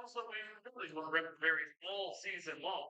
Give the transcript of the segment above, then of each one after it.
also really will rip very full season long.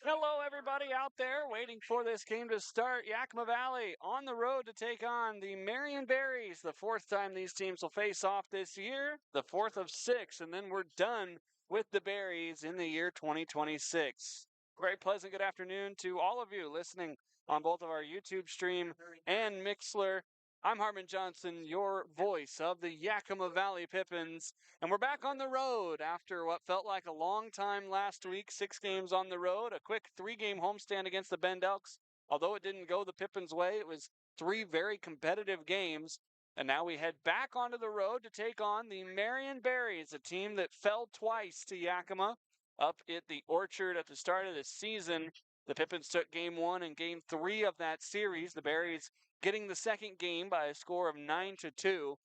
Hello, everybody out there waiting for this game to start. Yakima Valley on the road to take on the Marion Berries. The fourth time these teams will face off this year, the fourth of six, and then we're done with the Berries in the year 2026. Very pleasant good afternoon to all of you listening on both of our YouTube stream and Mixler. I'm Harmon Johnsen, your voice of the Yakima Valley Pippins. And we're back on the road after what felt like a long time last week. 6 games on the road, a quick 3-game homestand against the Bend Elks. Although it didn't go the Pippins' way, it was 3 very competitive games. And now we head back onto the road to take on the Marion Berries, a team that fell twice to Yakima up at the Orchard at the start of the season. The Pippins took game 1 and game 3 of that series. The Berries getting the second game by a score of 9-2.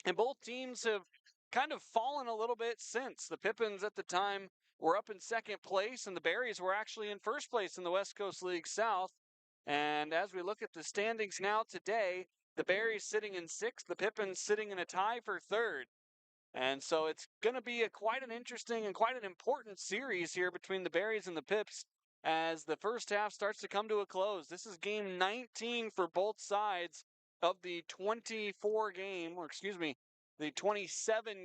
And both teams have kind of fallen a little bit since. The Pippins at the time were up in second place, and the Berries were actually in first place in the West Coast League South. And as we look at the standings now today, the Berries sitting in sixth, the Pippins sitting in a tie for third. And so it's going to be quite an interesting and quite an important series here between the Berries and the Pips as the first half starts to come to a close. This is game 19 for both sides of the 27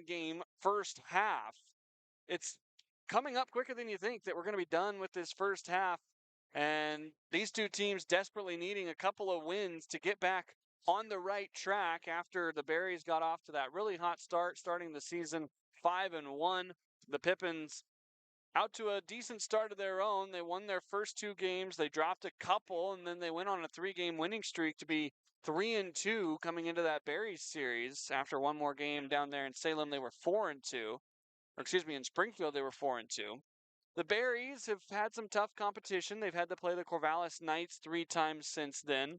game first half. It's coming up quicker than you think that we're going to be done with this first half. And these two teams desperately needing a couple of wins to get back on the right track after the Berries got off to that really hot start, starting the season 5-1. The Pippins out to a decent start of their own. They won their first 2 games. They dropped a couple, and then they went on a 3-game winning streak to be 3-2 coming into that Berries series. After one more game down there in Salem, they were 4-2. Or excuse me, in Springfield, they were 4-2. The Berries have had some tough competition. They've had to play the Corvallis Knights 3 times since then.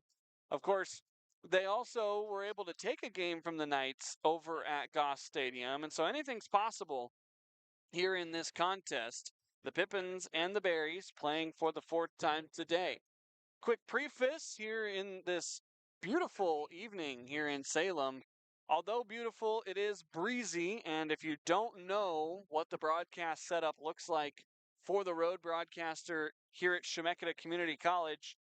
Of course, they also were able to take a game from the Knights over at Goss Stadium, and so anything's possible here in this contest. The Pippins and the Berries playing for the 4th time today. Quick preface here in this beautiful evening here in Salem. Although beautiful, it is breezy, and if you don't know what the broadcast setup looks like for the road broadcaster here at Chemeketa Community College,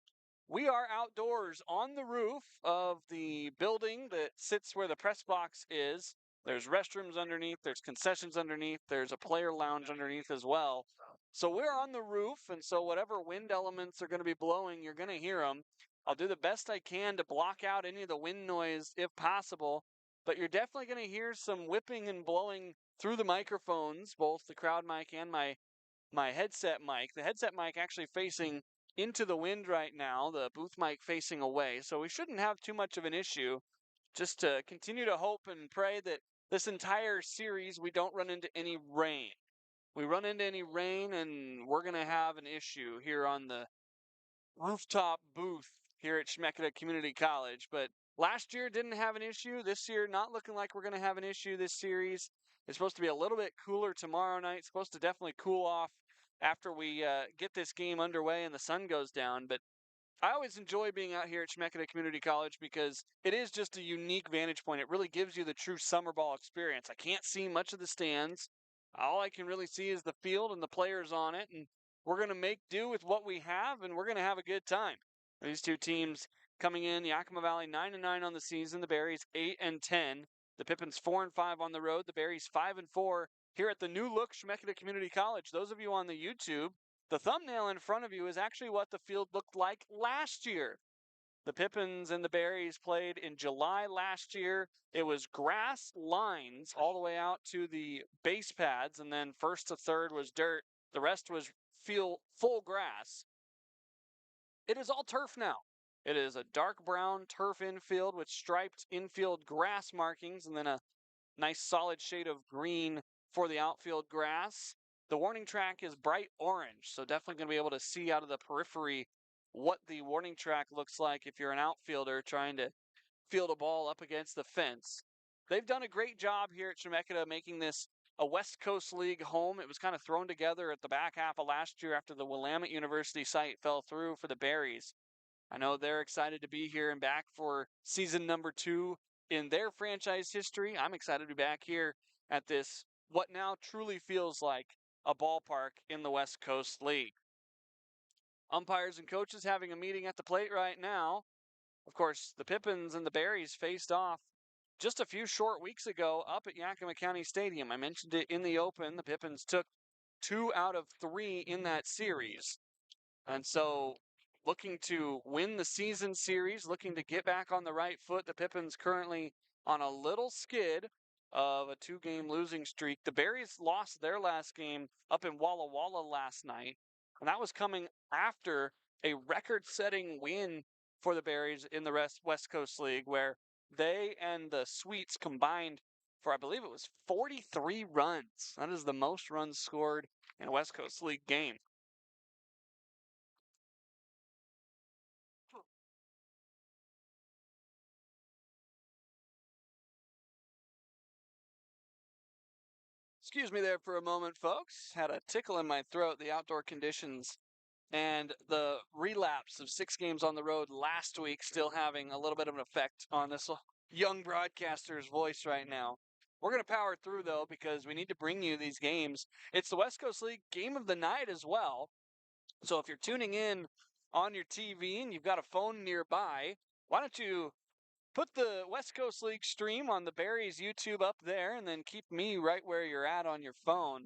we are outdoors on the roof of the building that sits where the press box is. There's restrooms underneath, there's concessions underneath, there's a player lounge underneath as well. So we're on the roof, and so whatever wind elements are going to be blowing, you're going to hear them. I'll do the best I can to block out any of the wind noise if possible, but you're definitely going to hear some whipping and blowing through the microphones, both the crowd mic and my headset mic. The headset mic actually facing into the wind right now, the booth mic facing away, so we shouldn't have too much of an issue. Just to continue to hope and pray that this entire series we don't run into any rain. We run into any rain and we're going to have an issue here on the rooftop booth here at Chemeketa Community College. But last year didn't have an issue. This year not looking like we're going to have an issue this series. It's supposed to be a little bit cooler tomorrow night. It's supposed to definitely cool off after we get this game underway and the sun goes down. But I always enjoy being out here at Chemeketa Community College because it is just a unique vantage point. It really gives you the true summer ball experience. I can't see much of the stands. All I can really see is the field and the players on it, and we're going to make do with what we have, and we're going to have a good time. These two teams coming in, Yakima Valley 9-9 on the season, the Berries 8-10, the Pippins 4-5 on the road, the Berries 5-4 here at the new look Chemeketa Community College. Those of you on the YouTube, the thumbnail in front of you is actually what the field looked like last year. The Pippins and the Berries played in July last year. It was grass lines all the way out to the base pads, and then first to third was dirt. The rest was full grass. It is all turf now. It is a dark brown turf infield with striped infield grass markings, and then a nice solid shade of green for the outfield grass. The warning track is bright orange, so definitely going to be able to see out of the periphery what the warning track looks like if you're an outfielder trying to field a ball up against the fence. They've done a great job here at Chemeketa making this a West Coast League home. It was kind of thrown together at the back half of last year after the Willamette University site fell through for the Berries. I know they're excited to be here and back for season number 2 in their franchise history. I'm excited to be back here at this what now truly feels like a ballpark in the West Coast League. Umpires and coaches having a meeting at the plate right now. Of course, the Pippins and the Berries faced off just a few short weeks ago up at Yakima County Stadium. I mentioned it in the open. The Pippins took 2 out of 3 in that series. And so, looking to win the season series, looking to get back on the right foot. The Pippins currently on a little skid of a 2-game losing streak. The Berries lost their last game up in Walla Walla last night, and that was coming after a record-setting win for the Berries in the West Coast League, where they and the Sweets combined for, I believe it was 43 runs. That is the most runs scored in a West Coast League game. Excuse me there for a moment, folks. Had a tickle in my throat. The outdoor conditions and the relapse of 6 games on the road last week still having a little bit of an effect on this young broadcaster's voice right now. We're going to power through, though, because we need to bring you these games. It's the West Coast League game of the night as well. So if you're tuning in on your TV and you've got a phone nearby, why don't you put the West Coast League stream on the Berries YouTube up there, and then keep me right where you're at on your phone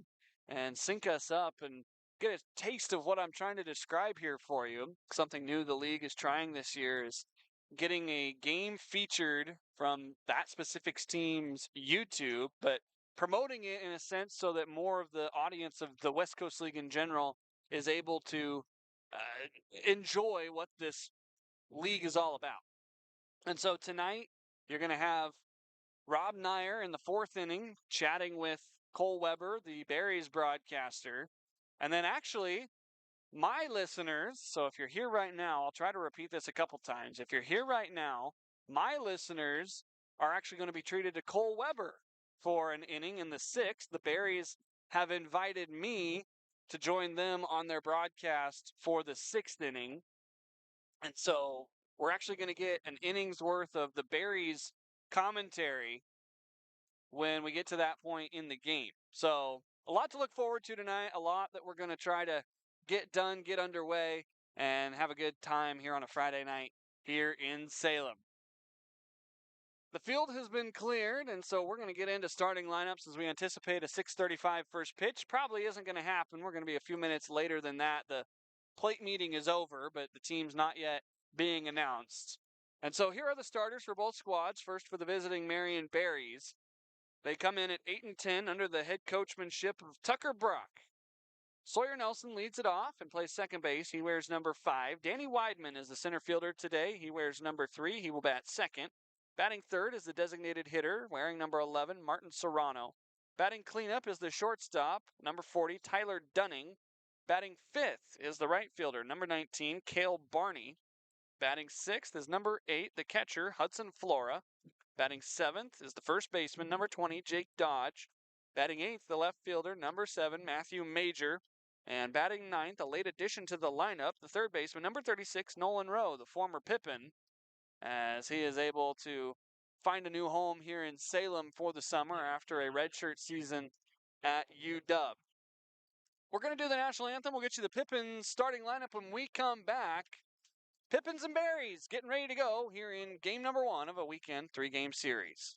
and sync us up and get a taste of what I'm trying to describe here for you. Something new the league is trying this year is getting a game featured from that specific team's YouTube, but promoting it in a sense so that more of the audience of the West Coast League in general is able to enjoy what this league is all about. And so tonight, you're going to have Rob Nyer in the 4th inning chatting with Cole Weber, the Berries broadcaster. And then actually, my listeners, so if you're here right now, I'll try to repeat this a couple times. If you're here right now, my listeners are actually going to be treated to Cole Weber for an inning in the 6th. The Berries have invited me to join them on their broadcast for the 6th inning. And so we're actually going to get an inning's worth of the Berries commentary when we get to that point in the game. So a lot to look forward to tonight, a lot that we're going to try to get done, get underway, and have a good time here on a Friday night here in Salem. The field has been cleared, and so we're going to get into starting lineups as we anticipate a 6:35 first pitch. Probably isn't going to happen. We're going to be a few minutes later than that. The plate meeting is over, but the team's not yet being announced. And so here are the starters for both squads. First for the visiting Marion Berries. They come in at 8-10 under the head coachmanship of Tucker Brock. Sawyer Nelson leads it off and plays second base. He wears number 5. Danny Weidman is the center fielder today. He wears number 3. He will bat second. Batting third is the designated hitter, wearing number 11, Martin Serrano. Batting cleanup is the shortstop, number 40, Tyler Dunning. Batting fifth is the right fielder, number 19, Cale Barney. Batting sixth is number 8, the catcher, Hudson Flora. Batting seventh is the first baseman, number 20, Jake Dodge. Batting eighth, the left fielder, number 7, Matthew Major. And batting ninth, a late addition to the lineup, the third baseman, number 36, Nolan Rowe, the former Pippin, as he is able to find a new home here in Salem for the summer after a redshirt season at UW. We're going to do the national anthem. We'll get you the Pippins starting lineup when we come back. Pippins and Berries getting ready to go here in game number 1 of a weekend 3-game series.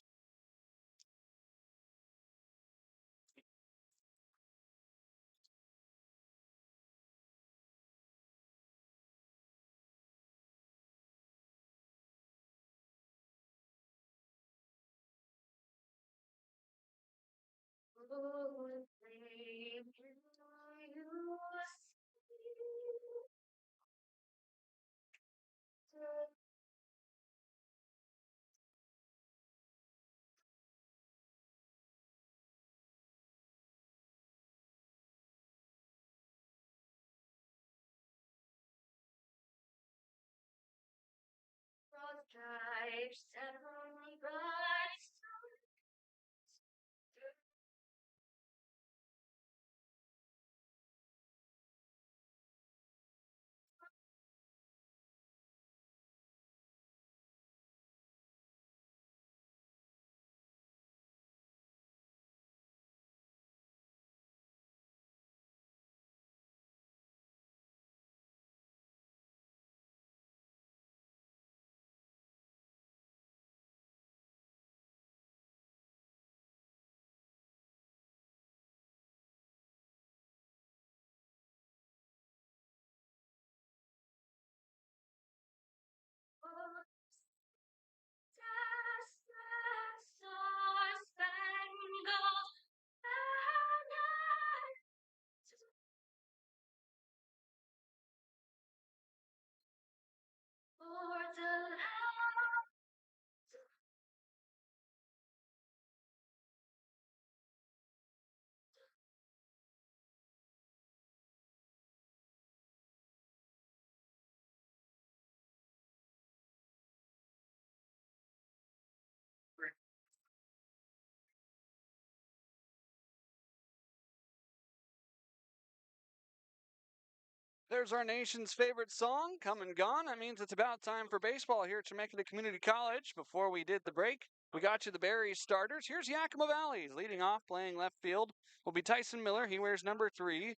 There's our nation's favorite song, Come and Gone. That means it's about time for baseball here at Chemeketa Community College. Before we did the break, we got you the Berries starters. Here's Yakima Valley leading off, playing left field. Will be Tyson Miller. He wears number 3.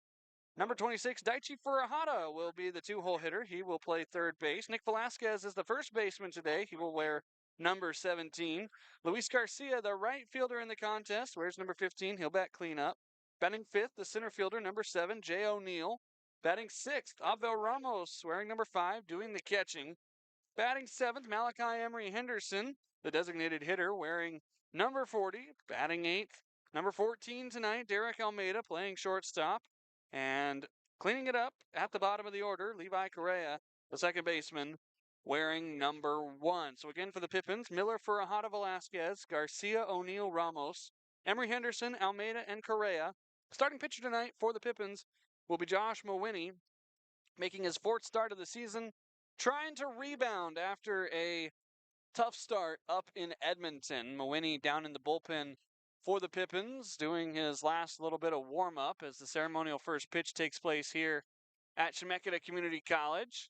Number 26, Daichi Furuhata will be the 2-hole hitter. He will play third base. Nick Velasquez is the first baseman today. He will wear number 17. Luis Garcia, the right fielder in the contest, wears number 15. He'll bat cleanup. Batting fifth, the center fielder, number 7, Jay O'Neill. Batting sixth, Abel Ramos, wearing number 5, doing the catching. Batting seventh, Malachi Emery Henderson, the designated hitter, wearing number 40. Batting eighth, number 14 tonight, Derek Almeida, playing shortstop. And cleaning it up at the bottom of the order, Levi Correa, the second baseman, wearing number 1. So again for the Pippins, Miller, Furuhata, Velasquez, Garcia, O'Neill, Ramos, Emery Henderson, Almeida, and Correa. Starting pitcher tonight for the Pippins will be Josh Mawhinney, making his 4th start of the season, trying to rebound after a tough start up in Edmonton. Mawhinney down in the bullpen for the Pippins, doing his last little bit of warm-up as the ceremonial first pitch takes place here at Chemeketa Community College.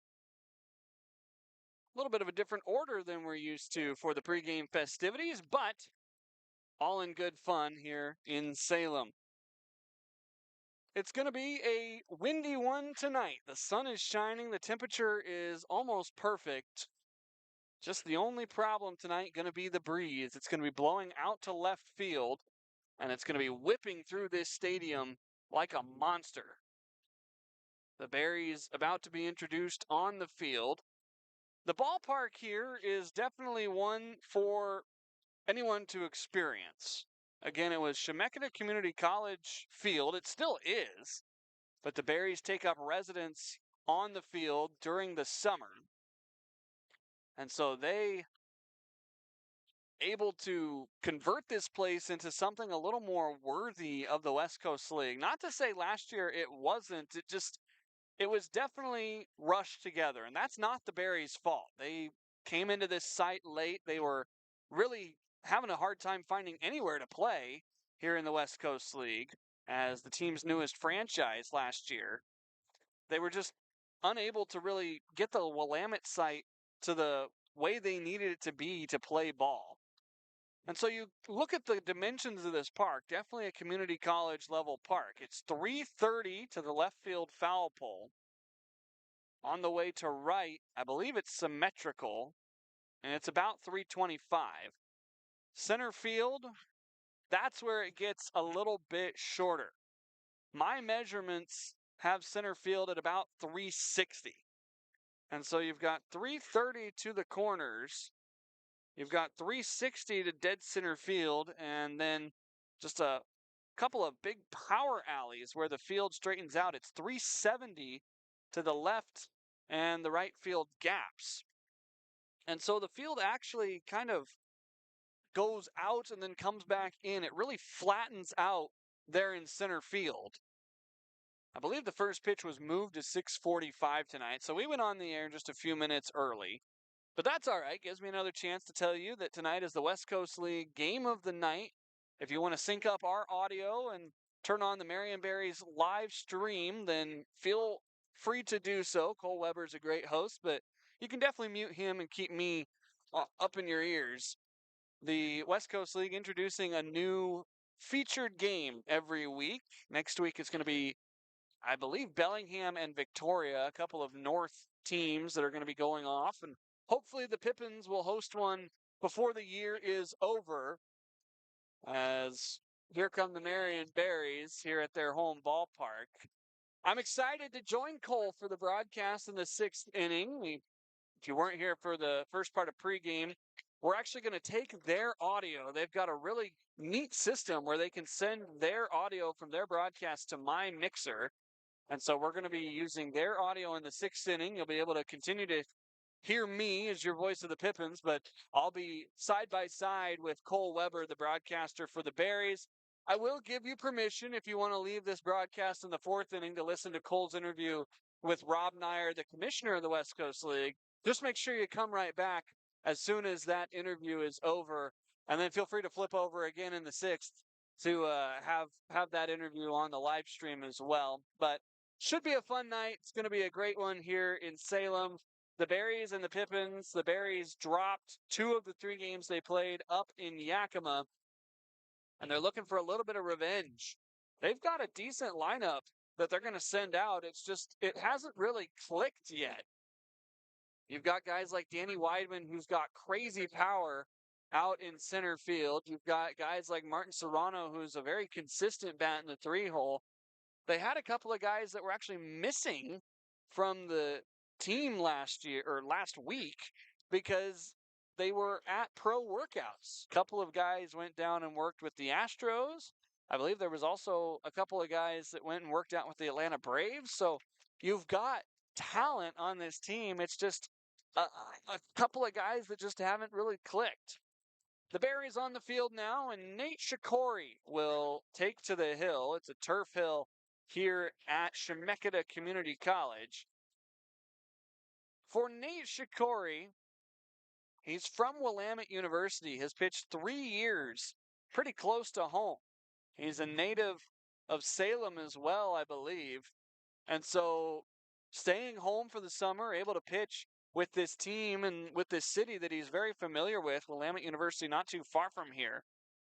A little bit of a different order than we're used to for the pregame festivities, but all in good fun here in Salem. It's going to be a windy one tonight. The sun is shining. The temperature is almost perfect. Just the only problem tonight going to be the breeze. It's going to be blowing out to left field, and it's going to be whipping through this stadium like a monster. The Berries about to be introduced on the field. The ballpark here is definitely one for anyone to experience. Again, it was Chemeketa Community College field. It still is. But the Berries take up residence on the field during the summer. And so they able to convert this place into something a little more worthy of the West Coast League. Not to say last year it wasn't. It was definitely rushed together. And that's not the Berries' fault. They came into this site late. They were really having a hard time finding anywhere to play here in the West Coast League as the team's newest franchise last year. They were just unable to really get the Willamette site to the way they needed it to be to play ball. And so you look at the dimensions of this park, definitely a community college level park. It's 330 to the left field foul pole. On the way to right, I believe it's symmetrical, and it's about 325. Center field, that's where it gets a little bit shorter. My measurements have center field at about 360. And so you've got 330 to the corners. You've got 360 to dead center field, and then just a couple of big power alleys where the field straightens out. It's 370 to the left and the right field gaps. And so the field actually kind of goes out and then comes back in. It really flattens out there in center field. I believe the first pitch was moved to 6:45 tonight, so we went on the air just a few minutes early. But that's all right. Gives me another chance to tell you that tonight is the West Coast League game of the night. If you want to sync up our audio and turn on the Marion Berries live stream, then feel free to do so. Cole Weber's a great host, but you can definitely mute him and keep me up in your ears. The West Coast League introducing a new featured game every week. Next week it's going to be, I believe, Bellingham and Victoria, a couple of North teams that are going to be going off. And hopefully the Pippins will host one before the year is over, as here come the Marion Berries here at their home ballpark. I'm excited to join Cole for the broadcast in the 6th inning. If you weren't here for the first part of pregame, we're actually going to take their audio. They've got a really neat system where they can send their audio from their broadcast to my mixer. And so we're going to be using their audio in the 6th inning. You'll be able to continue to hear me as your voice of the Pippins, but I'll be side by side with Cole Weber, the broadcaster for the Berries. I will give you permission if you want to leave this broadcast in the 4th inning to listen to Cole's interview with Rob Nyer, the commissioner of the West Coast League. Just make sure you come right back as soon as that interview is over, and then feel free to flip over again in the 6th to have that interview on the live stream as well. But Should be a fun night. It's going to be a great one here in Salem. The Berries and the Pippins. The Berries dropped 2 of the 3 games they played up in Yakima, and they're looking for a little bit of revenge. They've got a decent lineup that they're going to send out. It's just, it hasn't really clicked yet. You've got guys like Danny Weidman, who's got crazy power out in center field. You've got guys like Martin Serrano, who's a very consistent bat in the 3-hole. They had a couple of guys that were actually missing from the team last year or last week because they were at pro workouts. A couple of guys went down and worked with the Astros. I believe there was also a couple of guys that went and worked out with the Atlanta Braves. So you've got talent on this team. It's just a couple of guys that just haven't really clicked. The Berries on the field now, and Nate Shikori will take to the hill. It's a turf hill here at Chemeketa Community College. For Nate Shikori, he's from Willamette University, has pitched 3 years, pretty close to home. He's a native of Salem as well, I believe. And so staying home for the summer, able to pitch with this team and with this city that he's very familiar with, Willamette University, not too far from here.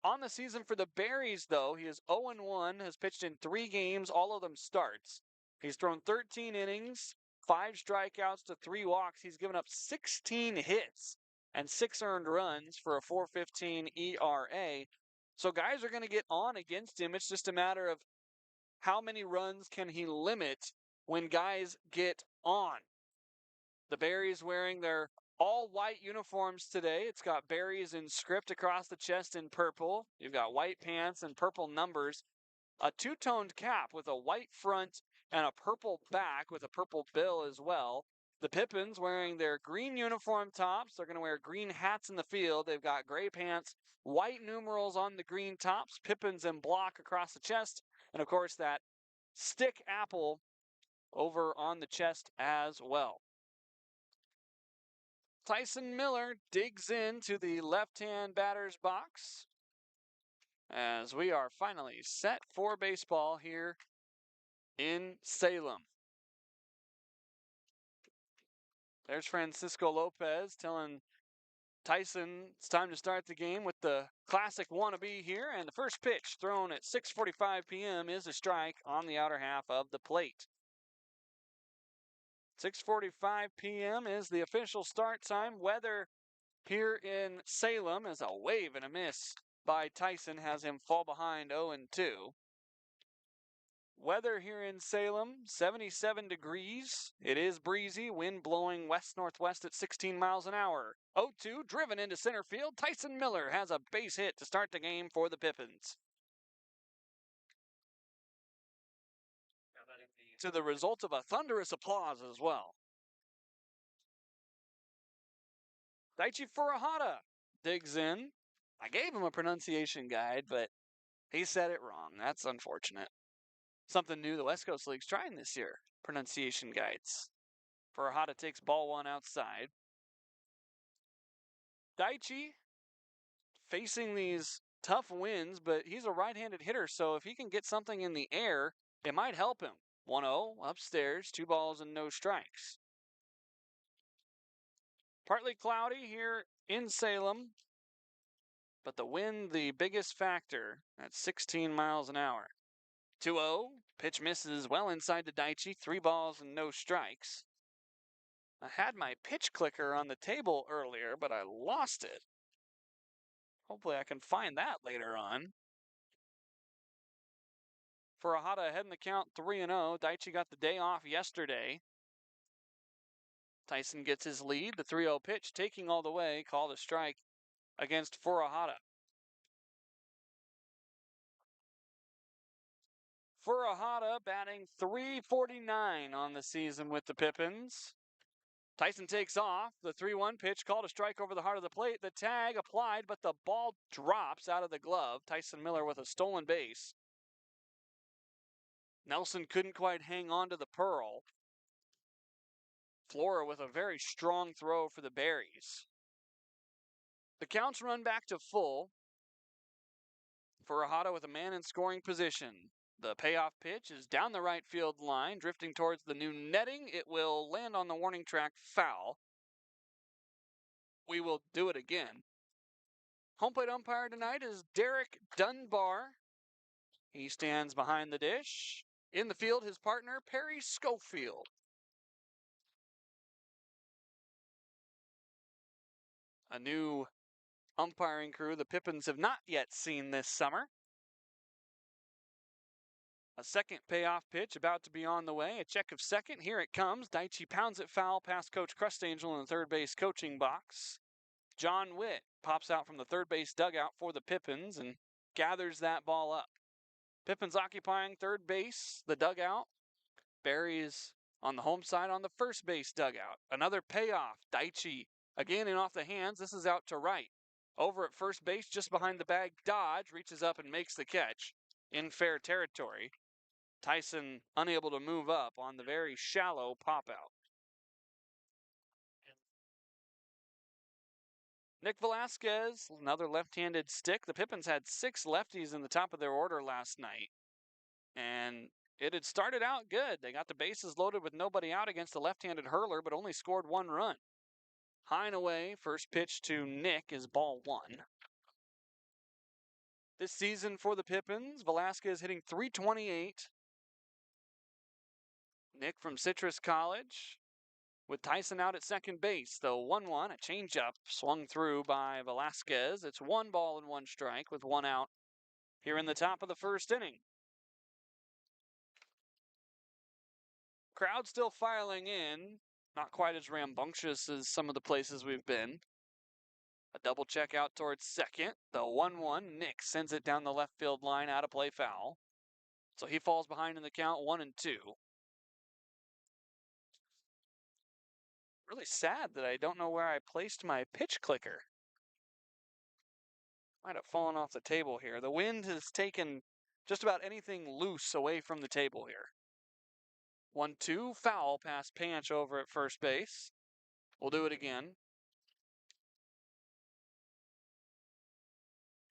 On the season for the Berries, though, he is 0-1, has pitched in 3 games, all of them starts. He's thrown 13 innings, 5 strikeouts to 3 walks. He's given up 16 hits and 6 earned runs for a 4.15 ERA. So guys are going to get on against him. It's just a matter of how many runs can he limit when guys get on. The Berries wearing their all-white uniforms today. It's got Berries in script across the chest in purple. You've got white pants and purple numbers. A 2-toned cap with a white front and a purple back with a purple bill as well. The Pippins wearing their green uniform tops. They're going to wear green hats in the field. They've got gray pants, white numerals on the green tops, Pippins in block across the chest, and of course that stick apple over on the chest as well. Tyson Miller digs into the left-hand batter's box as we are finally set for baseball here in Salem. There's Francisco Lopez telling Tyson it's time to start the game with the classic wannabe here, and the first pitch thrown at 6:45 p.m. is a strike on the outer half of the plate. 6:45 p.m. is the official start time. Weather here in Salem is a wave and a miss by Tyson, has him fall behind 0-2. Weather here in Salem, 77 degrees. It is breezy, wind blowing west-northwest at 16 miles an hour. 0-2, driven into center field. Tyson Miller has a base hit to start the game for the Pippins. To the result of a thunderous applause as well. Daichi Furuhata digs in. I gave him a pronunciation guide, but he said it wrong. That's unfortunate. Something new the West Coast League's trying this year. Pronunciation guides. Furuhata takes ball 1 outside. Daichi facing these tough winds, but he's a right-handed hitter, so if he can get something in the air, it might help him. 1-0 upstairs, 2 balls and no strikes. Partly cloudy here in Salem, but the wind the biggest factor at 16 miles an hour. 2-0, pitch misses well inside to Daichi, 3 balls and no strikes. I had my pitch clicker on the table earlier, but I lost it. Hopefully I can find that later on. Furuhata ahead in the count 3-0. Daichi got the day off yesterday. Tyson gets his lead. The 3-0 pitch taking all the way. Called a strike against Furuhata. Furuhata batting .349 on the season with the Pippins. Tyson takes off. The 3-1 pitch called a strike over the heart of the plate. The tag applied, but the ball drops out of the glove. Tyson Miller with a stolen base. Nelson couldn't quite hang on to the pearl. Flora with a very strong throw for the Berries. The counts run back to full. Furuhata with a man in scoring position. The payoff pitch is down the right field line, drifting towards the new netting. It will land on the warning track foul. We will do it again. Home plate umpire tonight is Derek Dunbar. He stands behind the dish. In the field, his partner, Perry Schofield. A new umpiring crew the Pippins have not yet seen this summer. A second payoff pitch about to be on the way. A check of second. Here it comes. Daichi pounds it foul past Coach Crustangel in the third base coaching box. John Witt pops out from the third base dugout for the Pippins and gathers that ball up. Pippins occupying third base, the dugout. Berries on the home side on the first base dugout. Another payoff. Daichi again in off the hands. This is out to right. Over at first base, just behind the bag, Dodge reaches up and makes the catch in fair territory. Tyson unable to move up on the very shallow pop out. Nick Velasquez, another left-handed stick. The Pippins had 6 lefties in the top of their order last night. And it had started out good. They got the bases loaded with nobody out against the left-handed hurler, but only scored 1 run. High and away, first pitch to Nick is ball 1. This season for the Pippins, Velasquez hitting .328. Nick from Citrus College with Tyson out at second base. The 1-1, a changeup swung through by Velasquez. It's 1 ball and 1 strike with 1 out here in the top of the first inning. Crowd still filing in. Not quite as rambunctious as some of the places we've been. A double check out towards second. The 1-1, Nick sends it down the left field line, out of play foul. So he falls behind in the count, 1-2. Really sad that I don't know where I placed my pitch clicker. Might have fallen off the table here. The wind has taken just about anything loose away from the table here. 1-2, foul past Panch over at first base. We'll do it again.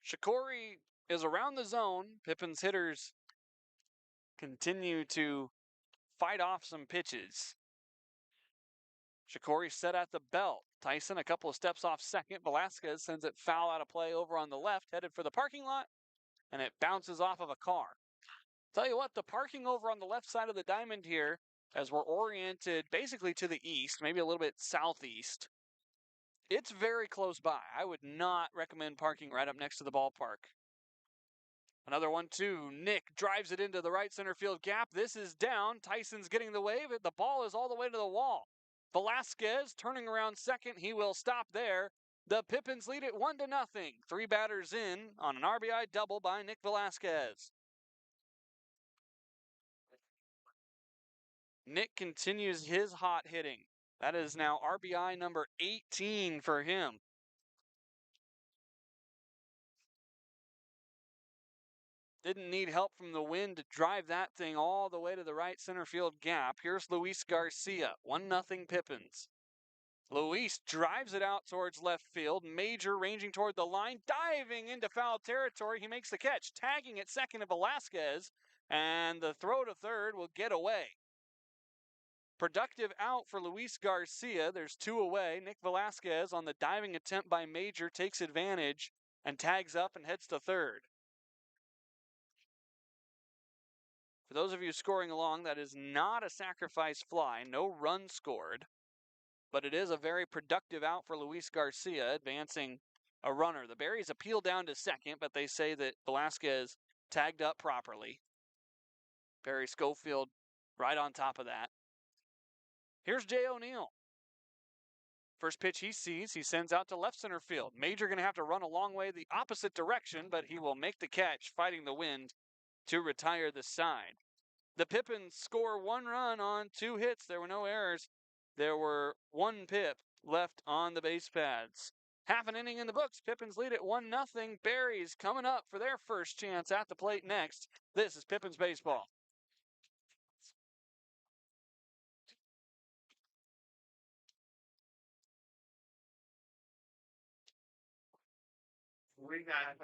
Shikori is around the zone. Pippins hitters continue to fight off some pitches. Shikori set at the belt. Tyson a couple of steps off second. Velasquez sends it foul out of play over on the left, headed for the parking lot, and it bounces off of a car. Tell you what, the parking over on the left side of the diamond here, as we're oriented basically to the east, maybe a little bit southeast, it's very close by. I would not recommend parking right up next to the ballpark. Another 1-2. Nick drives it into the right center field gap. This is down. Tyson's getting the wave. The ball is all the way to the wall. Velasquez turning around second. He will stop there. The Pippins lead it 1-0. 3 batters in on an RBI double by Nick Velasquez. Nick continues his hot hitting. That is now RBI number 18 for him. Didn't need help from the wind to drive that thing all the way to the right center field gap. Here's Luis Garcia, 1-0 Pippins. Luis drives it out towards left field. Major ranging toward the line, diving into foul territory. He makes the catch, tagging at second to Velasquez, and the throw to third will get away. Productive out for Luis Garcia. There's 2 away. Nick Velasquez on the diving attempt by Major takes advantage and tags up and heads to third. For those of you scoring along, that is not a sacrifice fly, no run scored, but it is a very productive out for Luis Garcia, advancing a runner. The Berries appeal down to second, but they say that Velasquez tagged up properly. Barry Schofield right on top of that. Here's Jay O'Neill. First pitch he sees, he sends out to left center field. Major going to have to run a long way the opposite direction, but he will make the catch, fighting the wind to retire the side. The Pippins score 1 run on 2 hits. There were no errors. There were 1 pip left on the base pads. Half an inning in the books. Pippins lead at 1-0. Berries coming up for their first chance at the plate next. This is Pippins Baseball. We got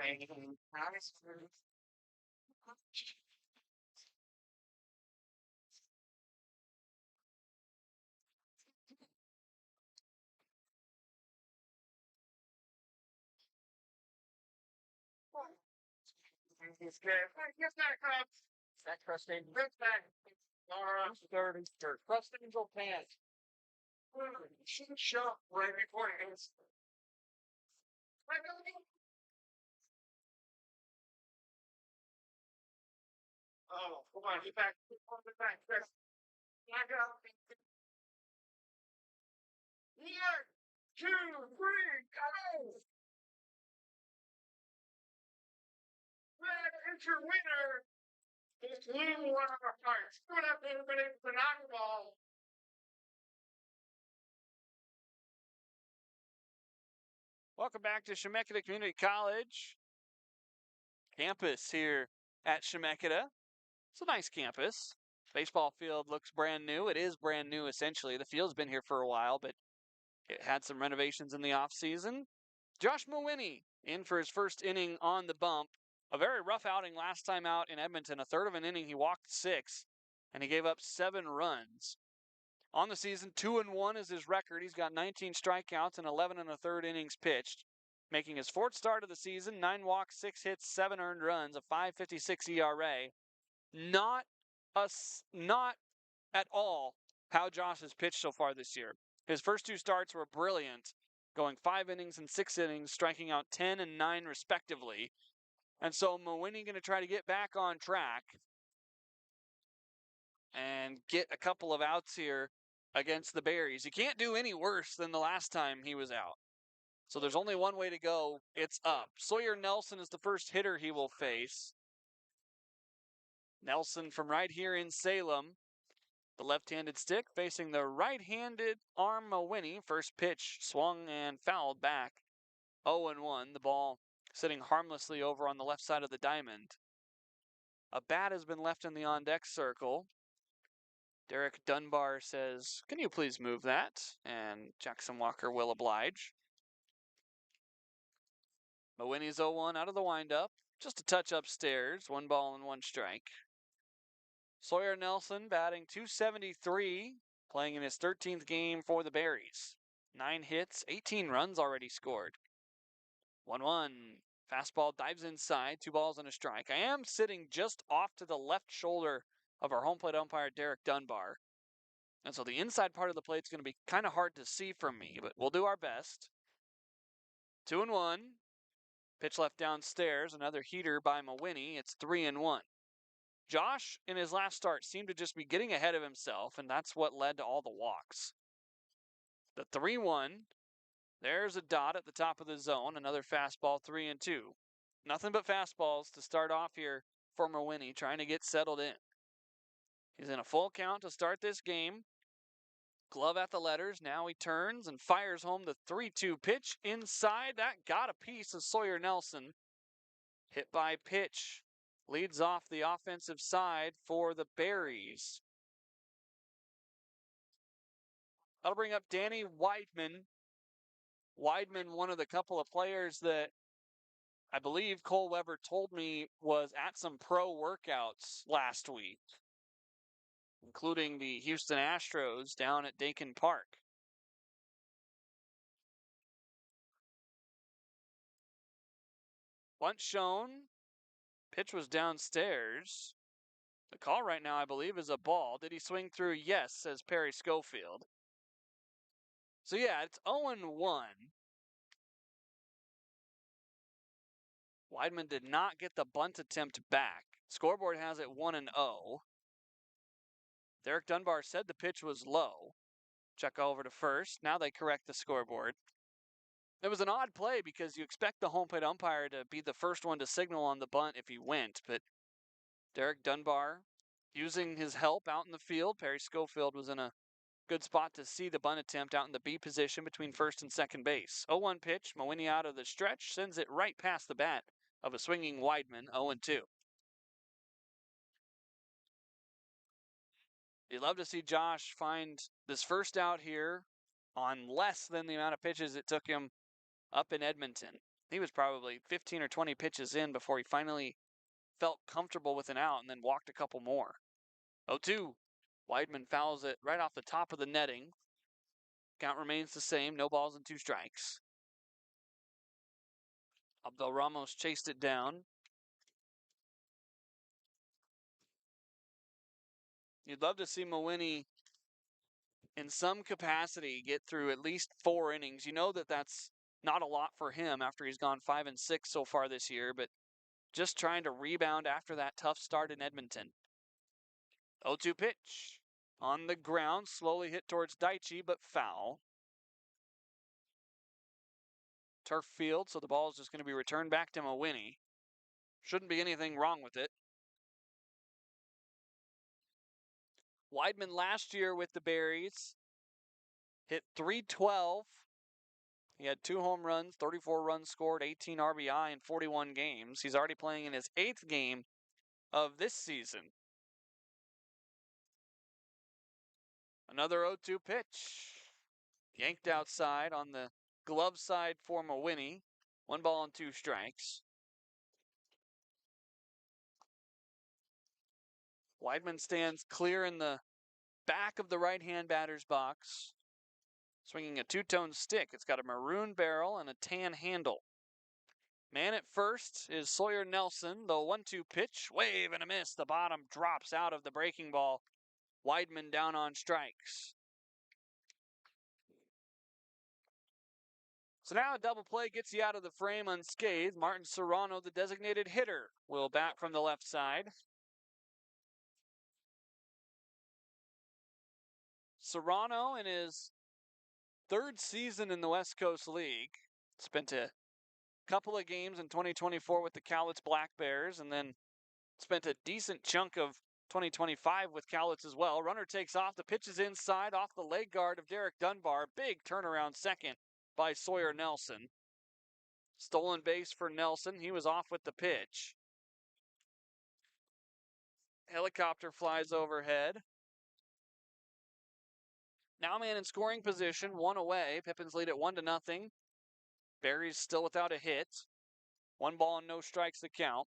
this game. Get that, Cubs. That Crust Angel. Get that. Third and third. Crust Angel pass. Shoot shot right before it ends. Oh, come on, get back. Get back, Chris. Back up. 1, 2, 3, go! That is your winner. It's blue one of our hearts. Good up, everybody, for knockball. Welcome back to Chemeketa Community College campus here at Chemeketa. It's a nice campus. Baseball field looks brand new. It is brand new, essentially. The field's been here for a while, but it had some renovations in the offseason. Josh Mawhinney in for his first inning on the bump. A very rough outing last time out in Edmonton. A third of an inning, he walked 6, and he gave up 7 runs. On the season, 2-1 is his record. He's got 19 strikeouts and 11 1/3 innings pitched, making his 4th start of the season. 9 walks, 6 hits, 7 earned runs, a 5.56 ERA. Not at all how Josh has pitched so far this year. His first 2 starts were brilliant, going 5 innings and 6 innings, striking out 10 and 9 respectively. And so Mawhinney going to try to get back on track and get a couple of outs here against the Berries. You can't do any worse than the last time he was out. So there's only one way to go. It's up. Sawyer Nelson is the first hitter he will face. Nelson from right here in Salem. The left-handed stick facing the right-handed arm Mawhinney. First pitch swung and fouled back. 0-1. The ball sitting harmlessly over on the left side of the diamond. A bat has been left in the on-deck circle. Derek Dunbar says, "Can you please move that?" And Jackson Walker will oblige. Mawhinney's 0-1 out of the windup. Just a touch upstairs. 1 ball and 1 strike. Sawyer Nelson batting .273, playing in his 13th game for the Berries. 9 hits, 18 runs already scored. 1-1. Fastball dives inside. 2 balls and a strike. I am sitting just off to the left shoulder of our home plate umpire, Derek Dunbar. And so the inside part of the plate is going to be kind of hard to see from me, but we'll do our best. 2-1. Pitch left downstairs. Another heater by Mawhinney. It's 3-1. Josh, in his last start, seemed to just be getting ahead of himself, and that's what led to all the walks. The 3-1. There's a dot at the top of the zone. Another fastball, 3-2. Nothing but fastballs to start off here for Mawhinney, trying to get settled in. He's in a full count to start this game. Glove at the letters. Now he turns and fires home the 3-2 pitch inside. That got a piece of Sawyer Nelson. Hit by pitch. Leads off the offensive side for the Berries. That'll bring up Danny Weidman. Weidman, one of the couple of players that I believe Cole Weber told me was at some pro workouts last week, including the Houston Astros down at Dakin Park. Bunt shown. Pitch was downstairs. The call right now, I believe, is a ball. Did he swing through? Yes, says Perry Schofield. So yeah, it's 0-1. Weidman did not get the bunt attempt back. Scoreboard has it 1-0. Derek Dunbar said the pitch was low. Check over to first. Now they correct the scoreboard. It was an odd play because you expect the home plate umpire to be the first one to signal on the bunt if he went, but Derek Dunbar using his help out in the field. Perry Schofield was in a good spot to see the bunt attempt out in the B position between first and second base. 0-1 pitch. Mawhinney out of the stretch. Sends it right past the bat of a swinging Weidman. 0-2. You'd love to see Josh find this first out here on less than the amount of pitches it took him up in Edmonton. He was probably 15 or 20 pitches in before he finally felt comfortable with an out and then walked a couple more. 0-2. Weidman fouls it right off the top of the netting. Count remains the same. No balls and 2 strikes. Abdul Ramos chased it down. You'd love to see Mawhinney in some capacity get through at least 4 innings. You know that that's not a lot for him after he's gone 5 and 6 so far this year, but just trying to rebound after that tough start in Edmonton. 0-2 pitch. On the ground, slowly hit towards Daichi, but foul. Turf field, so the ball is just going to be returned back to Mawhinney. Shouldn't be anything wrong with it. Weidman last year with the Berries hit .312. He had 2 home runs, 34 runs scored, 18 RBI in 41 games. He's already playing in his 8th game of this season. Another 0-2 pitch. Yanked outside on the glove side for Mawhinney. 1 ball and 2 strikes. Weidman stands clear in the back of the right-hand batter's box, swinging a 2-tone stick. It's got a maroon barrel and a tan handle. Man at first is Sawyer Nelson. The 1-2 pitch, wave and a miss. The bottom drops out of the breaking ball. Weidman down on strikes. So now a double play gets you out of the frame unscathed. Martin Serrano, the designated hitter, will bat from the left side. Serrano, in his 3rd season in the West Coast League, spent a couple of games in 2024 with the Cowlitz Black Bears, and then spent a decent chunk of 2025 with Cowlitz as well. Runner takes off. The pitch is inside off the leg guard of Derek Dunbar. Big turnaround second by Sawyer Nelson. Stolen base for Nelson. He was off with the pitch. Helicopter flies overhead. Now man in scoring position, 1 away. Pippins lead at 1-0. Berries still without a hit. 1 ball and no strikes to count.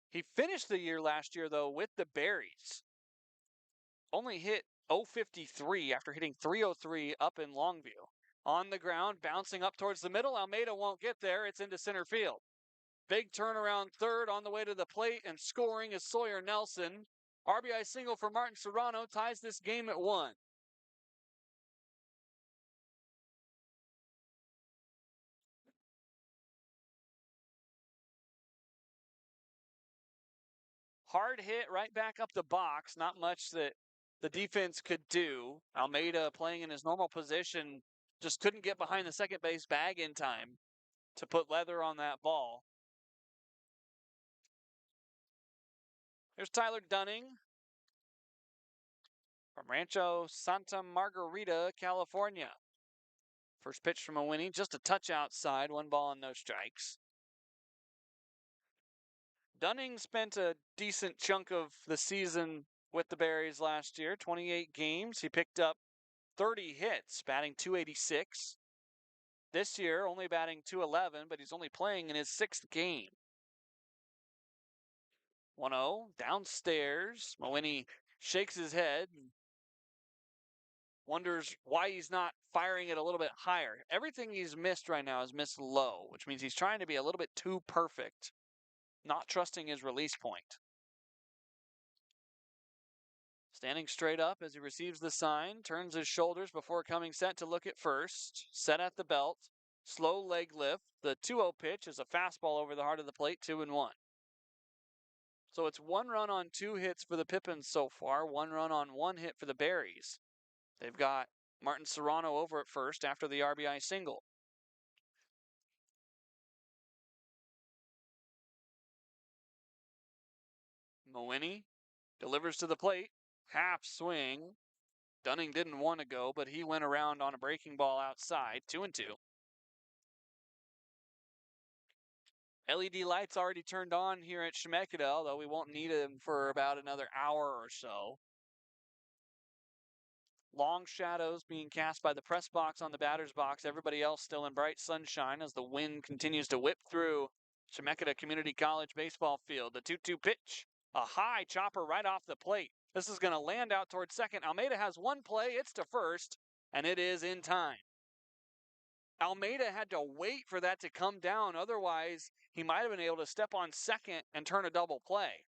He finished the year last year, though, with the Berries. Only hit .053 after hitting .303 up in Longview. On the ground, bouncing up towards the middle. Almeida won't get there. It's into center field. Big turnaround third on the way to the plate, and scoring is Sawyer Nelson. RBI single for Martin Serrano ties this game at 1. Hard hit right back up the box. Not much that the defense could do. Almeida, playing in his normal position, just couldn't get behind the second base bag in time to put leather on that ball. Here's Tyler Dunning from Rancho Santa Margarita, California. First pitch from Mawhinney, just a touch outside, 1 ball and no strikes. Dunning spent a decent chunk of the season with the Berries last year, 28 games. He picked up 30 hits, batting .286. This year, only batting .211, but he's only playing in his 6th game. 1-0, downstairs. Mawhinney shakes his head and wonders why he's not firing it a little bit higher. Everything he's missed right now is missed low, which means he's trying to be a little bit too perfect, not trusting his release point. Standing straight up as he receives the sign, turns his shoulders before coming set to look at first. Set at the belt, slow leg lift. The 2-0 pitch is a fastball over the heart of the plate, 2-1. So it's 1 run on 2 hits for the Pippins so far, 1 run on 1 hit for the Berries. They've got Martin Serrano over at first after the RBI single. Mawhinney delivers to the plate, half swing. Dunning didn't want to go, but he went around on a breaking ball outside, 2-2. LED lights already turned on here at Chemeketa, although we won't need them for about another hour or so. Long shadows being cast by the press box on the batter's box. Everybody else still in bright sunshine as the wind continues to whip through Chemeketa Community College baseball field. The 2-2 pitch, a high chopper right off the plate. This is going to land out towards second. Almeida has 1 play. It's to first, and it is in time. Almeida had to wait for that to come down. Otherwise, he might have been able to step on second and turn a double play.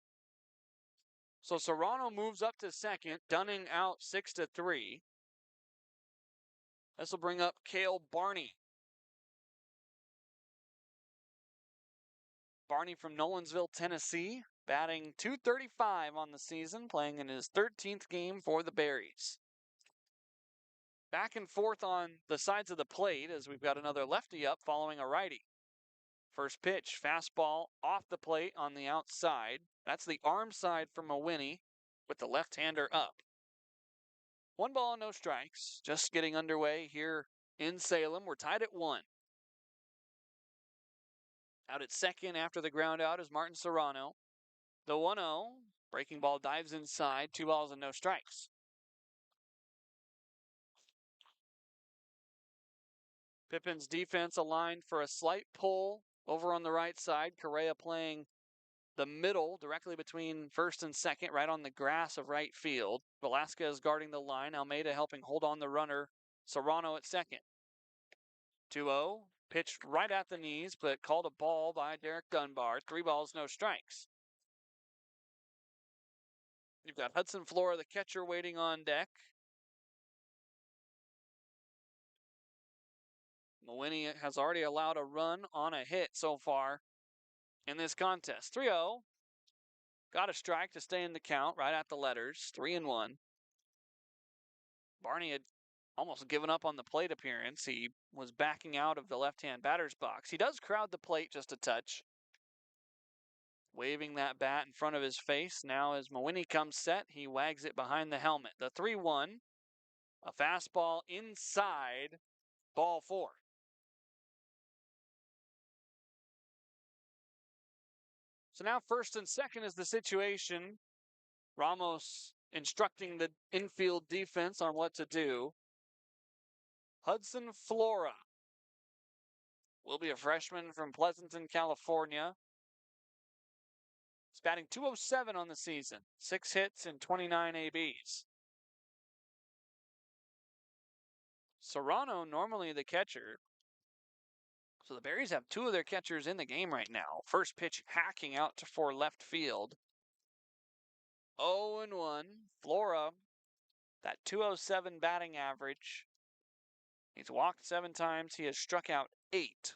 So Serrano moves up to second. Dunning out 6-3. This will bring up Cale Barney. Barney from Nolensville, Tennessee, batting .235 on the season, playing in his 13th game for the Berries. Back and forth on the sides of the plate as we've got another lefty up following a righty. First pitch, fastball off the plate on the outside. That's the arm side for Mawhinney with the left-hander up. 1 ball, no strikes. Just getting underway here in Salem. We're tied at 1. Out at second after the ground out is Martin Serrano. The 1-0. Breaking ball dives inside. 2 balls and no strikes. Pippins defense aligned for a slight pull over on the right side. Correa playing the middle directly between first and second, right on the grass of right field. Velasquez guarding the line. Almeida helping hold on the runner. Serrano at second. 2-0. Pitched right at the knees, but called a ball by Derek Dunbar. 3 balls, no strikes. You've got Hudson Flora, the catcher, waiting on deck. Mawhinney has already allowed a run on a hit so far in this contest. 3-0. Got a strike to stay in the count right at the letters. 3-1. Barney had almost given up on the plate appearance. He was backing out of the left-hand batter's box. He does crowd the plate just a touch, waving that bat in front of his face. Now as Mawhinney comes set, he wags it behind the helmet. The 3-1, a fastball inside, ball 4. So now first and second is the situation. Ramos instructing the infield defense on what to do. Hudson Flora will be a freshman from Pleasanton, California. He's batting .207 on the season. 6 hits and 29 ABs. Serrano, normally the catcher. So the Berries have 2 of their catchers in the game right now. First pitch hacking out for left field. 0-1. Flora, that .207 batting average. He's walked 7 times. He has struck out 8.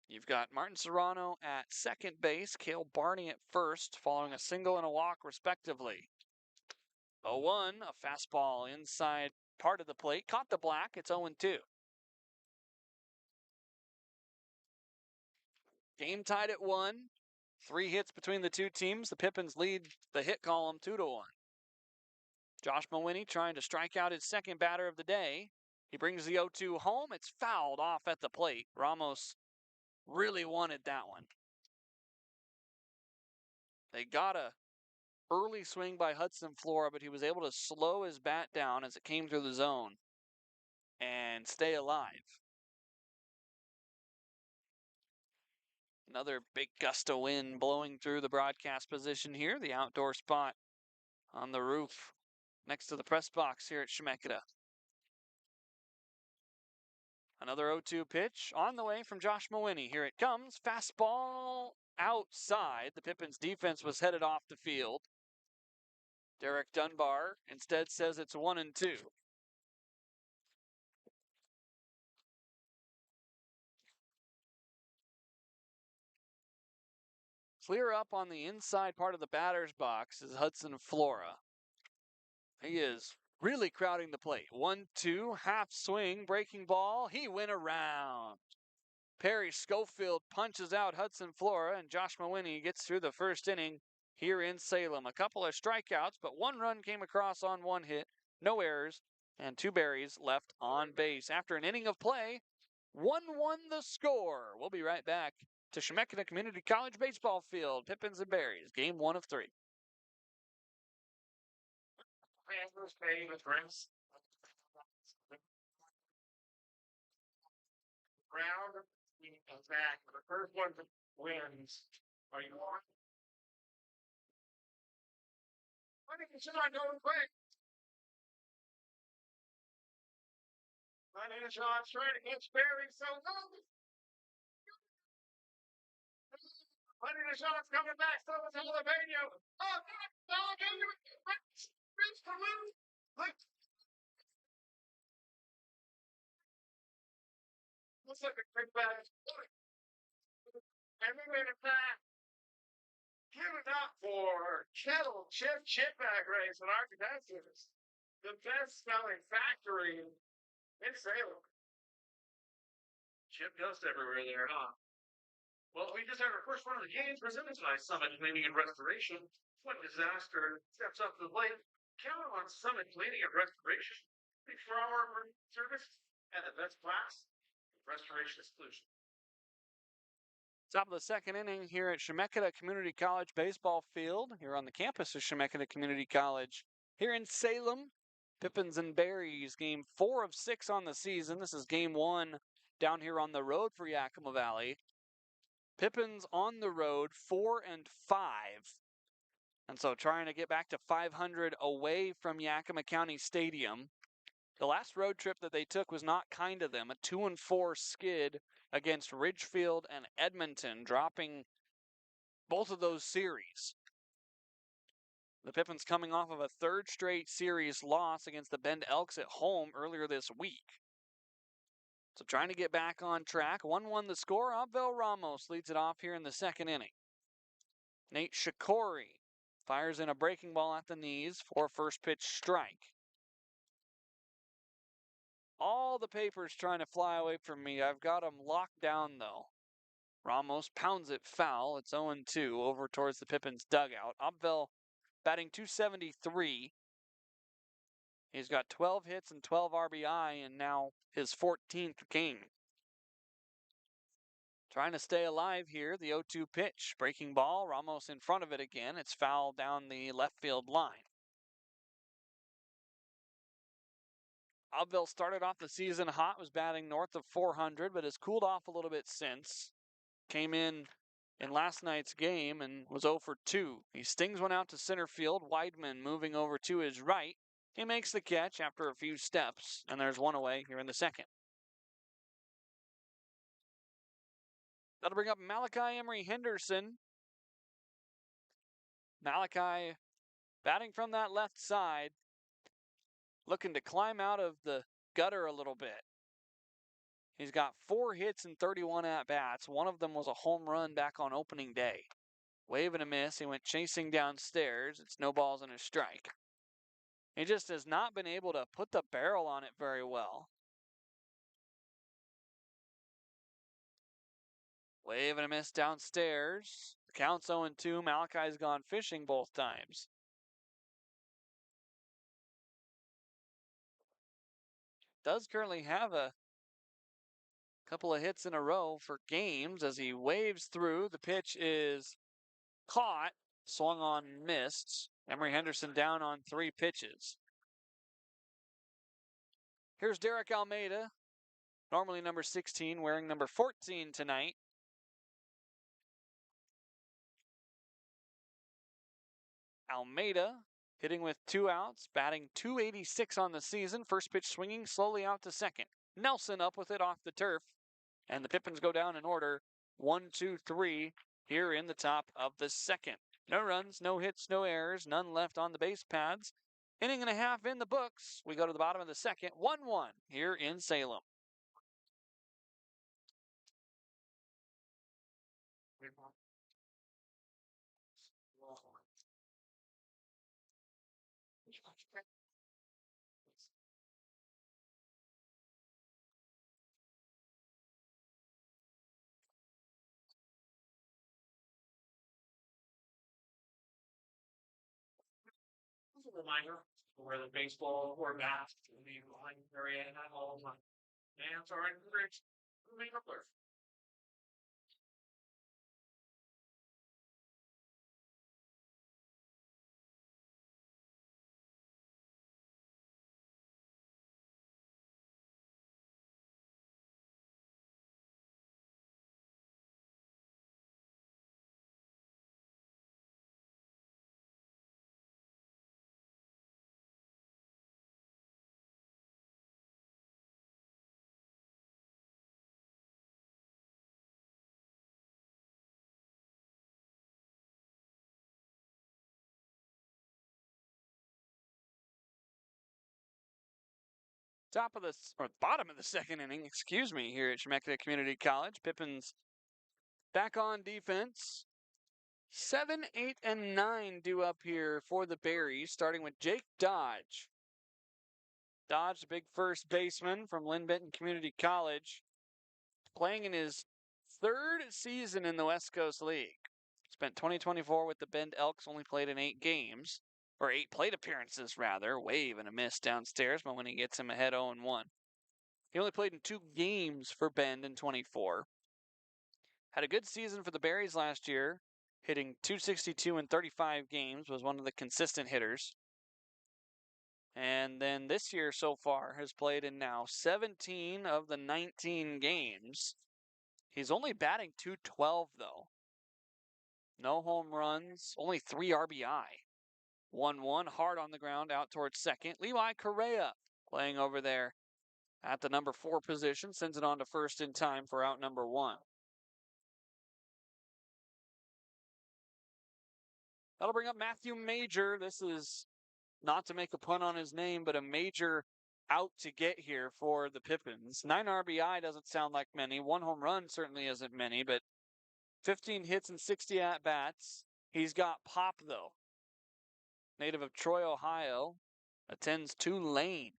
You've got Martin Serrano at second base, Cale Barney at first, following a single and a walk respectively. 0-1, a fastball inside part of the plate. Caught the black. It's 0-2. Game tied at 1. 3 hits between the two teams. The Pippins lead the hit column 2-1. Josh Mawhinney trying to strike out his second batter of the day. He brings the 0-2 home. It's fouled off at the plate. Ramos really wanted that one. They got a early swing by Hudson Flora, but he was able to slow his bat down as it came through the zone and stay alive. Another big gust of wind blowing through the broadcast position here, the outdoor spot on the roof next to the press box here at Chemeketa. Another 0-2 pitch on the way from Josh Mawhinney. Here it comes. Fastball outside. The Pippins defense was headed off the field. Derek Dunbar instead says it's 1-2. Clear up on the inside part of the batter's box is Hudson Flora. He is really crowding the plate. 1-2, half swing, breaking ball. He went around. Perry Schofield punches out Hudson Flora, and Josh Mawhinney gets through the first inning here in Salem. A couple of strikeouts, but 1 run came across on 1 hit, no errors, and 2 berries left on base. After an inning of play, 1-1 the score. We'll be right back to Chemeketa Community College baseball field. Pippins and Berries, game 1 of 3. Round and back. The first one wins. Are you on? I think it's not going quick. My name is John trying to catch Barry, so Running the shots coming back. Someone's elevating you. Oh, God. Rich to lose. Looks like a quick back. And we made it back. Give it up for Kettle Chip Bag Race and Architects. The best smelling factory in Salem. Chip dust everywhere there, huh? Well, we just had our first one of the games presented by Summit Cleaning and Restoration. When disaster steps up to the plate, count on Summit Cleaning and Restoration. 24-hour service and the best class restoration solution. Top of the second inning here at Chemeketa Community College baseball field, here on the campus of Chemeketa Community College. Here in Salem, Pippins and Berries, game 4 of 6 on the season. This is game 1 down here on the road for Yakima Valley. Pippins on the road, 4-5. And so trying to get back to 500 away from Yakima County Stadium. The last road trip that they took was not kind to them. A 2-4 skid against Ridgefield and Edmonton, dropping both of those series. The Pippins coming off of a third straight series loss against the Bend Elks at home earlier this week. So trying to get back on track. 1-1 the score. Abel Ramos leads it off here in the second inning. Nate Shikori fires in a breaking ball at the knees for a first pitch strike. All the papers trying to fly away from me. I've got them locked down, though. Ramos pounds it foul. It's 0-2 over towards the Pippins dugout. Abel batting .273. He's got 12 hits and 12 RBI and now his 14th game. Trying to stay alive here. The 0-2 pitch. Breaking ball. Ramos in front of it again. It's foul down the left field line. Abel started off the season hot, was batting north of 400, but has cooled off a little bit since. Came in last night's game and was 0 for 2. He stings one out to center field. Weidman moving over to his right. He makes the catch after a few steps, and there's one away here in the second. That'll bring up Malachi Emery Henderson. Malachi batting from that left side, looking to climb out of the gutter a little bit. He's got 4 hits and 31 at-bats. One of them was a home run back on opening day. Wave and a miss. He went chasing downstairs. It's no balls and a strike. He just has not been able to put the barrel on it very well. Wave and a miss downstairs. The count's 0-2. Malachi's gone fishing both times. Does currently have a couple of hits in a row for games as he waves through. The pitch is caught, swung on, missed. Emery Henderson down on 3 pitches. Here's Derek Almeida, normally number 16, wearing number 14 tonight. Almeida hitting with 2 outs, batting .286 on the season. First pitch swinging slowly out to second. Nelson up with it off the turf. And the Pippins go down in order. 1, 2, 3 here in the top of the second. No runs, no hits, no errors, none left on the base pads. Inning and a half in the books. We go to the bottom of the second. 1-1 here in Salem. As a reminder, where the baseball or bat in the line area and all of my fans are encouraged to make up their Top of the, or bottom of the second inning, excuse me, here at Chemeketa Community College. Pippins back on defense. 7, 8, and 9 due up here for the Berries, starting with Jake Dodge. Dodge, the big first baseman from Lynn Benton Community College, playing in his third season in the West Coast League. Spent 2024 with the Bend Elks, only played in 8 games, or 8 plate appearances rather. Wave and a miss downstairs, but when he gets him ahead 0-1. He only played in 2 games for Bend in 24. Had a good season for the Berries last year, hitting .262 in 35 games, was one of the consistent hitters. And then this year so far has played in now 17 of the 19 games. He's only batting .212 though. No home runs, only 3 RBI. 1-1, hard on the ground out towards second. Levi Correa playing over there at the number 4 position, sends it on to first in time for out number 1. That'll bring up Matthew Major. This is not to make a pun on his name, but a major out to get here for the Pippins. 9 RBI doesn't sound like many. 1 home run certainly isn't many, but 15 hits and 60 at-bats. He's got pop, though. Native of Troy, Ohio. Attends Tulane.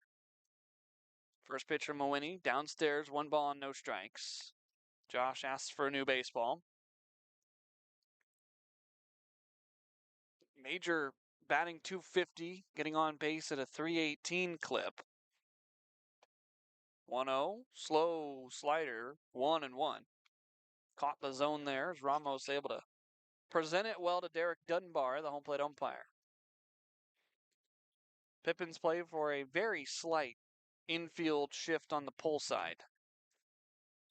First pitch from Mawini. Downstairs, 1 ball and no strikes. Josh asks for a new baseball. Major batting .250, getting on base at a .318 clip. 1-0, slow slider, 1-1. Caught the zone there as Ramos able to present it well to Derek Dunbar, the home plate umpire. Pippins play for a very slight infield shift on the pull side.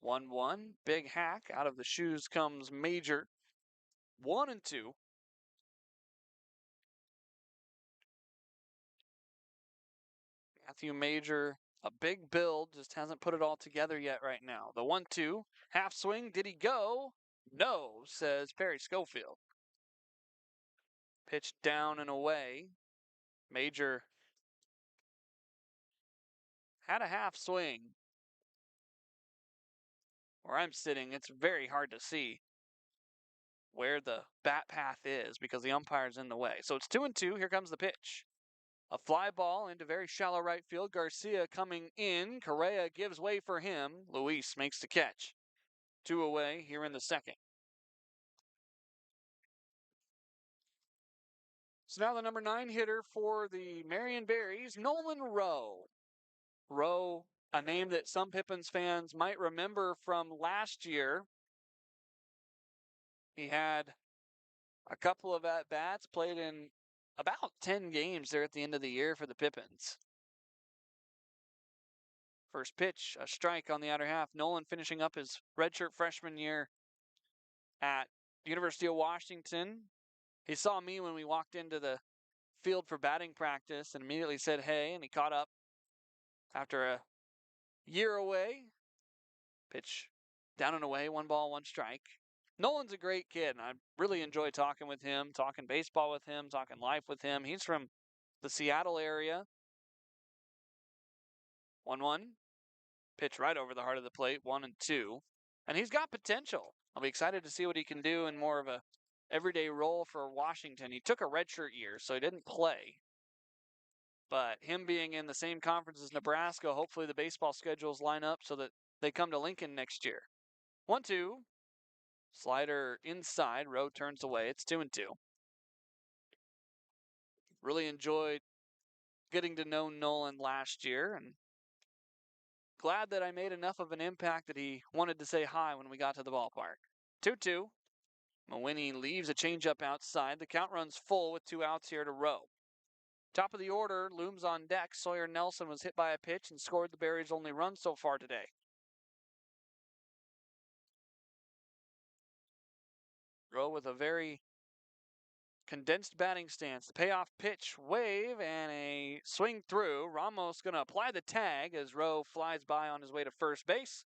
1-1, big hack. Out of the shoes comes Major. 1-2. Matthew Major, a big build, just hasn't put it all together yet right now. The 1-2, half swing, did he go? No, says Perry Schofield. Pitch down and away. Major had a half swing. Where I'm sitting, it's very hard to see where the bat path is because the umpire's in the way. So it's 2-2. Here comes the pitch. A fly ball into very shallow right field. Garcia coming in. Correa gives way for him. Luis makes the catch. 2 away here in the second. So now the number 9 hitter for the Marion Berries, Nolan Rowe. Rowe, a name that some Pippins fans might remember from last year. He had a couple of at-bats, played in about 10 games there at the end of the year for the Pippins. First pitch, a strike on the outer half. Nolan finishing up his redshirt freshman year at University of Washington. He saw me when we walked into the field for batting practice and immediately said, hey, and he caught up after a year away. Pitch down and away, 1 ball, 1 strike. Nolan's a great kid, and I really enjoy talking with him, talking baseball with him, talking life with him. He's from the Seattle area. 1-1. Pitch right over the heart of the plate, 1-2. And he's got potential. I'll be excited to see what he can do in more of a everyday role for Washington. He took a redshirt year, so he didn't play. But him being in the same conference as Nebraska, hopefully the baseball schedules line up so that they come to Lincoln next year. 1-2. Slider inside. Rowe turns away. It's 2-2. Really enjoyed getting to know Nolan last year, and glad that I made enough of an impact that he wanted to say hi when we got to the ballpark. 2-2. Mawini leaves a changeup outside. The count runs full with 2 outs here to Rowe. Top of the order looms on deck. Sawyer Nelson was hit by a pitch and scored the Berries' only run so far today. Rowe with a very condensed batting stance. The payoff pitch, wave, and a swing through. Ramos going to apply the tag as Rowe flies by on his way to first base.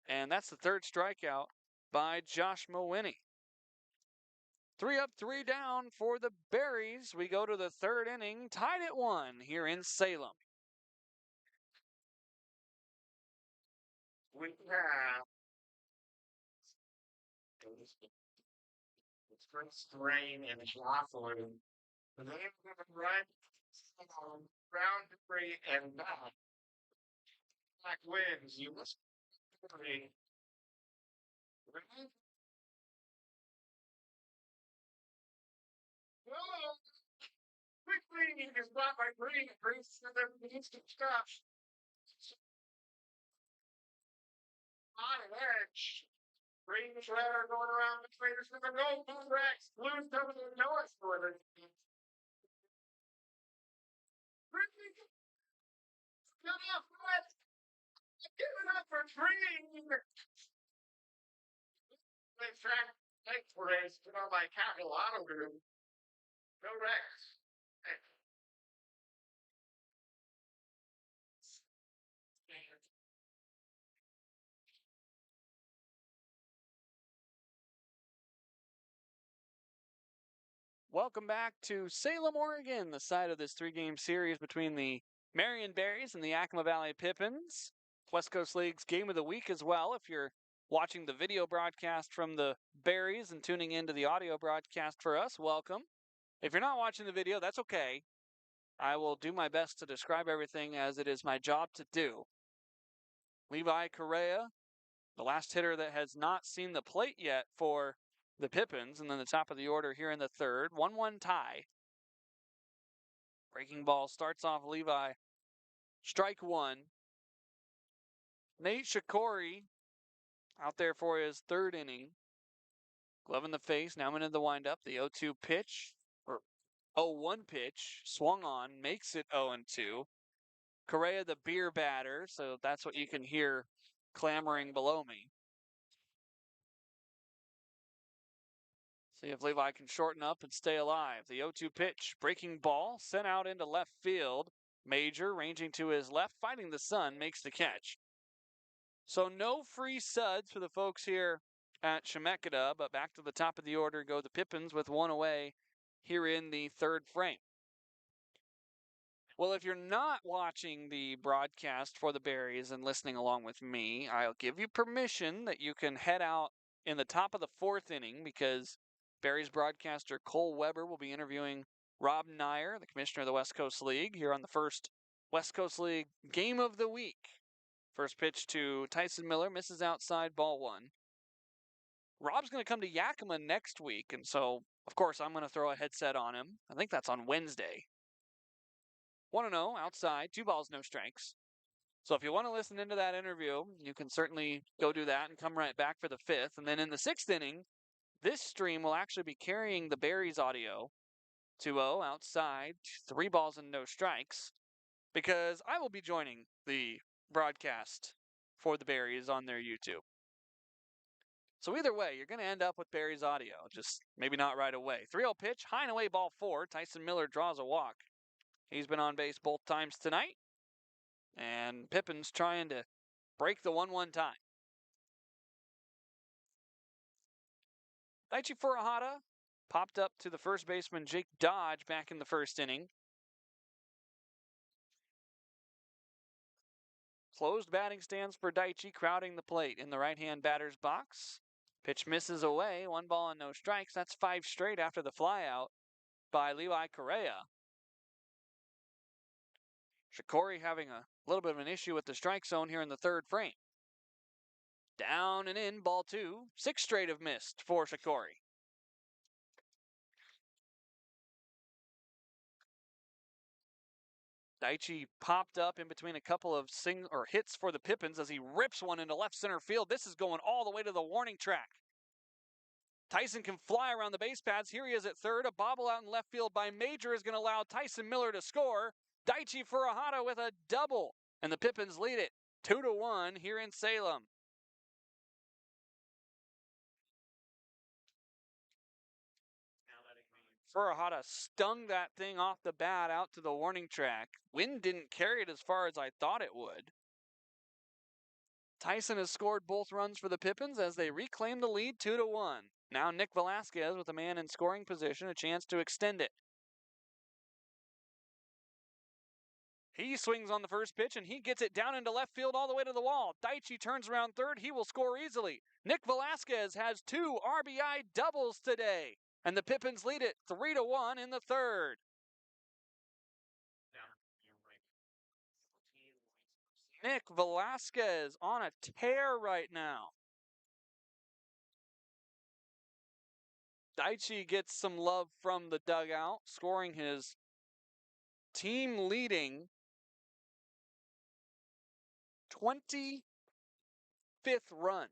And that's the 3rd strikeout by Josh Mawini. 3 up, 3 down for the Berries. We go to the 3rd inning, tied at 1 here in Salem. We have Prince Rain and Jocelyn. The name of the right round three and back wins. You must be ready. Oh, quickly is brought by Green. Green's to their instant stop. On an edge. Green Shredder going around the traders with the gold Rex. Blues coming to the north for the Green. Come off what? Give it up for Green. They track next race put on by Capital Auto Group. Go Rex. Welcome back to Salem, Oregon, the site of this three-game series between the Marion Berries and the Yakima Valley Pippins. West Coast League's game of the week as well. If you're watching the video broadcast from the Berries and tuning into the audio broadcast for us, welcome. If you're not watching the video, that's okay. I will do my best to describe everything as it is my job to do. Levi Correa, the last hitter that has not seen the plate yet for the Pippins, and then the top of the order here in the third. 1-1 tie. Breaking ball starts off Levi. Strike one. Nate Shikori out there for his third inning. Glove in the face, now into the windup. The 0-2 pitch, or 0-1 pitch, swung on, makes it 0-2. Correa, the beer batter, so that's what you can hear clamoring below me. See if Levi can shorten up and stay alive. The 0-2 pitch, breaking ball, sent out into left field. Major, ranging to his left, fighting the sun, makes the catch. So no free suds for the folks here at Chemeketa, but back to the top of the order go the Pippins with one away here in the third frame. Well, if you're not watching the broadcast for the Berries and listening along with me, I'll give you permission that you can head out in the top of the fourth inning because Berries broadcaster Cole Weber will be interviewing Rob Nyer, the commissioner of the West Coast League, here on the first West Coast League game of the week. First pitch to Tyson Miller, misses outside, ball one. Rob's going to come to Yakima next week, and so, of course, I'm going to throw a headset on him. I think that's on Wednesday. 1-0, outside, 2 balls, no strikes. So if you want to listen into that interview, you can certainly go do that and come right back for the fifth. And then in the sixth inning, this stream will actually be carrying the Berries audio. 2-0, outside, 3 balls and no strikes, because I will be joining the broadcast for the Berries on their YouTube. So either way, you're going to end up with Berries audio, just maybe not right away. 3-0 pitch, high and away, ball 4. Tyson Miller draws a walk. He's been on base both times tonight. And Pippins trying to break the 1-1 tie. Daichi Furuhata popped up to the first baseman Jake Dodge back in the first inning. Closed batting stance for Daichi, crowding the plate in the right-hand batter's box. Pitch misses away, 1 ball and no strikes. That's 5 straight after the flyout by Levi Correa. Shikori having a little bit of an issue with the strike zone here in the third frame. Down and in, ball 2. 6 straight have missed for Shikori. Daichi popped up in between a couple of hits for the Pippins as he rips one into left center field. This is going all the way to the warning track. Tyson can fly around the base paths. Here he is at third. A bobble out in left field by Major is going to allow Tyson Miller to score. Daichi Furuhata with a double. And the Pippins lead it 2-1 here in Salem. Furuhata stung that thing off the bat out to the warning track. Wind didn't carry it as far as I thought it would. Tyson has scored both runs for the Pippins as they reclaim the lead 2-1. Now Nick Velasquez with a man in scoring position, a chance to extend it. He swings on the first pitch, and he gets it down into left field all the way to the wall. Daichi turns around third. He will score easily. Nick Velasquez has 2 RBI doubles today, and the Pippins lead it 3-1 in the third. Nick Velasquez on a tear right now. Daichi gets some love from the dugout, scoring his team-leading 25th run.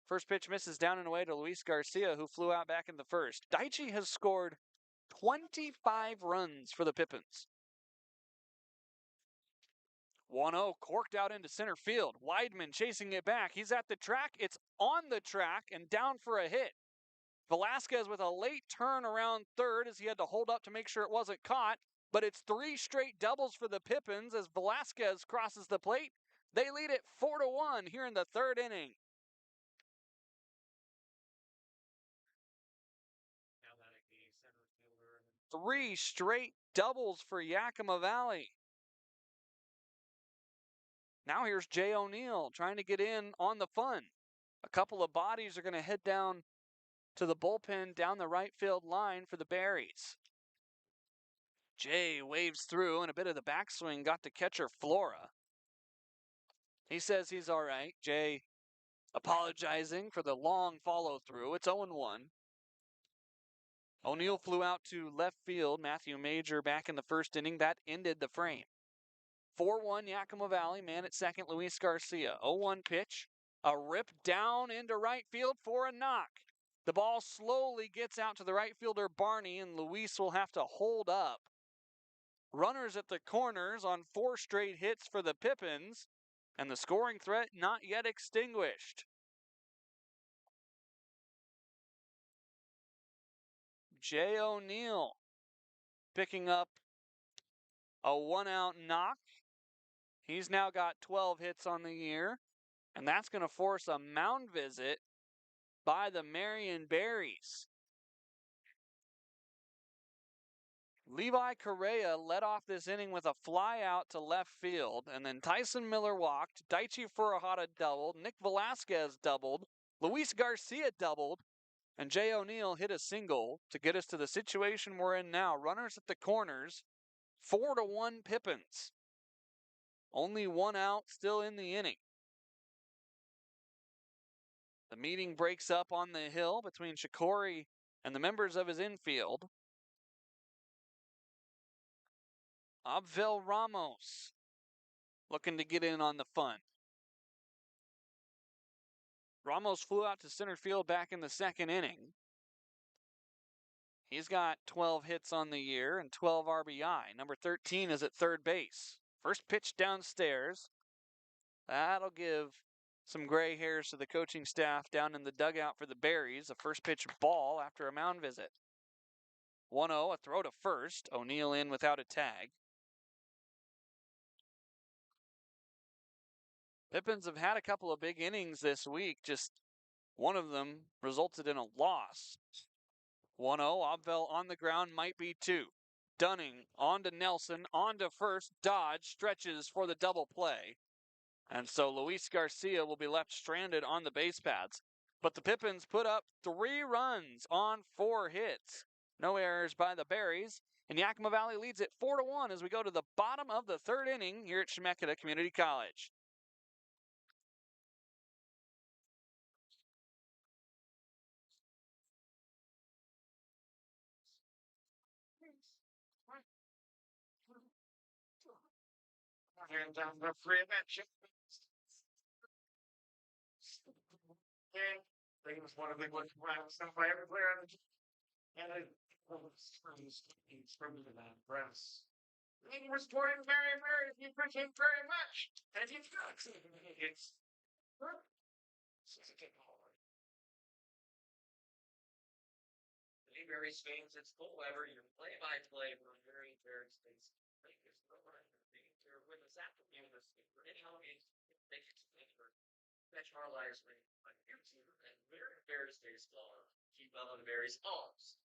First pitch misses down and away to Luis Garcia, who flew out back in the first. Daichi has scored 25 runs for the Pippins. 1-0 corked out into center field. Weidman chasing it back. He's at the track. It's on the track and down for a hit. Velasquez with a late turn around third as he had to hold up to make sure it wasn't caught. But it's 3 straight doubles for the Pippins as Velasquez crosses the plate. They lead it 4-1 here in the third inning. 3 straight doubles for Yakima Valley. Now here's Jay O'Neill trying to get in on the fun. A couple of bodies are going to head down to the bullpen down the right field line for the Berries. Jay waves through, and a bit of the backswing got to catcher Flora. He says he's all right. Jay apologizing for the long follow-through. It's 0-1. O'Neill flew out to left field. Matthew Major back in the first inning. That ended the frame. 4-1 Yakima Valley. Man at second, Luis Garcia. 0-1 pitch. A rip down into right field for a knock. The ball slowly gets out to the right fielder Barney, and Luis will have to hold up. Runners at the corners on 4 straight hits for the Pippins, and the scoring threat not yet extinguished. Jay O'Neill picking up a 1-out knock. He's now got 12 hits on the year, and that's going to force a mound visit by the Marion Berries. Levi Correa led off this inning with a fly out to left field, and then Tyson Miller walked, Daichi Furuhata doubled, Nick Velasquez doubled, Luis Garcia doubled, and Jay O'Neill hit a single to get us to the situation we're in now. Runners at the corners, 4-1 Pippins. Only 1 out still in the inning. The meeting breaks up on the hill between Shikori and the members of his infield. Abvel Ramos looking to get in on the fun. Ramos flew out to center field back in the second inning. He's got 12 hits on the year and 12 RBI. Number 13 is at third base. First pitch downstairs. That'll give some gray hairs to the coaching staff down in the dugout for the Berries. A first pitch ball after a mound visit. 1-0, a throw to first. O'Neill in without a tag. Pippins have had a couple of big innings this week. Just one of them resulted in a loss. 1-0, Abvel on the ground, might be 2. Dunning on to Nelson, on to first. Dodge stretches for the double play. And so Luis Garcia will be left stranded on the base paths. But the Pippins put up 3 runs on 4 hits. No errors by the Berries. And Yakima Valley leads it 4-1 as we go to the bottom of the third inning here at Chemeketa Community College. And down the free bench. And they was one of the good stuff by every player on the team. And it was from the press. Thank you for supporting Marion Berries. We appreciate it very much. And if you've got something, it's Hey, Berries fans, it's Cole Weber, your play-by-play for Marion Berries fans. Thank you so much for being here with us afternoon. For any holidays, thank you for catch our lives on YouTube and Marion Berries baseball. Keep up on the Berries alls.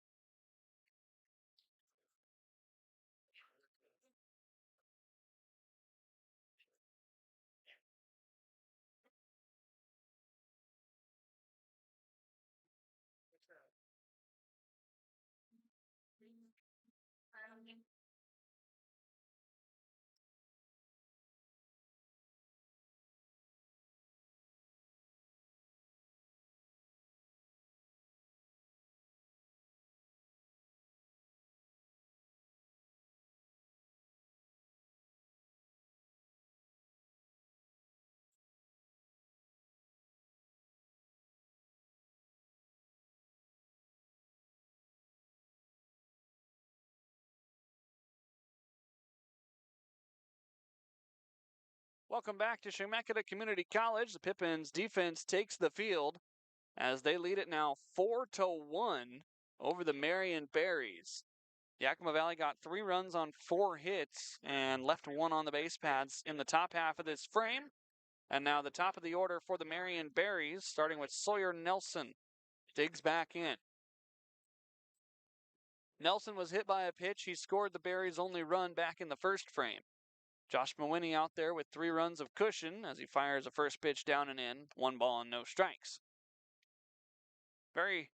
Welcome back to Chemeketa Community College. The Pippins defense takes the field as they lead it now 4-1 over the Marion Berries. Yakima Valley got 3 runs on 4 hits and left 1 on the base pads in the top half of this frame. And now the top of the order for the Marion Berries, starting with Sawyer Nelson, digs back in. Nelson was hit by a pitch. He scored the Berries' only run back in the first frame. Josh Mawhinney out there with 3 runs of cushion as he fires a first pitch down and in, 1 ball and no strikes. Very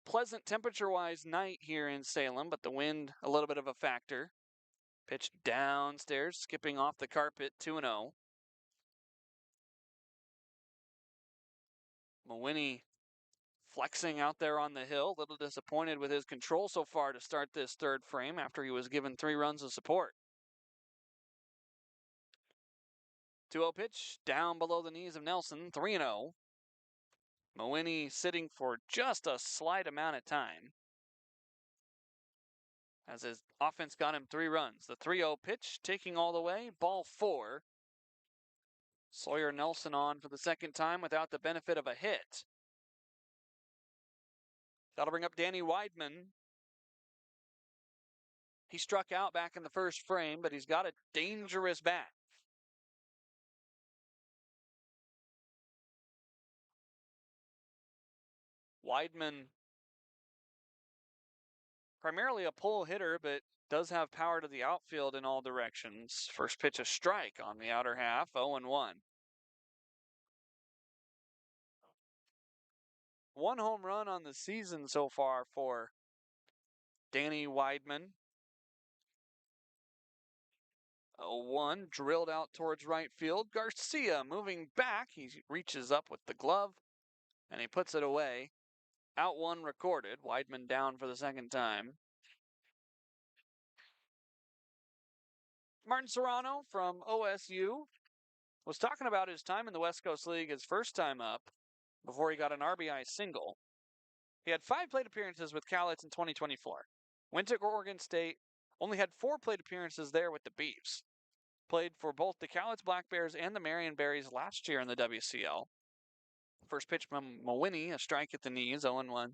pleasant temperature-wise night here in Salem, but the wind a little bit of a factor. Pitch downstairs, skipping off the carpet, 2-0. Mawhinney flexing out there on the hill, a little disappointed with his control so far to start this third frame after he was given 3 runs of support. 2-0 pitch, down below the knees of Nelson, 3-0. Mawhinney sitting for just a slight amount of time as his offense got him 3 runs. The 3-0 pitch taking all the way, ball 4. Sawyer Nelson on for the second time without the benefit of a hit. That'll bring up Danny Weidman. He struck out back in the first frame, but he's got a dangerous bat. Weidman, primarily a pull hitter, but does have power to the outfield in all directions. First pitch a strike on the outer half, 0-1. 1 home run on the season so far for Danny Weidman. 0-1, drilled out towards right field. Garcia moving back. He reaches up with the glove, and he puts it away. Out 1 recorded. Weidman down for the second time. Martin Serrano from OSU was talking about his time in the West Coast League his first time up before he got an RBI single. He had 5 plate appearances with Cowlitz in 2024. Went to Oregon State, only had 4 plate appearances there with the Beavs. Played for both the Cowlitz Black Bears and the Marion Berries last year in the WCL. First pitch from Mawhinney, a strike at the knees, 0-1.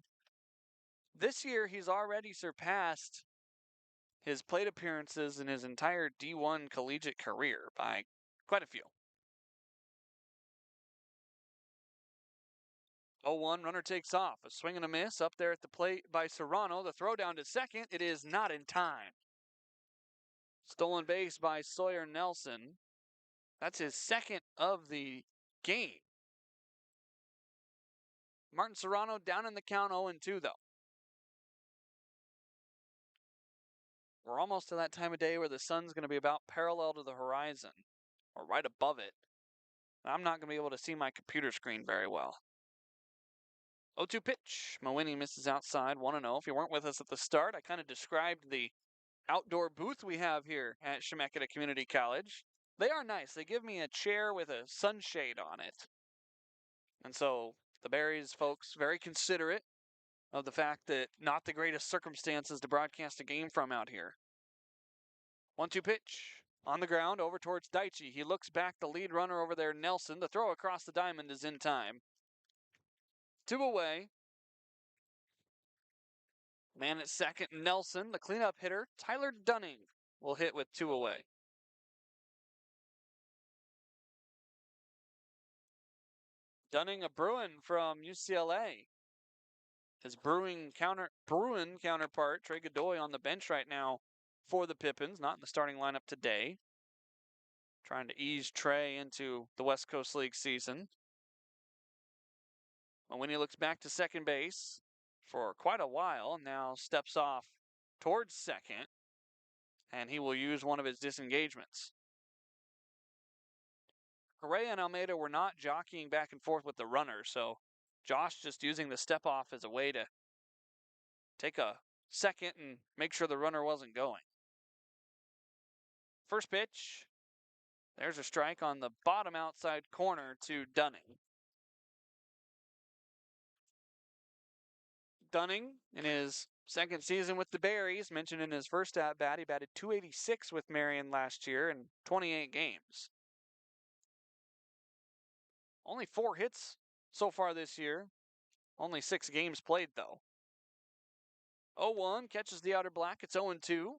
This year, he's already surpassed his plate appearances in his entire D1 collegiate career by quite a few. 0-1, runner takes off. A swing and a miss up there at the plate by Serrano. The throw down to second. It is not in time. Stolen base by Sawyer Nelson. That's his second of the game. Martin Serrano down in the count 0-2, though. We're almost to that time of day where the sun's going to be about parallel to the horizon, or right above it. I'm not going to be able to see my computer screen very well. 0-2 pitch. Mawhinney misses outside, 1-0. If you weren't with us at the start, I kind of described the outdoor booth we have here at Chemeketa Community College. They are nice. They give me a chair with a sunshade on it. And so the Berries folks, very considerate of the fact that not the greatest circumstances to broadcast a game from out here. 1-2 pitch. On the ground, over towards Daichi. He looks back, the lead runner over there, Nelson. The throw across the diamond is in time. 2 away. Man at second, Nelson. The cleanup hitter, Tyler Dunning, will hit with 2 away. Dunning, a Bruin from UCLA. His Bruin counterpart, Trey Godoy, on the bench right now for the Pippins, not in the starting lineup today. Trying to ease Trey into the West Coast League season. When he looks back to second base for quite a while, now steps off towards second, and he will use one of his disengagements. Correa and Almeida were not jockeying back and forth with the runner, so Josh just using the step off as a way to take a second and make sure the runner wasn't going. First pitch. There's a strike on the bottom outside corner to Dunning. Dunning, in his second season with the Berries, mentioned in his first at-bat, he batted .286 with Marion last year in 28 games. Only 4 hits so far this year. Only 6 games played, though. 0-1 catches the outer black. It's 0-2.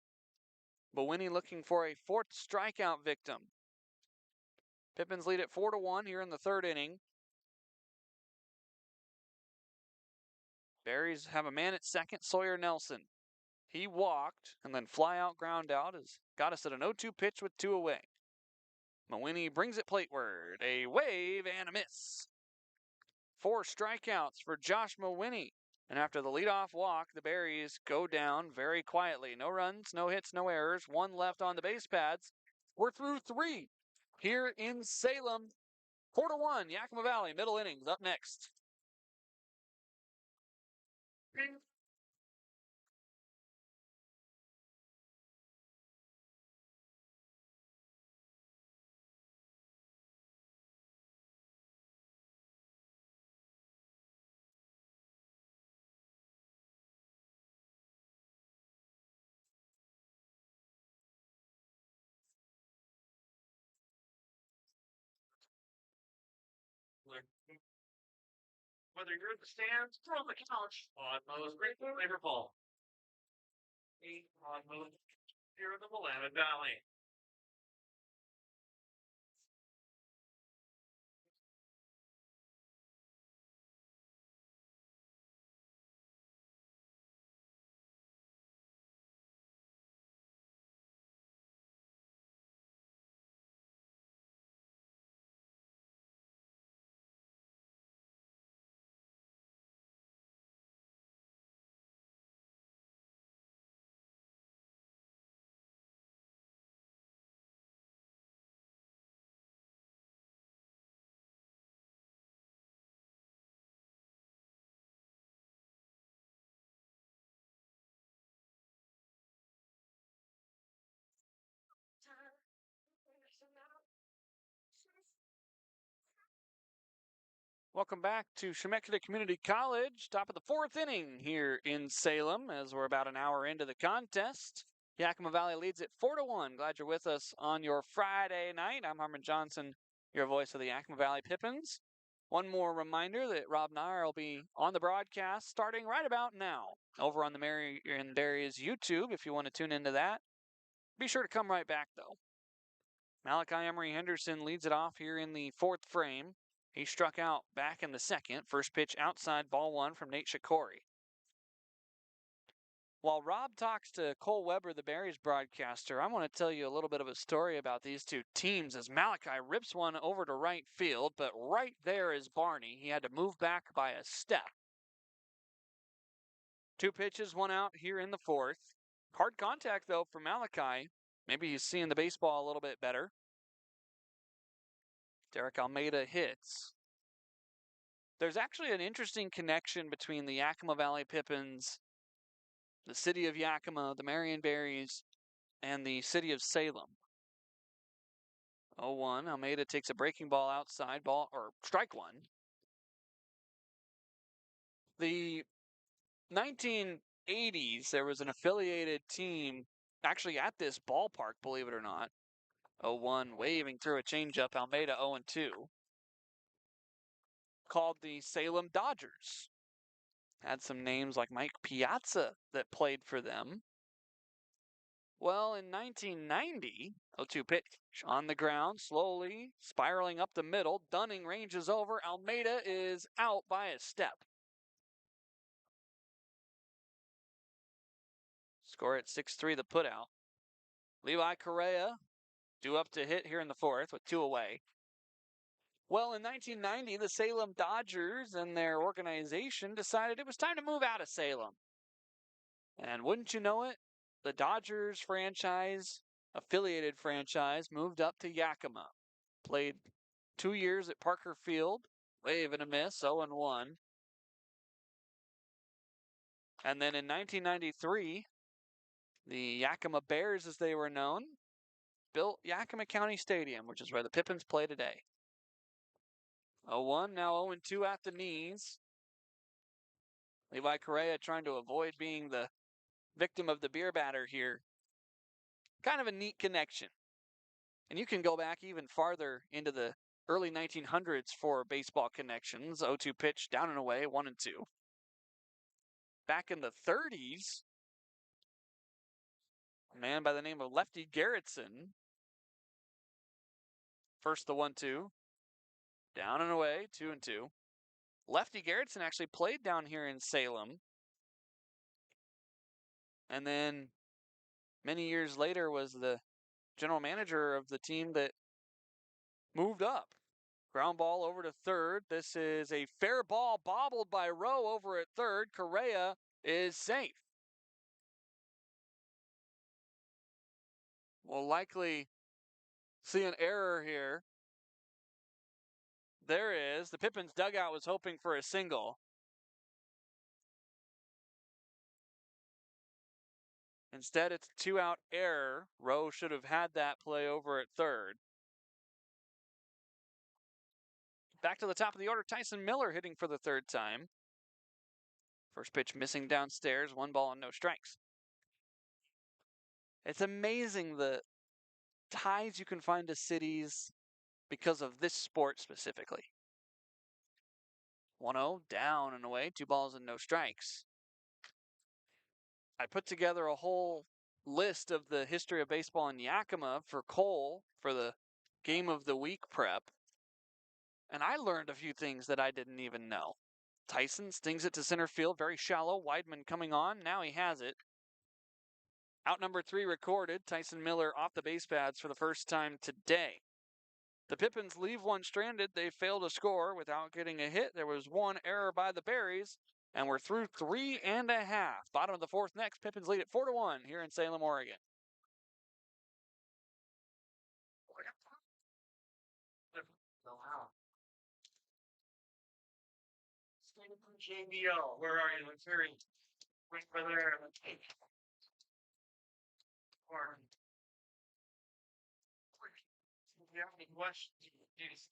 Mawhinney looking for a 4th strikeout victim. Pippins lead at 4-1 here in the 3rd inning. Berries have a man at second, Sawyer Nelson. He walked, and then fly out, ground out has got us at an 0-2 pitch with 2 away. Mawhinney brings it plateward. A wave and a miss. 4 strikeouts for Josh Mawhinney. And after the leadoff walk, the Berries go down very quietly. No runs, no hits, no errors. 1 left on the base pads. We're through 3 here in Salem. 4-1, Yakima Valley, middle innings up next. Whether you're in the stands or on the couch, on Mo's Great Flavor Ball. 8 on Mo here in the Willamette Valley. Welcome back to Chemeketa Community College, top of the 4th inning here in Salem, as we're about an hour into the contest. Yakima Valley leads it 4-1. Glad you're with us on your Friday night. I'm Harmon Johnsen, your voice of the Yakima Valley Pippins. One more reminder that Rob Nair will be on the broadcast starting right about now over on the Marion Berries YouTube if you want to tune into that. Be sure to come right back, though. Malachi Emery Henderson leads it off here in the 4th frame. He struck out back in the 2nd. First pitch outside, ball 1 from Nate Shikori. While Rob talks to Cole Weber, the Berries broadcaster, I want to tell you a little bit of a story about these 2 teams as Malachi rips one over to right field, but right there is Barney. He had to move back by a step. 2 pitches, 1 out here in the 4th. Hard contact, though, for Malachi. Maybe he's seeing the baseball a little bit better. Derek Almeida hits. There's actually an interesting connection between the Yakima Valley Pippins, the city of Yakima, the Marion Berries, and the city of Salem. 0-1, Almeida takes a breaking ball outside, strike 1. The 1980s, there was an affiliated team actually at this ballpark, believe it or not. 0-1, waving through a changeup, Almeida 0-2. Called the Salem Dodgers. Had some names like Mike Piazza that played for them. Well, in 1990, 0-2 pitch on the ground, slowly spiraling up the middle. Dunning ranges over. Almeida is out by a step. Score at 6-3, the putout. Levi Correa due up to hit here in the 4th with 2 away. Well, in 1990, the Salem Dodgers and their organization decided it was time to move out of Salem. And wouldn't you know it, the Dodgers franchise, affiliated franchise, moved up to Yakima. Played 2 years at Parker Field, wave and a miss, 0-1. And then in 1993, the Yakima Bears, as they were known, built Yakima County Stadium, which is where the Pippins play today. 0-1, now 0-2 at the knees. Levi Correa trying to avoid being the victim of the beer batter here. Kind of a neat connection. And you can go back even farther into the early 1900s for baseball connections. 0-2 pitch, down and away, 1-2. Back in the 30s, a man by the name of Lefty Garrettson. First the 1-2, down and away, 2-2. Lefty Garrettson actually played down here in Salem. And then many years later was the general manager of the team that moved up. Ground ball over to third. This is a fair ball bobbled by Rowe over at third. Correa is safe. We'll likely see an error here. There is. The Pippins dugout was hoping for a single. Instead, it's a 2-out error. Rowe should have had that play over at third. Back to the top of the order, Tyson Miller hitting for the third time. First pitch missing downstairs, 1 ball and no strikes. It's amazing the ties you can find to cities because of this sport specifically. 1-0, down and away, 2 balls and no strikes. I put together a whole list of the history of baseball in Yakima for Cole for the Game of the Week prep. And I learned a few things that I didn't even know. Tyson stings it to center field, very shallow. Weidman coming on. Now he has it. Out number 3 recorded. Tyson Miller off the base pads for the first time today. The Pippins leave one stranded. They fail to score without getting a hit. There was 1 error by the Berries, and we're through 3.5. Bottom of the 4th next. Pippins lead at 4-1 here in Salem, Oregon. JBL, where are you? Let's hear it. Right for there. Pardon. If you have any questions, please.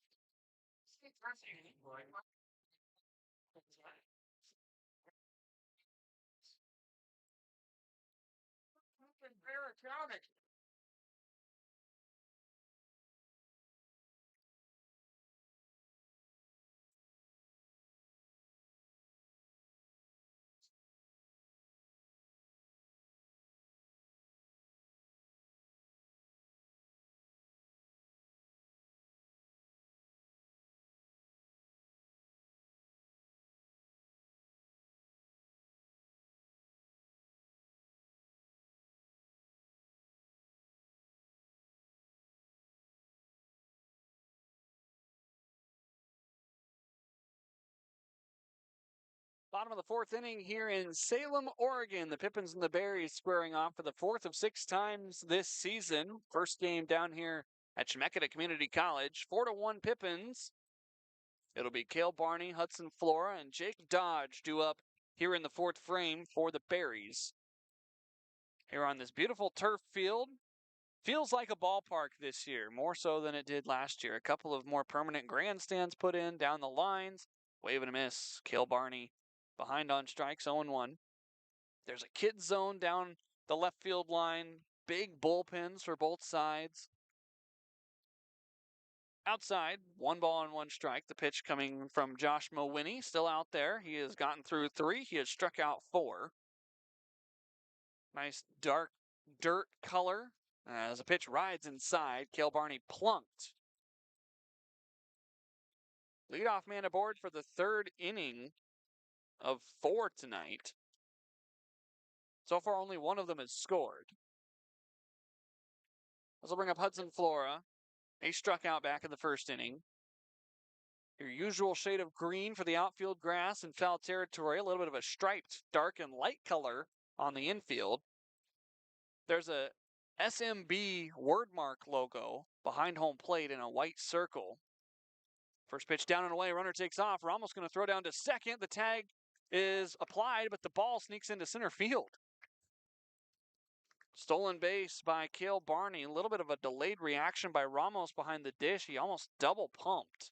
Bottom of the 4th inning here in Salem, Oregon. The Pippins and the Berries squaring off for the 4th of 6 times this season. First game down here at Chemeketa Community College. 4-1 Pippins. It'll be Cale Barney, Hudson Flora, and Jake Dodge due up here in the 4th frame for the Berries. Here on this beautiful turf field. Feels like a ballpark this year, more so than it did last year. A couple of more permanent grandstands put in down the lines. Wave and a miss. Cale Barney behind on strikes, 0-1. There's a kid zone down the left field line. Big bullpens for both sides. Outside, 1 ball and 1 strike. The pitch coming from Josh Mowiney, still out there. He has gotten through 3. He has struck out 4. Nice dark dirt color. As the pitch rides inside, Cale Barney plunked. Leadoff man aboard for the 3rd inning of 4 tonight. So far, only one of them has scored. This will bring up Hudson Flora. He struck out back in the 1st inning. Your usual shade of green for the outfield grass in foul territory. A little bit of a striped dark and light color on the infield. There's a SMB wordmark logo behind home plate in a white circle. First pitch down and away. Runner takes off. Ramos going to throw down to second. The tag is applied, but the ball sneaks into center field. Stolen base by Cale Barney. A little bit of a delayed reaction by Ramos behind the dish. He almost double pumped.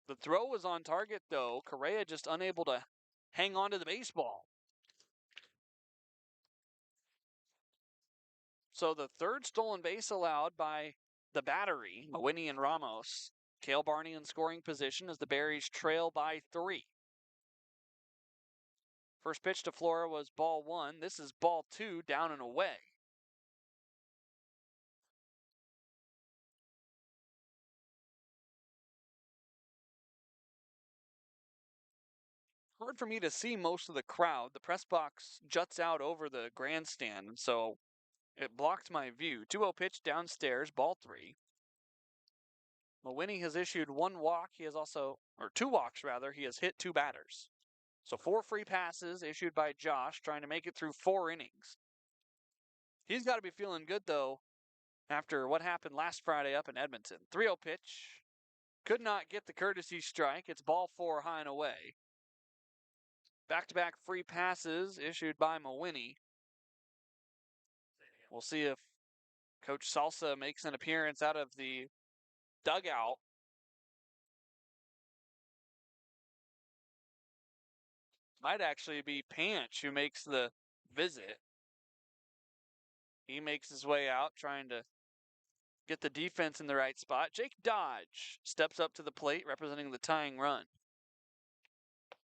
The throw was on target, though. Correa just unable to hang on to the baseball. So the 3rd stolen base allowed by the battery, Mowiney and Ramos. Cale Barney in scoring position as the Berries trail by 3. First pitch to Flora was ball 1. This is ball 2, down and away. Hard for me to see most of the crowd. The press box juts out over the grandstand, so it blocked my view. 2-0 pitch downstairs, ball 3. Mawhinney has issued 1 walk. He has also, or 2 walks rather, he has hit 2 batters. So 4 free passes issued by Josh, trying to make it through 4 innings. He's got to be feeling good, though, after what happened last Friday up in Edmonton. 3-0 pitch. Could not get the courtesy strike. It's ball 4, high and away. Back-to-back free passes issued by Mawhinney. We'll see if Coach Salsa makes an appearance out of the dugout. Might actually be Panch who makes the visit. He makes his way out, trying to get the defense in the right spot. Jake Dodge steps up to the plate, representing the tying run.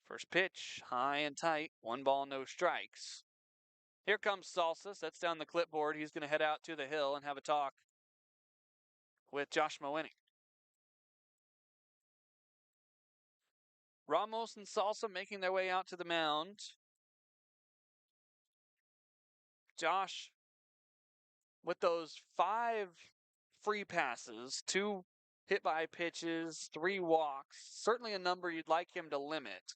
First pitch, high and tight, 1 ball, no strikes. Here comes Salsa, sets down the clipboard. He's going to head out to the hill and have a talk with Josh Mawhinney. Ramos and Salsa making their way out to the mound. Josh, with those 5 free passes, 2 hit by pitches, 3 walks, certainly a number you'd like him to limit.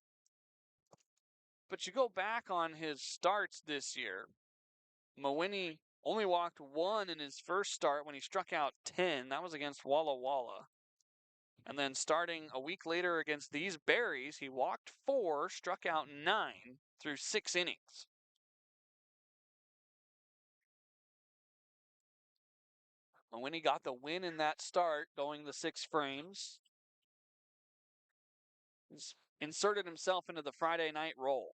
But you go back on his starts this year, Mawhinney only walked 1 in his first start when he struck out 10. That was against Walla Walla. And then starting a week later against these Berries, he walked 4, struck out 9 through 6 innings. Mawhinney got the win in that start, going the 6 frames. He's inserted himself into the Friday night role.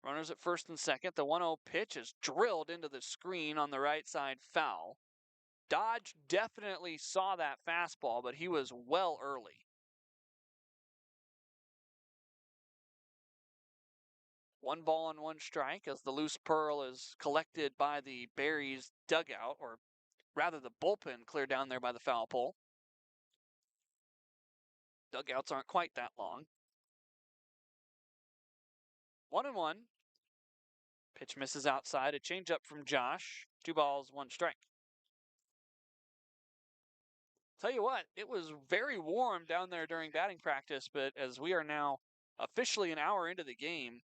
Runners at first and second. The 1-0 pitch is drilled into the screen on the right side, foul. Dodge definitely saw that fastball, but he was well early. 1 ball and 1 strike as the loose pearl is collected by the Berries dugout, or rather the bullpen cleared down there by the foul pole. Dugouts aren't quite that long. 1-1. Pitch misses outside. A changeup from Josh. 2 balls, 1 strike. Tell you what, it was very warm down there during batting practice, but as we are now officially an hour into the game,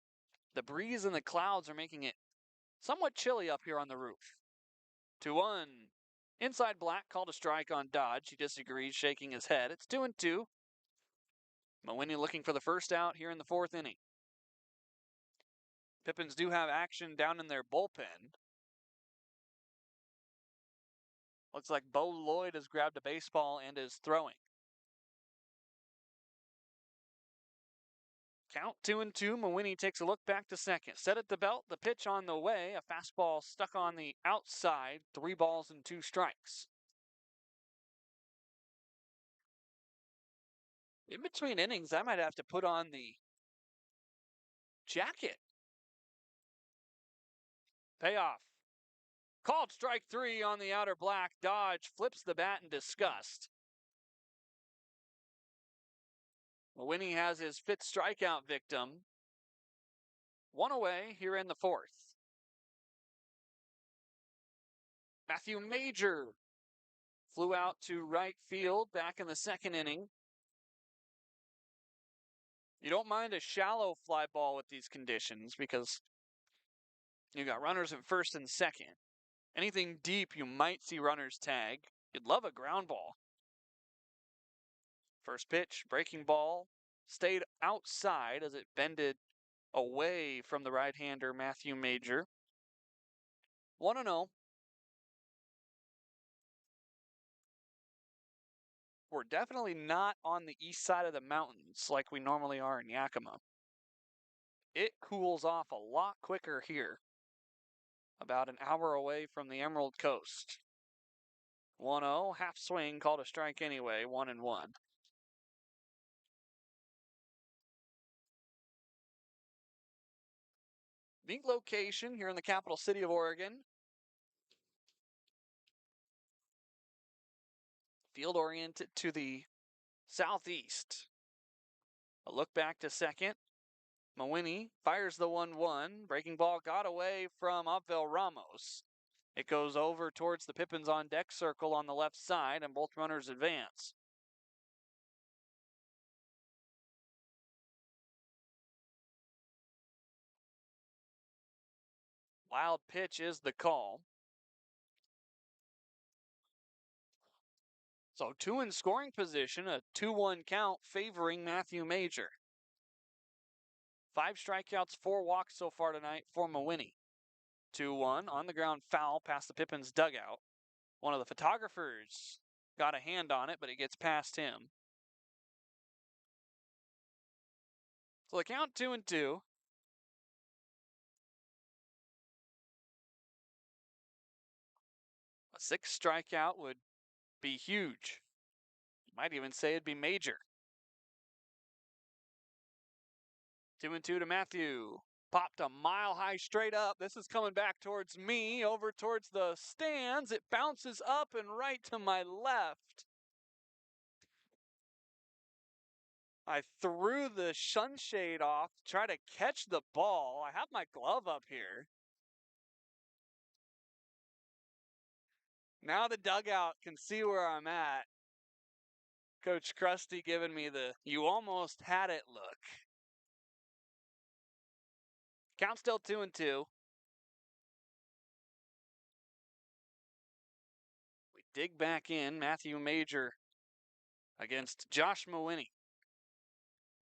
the breeze and the clouds are making it somewhat chilly up here on the roof. 2-1. Inside Black called a strike on Dodge. He disagrees, shaking his head. It's 2-2. Mawhinney looking for the first out here in the 4th inning. Pippins do have action down in their bullpen. Looks like Bo Lloyd has grabbed a baseball and is throwing. Count 2-2. Mawhinney takes a look back to second. Set at the belt. The pitch on the way. A fastball stuck on the outside. 3 balls and 2 strikes. In between innings, I might have to put on the jacket. Payoff. Called strike 3 on the outer black. Dodge flips the bat in disgust. Mawhinney has his 5th strikeout victim. 1 away here in the 4th. Matthew Major flew out to right field back in the 2nd inning. You don't mind a shallow fly ball with these conditions because you got runners at first and second. Anything deep, you might see runners tag. You'd love a ground ball. First pitch, breaking ball, stayed outside as it bended away from the right-hander Matthew Major. 1-0. We're definitely not on the east side of the mountains like we normally are in Yakima. It cools off a lot quicker here, about an hour away from the Emerald Coast. 1-0, half swing, called a strike anyway, 1-1. Neat location here in the capital city of Oregon. Field oriented to the southeast. A look back to second. Mawini fires the 1-1. Breaking ball got away from Abel Ramos. It goes over towards the Pippins on deck circle on the left side, and both runners advance. Wild pitch is the call. So 2 in scoring position, a 2-1 count favoring Matthew Major. 5 strikeouts, 4 walks so far tonight for Mawini. 2-1 on the ground foul past the Pippins dugout. One of the photographers got a hand on it, but it gets past him. So the count 2-2. A 6th strikeout would be huge. Might even say it'd be major. 2-2 to Matthew. Popped a mile high straight up. This is coming back towards me, over towards the stands. It bounces up and right to my left. I threw the sunshade off to try to catch the ball. I have my glove up here. Now the dugout can see where I'm at. Coach Krusty giving me the "you almost had it" look. Count still 2-2. We dig back in. Matthew Major against Josh Mawini.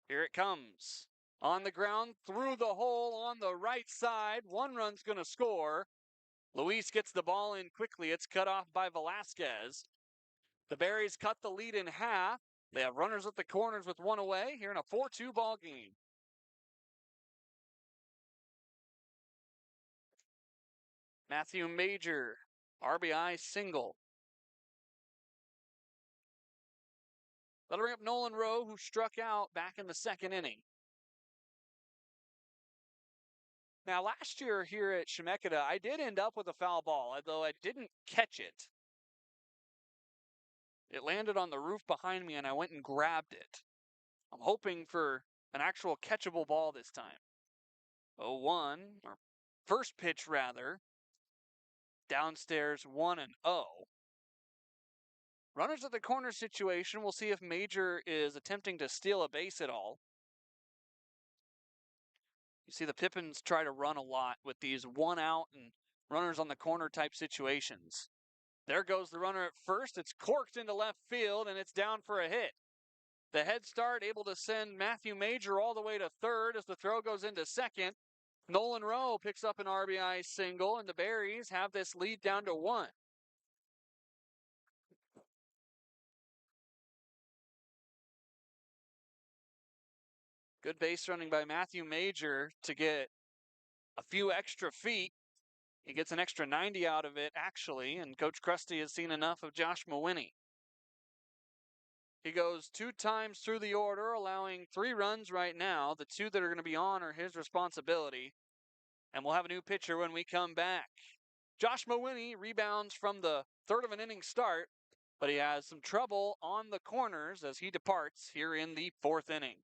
Here it comes. On the ground, through the hole on the right side. 1 run's going to score. Luis gets the ball in quickly. It's cut off by Velasquez. The Berries cut the lead in half. They have runners at the corners with 1 away here in a 4-2 ball game. Matthew Major, RBI single. That'll bring up Nolan Rowe, who struck out back in the 2nd inning. Now, last year here at Chemeketa, I did end up with a foul ball, although I didn't catch it. It landed on the roof behind me, and I went and grabbed it. I'm hoping for an actual catchable ball this time. 0-1, or first pitch rather. Downstairs 1-0. Runners at the corner situation. We'll see if Major is attempting to steal a base at all. You see the Pippins try to run a lot with these 1 out and runners on the corner type situations. There goes the runner at first. It's corked into left field, and it's down for a hit. The head start able to send Matthew Major all the way to third as the throw goes into second. Nolan Rowe picks up an RBI single, and the Berries have this lead down to 1. Good base running by Matthew Major to get a few extra feet. He gets an extra 90 out of it, actually, and Coach Krusty has seen enough of Josh Mawini. He goes 2 times through the order, allowing 3 runs right now. The 2 that are going to be on are his responsibility. And we'll have a new pitcher when we come back. Josh Mawini rebounds from the 3rd of an inning start, but he has some trouble on the corners as he departs here in the 4th inning.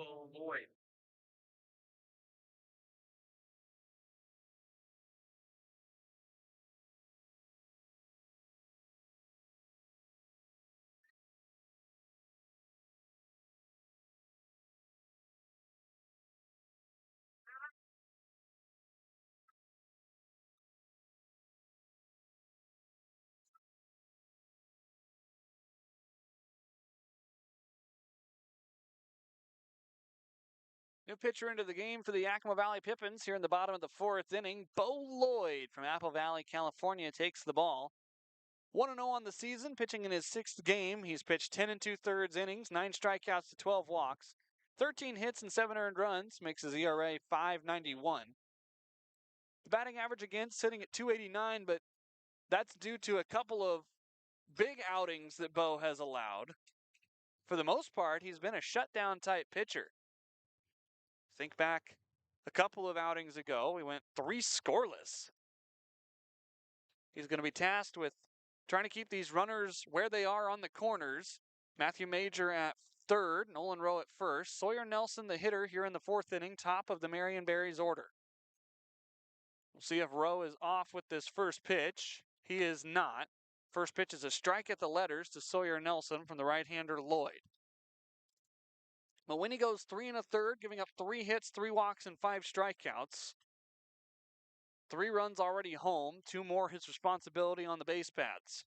Bo Lloyd. New pitcher into the game for the Yakima Valley Pippins here in the bottom of the fourth inning. Bo Lloyd from Apple Valley, California takes the ball. 1-0 on the season, pitching in his sixth game. He's pitched 10 2/3 innings, 9 strikeouts to 12 walks, 13 hits and 7 earned runs, makes his ERA 5.91. The batting average against sitting at 289, but that's due to a couple of big outings that Bo has allowed. For the most part, he's been a shutdown type pitcher. Think back a couple of outings ago, we went 3 scoreless. He's going to be tasked with trying to keep these runners where they are on the corners. Matthew Major at third, Nolan Rowe at first. Sawyer Nelson, the hitter, here in the fourth inning, top of the Marion Berries order. We'll see if Rowe is off with this first pitch. He is not. First pitch is a strike at the letters to Sawyer Nelson from the right-hander Lloyd. Mawhinney goes 3 1/3, giving up 3 hits, 3 walks, and 5 strikeouts. 3 runs already home, 2 more his responsibility on the base paths.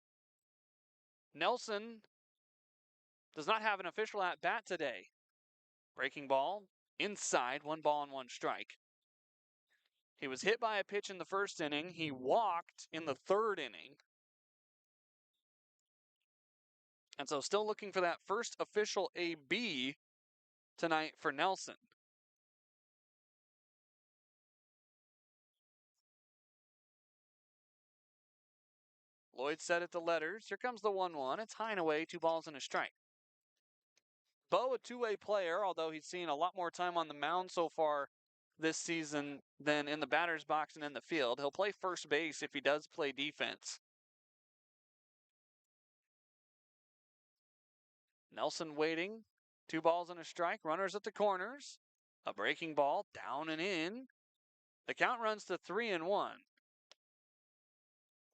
Nelson does not have an official at-bat today. Breaking ball, inside, 1 ball and 1 strike. He was hit by a pitch in the first inning. He walked in the third inning. And so still looking for that first official AB tonight for Nelson. Lloyd set at the letters. Here comes the 1-1. It's high and away, 2 balls and a strike. Bo, a two-way player, although he's seen a lot more time on the mound so far this season than in the batter's box and in the field. He'll play first base if he does play defense. Nelson waiting. 2 balls and a strike. Runners at the corners. A breaking ball down and in. The count runs to 3-1.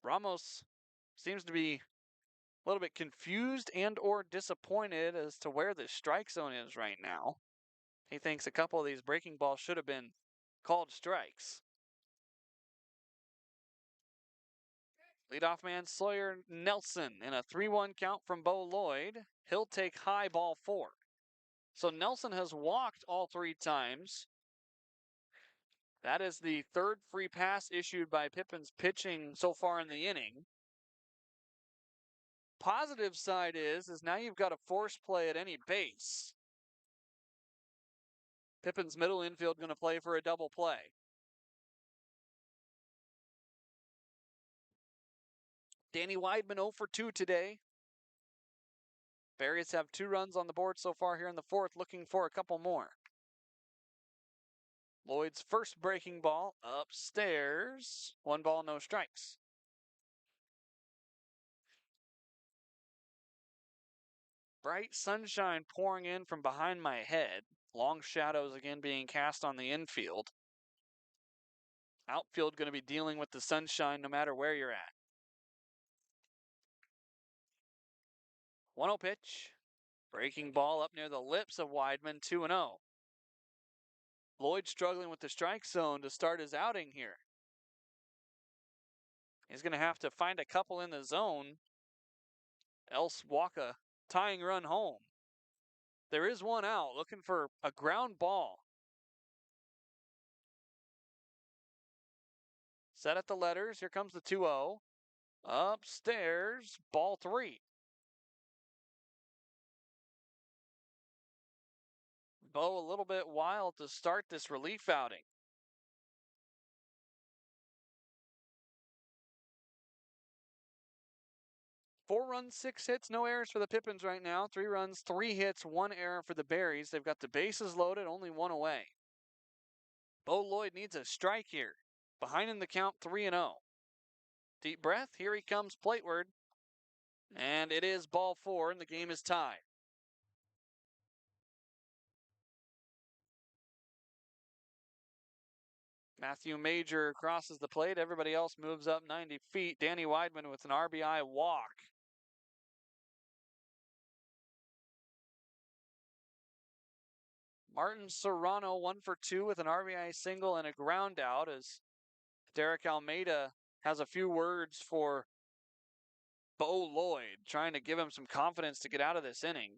Ramos seems to be a little bit confused and or disappointed as to where the strike zone is right now. He thinks a couple of these breaking balls should have been called strikes. Leadoff man Sawyer Nelson in a 3-1 count from Bo Lloyd. He'll take high, ball 4. So Nelson has walked all 3 times. That is the 3rd free pass issued by Pippins pitching so far in the inning. Positive side is now you've got a force play at any base. Pippins middle infield going to play for a double play. Danny Weidman 0 for 2 today. Berries have 2 runs on the board so far here in the 4th, looking for a couple more. Lloyd's first breaking ball upstairs. 1 ball, no strikes. Bright sunshine pouring in from behind my head. Long shadows again being cast on the infield. Outfield going to be dealing with the sunshine no matter where you're at. 1-0 pitch. Breaking ball up near the lips of Weidman, 2-0. Lloyd struggling with the strike zone to start his outing here. He's going to have to find a couple in the zone, else walk a tying run home. There is 1 out, looking for a ground ball. Set at the letters. Here comes the 2-0. Upstairs, ball 3. Bo a little bit wild to start this relief outing. Four runs, 6 hits, no errors for the Pippins right now. 3 runs, 3 hits, 1 error for the Berries. They've got the bases loaded, only 1 away. Bo Lloyd needs a strike here. Behind in the count, 3-0. Deep breath, here he comes plateward. And it is ball 4, and the game is tied. Matthew Major crosses the plate. Everybody else moves up 90 feet. Danny Weidman with an RBI walk. Martin Serrano 1 for 2 with an RBI single and a ground out as Derek Almeida has a few words for Bo Lloyd, trying to give him some confidence to get out of this inning.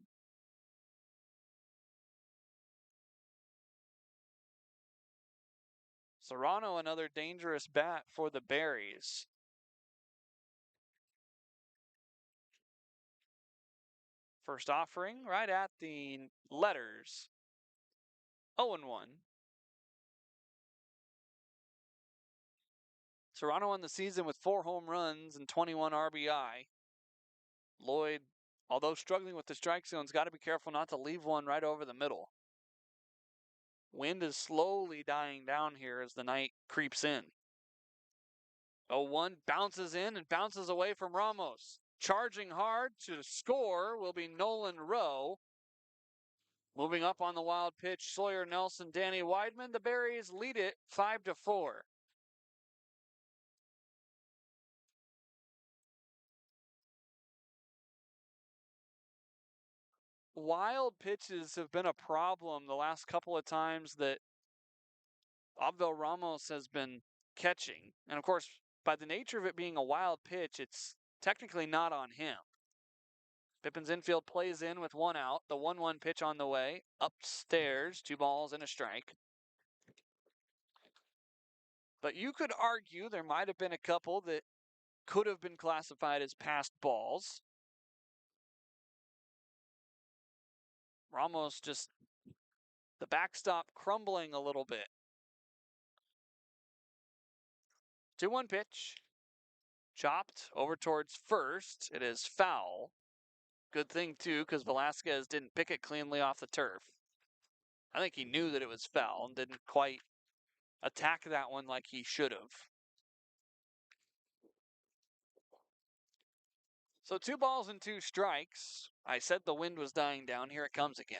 Serrano, another dangerous bat for the Berries. First offering right at the letters. 0-1. Serrano won the season with 4 home runs and 21 RBI. Lloyd, although struggling with the strike zone, has got to be careful not to leave one right over the middle. Wind is slowly dying down here as the night creeps in. 0-1 bounces in and bounces away from Ramos. Charging hard to score will be Nolan Rowe. Moving up on the wild pitch, Sawyer Nelson, Danny Weidman. The Berries lead it 5-4. Wild pitches have been a problem the last couple of times that Abel Ramos has been catching. And of course, by the nature of it being a wild pitch, it's technically not on him. Pippins infield plays in with 1 out. The 1-1 pitch on the way. Upstairs, 2 balls and a strike. But you could argue there might have been a couple that could have been classified as passed balls. Ramos just, the backstop crumbling a little bit. 2-1 pitch. Chopped over towards first. It is foul. Good thing, too, because Velasquez didn't pick it cleanly off the turf. I think he knew that it was foul and didn't quite attack that one like he should have. So 2 balls and 2 strikes. I said the wind was dying down. Here it comes again.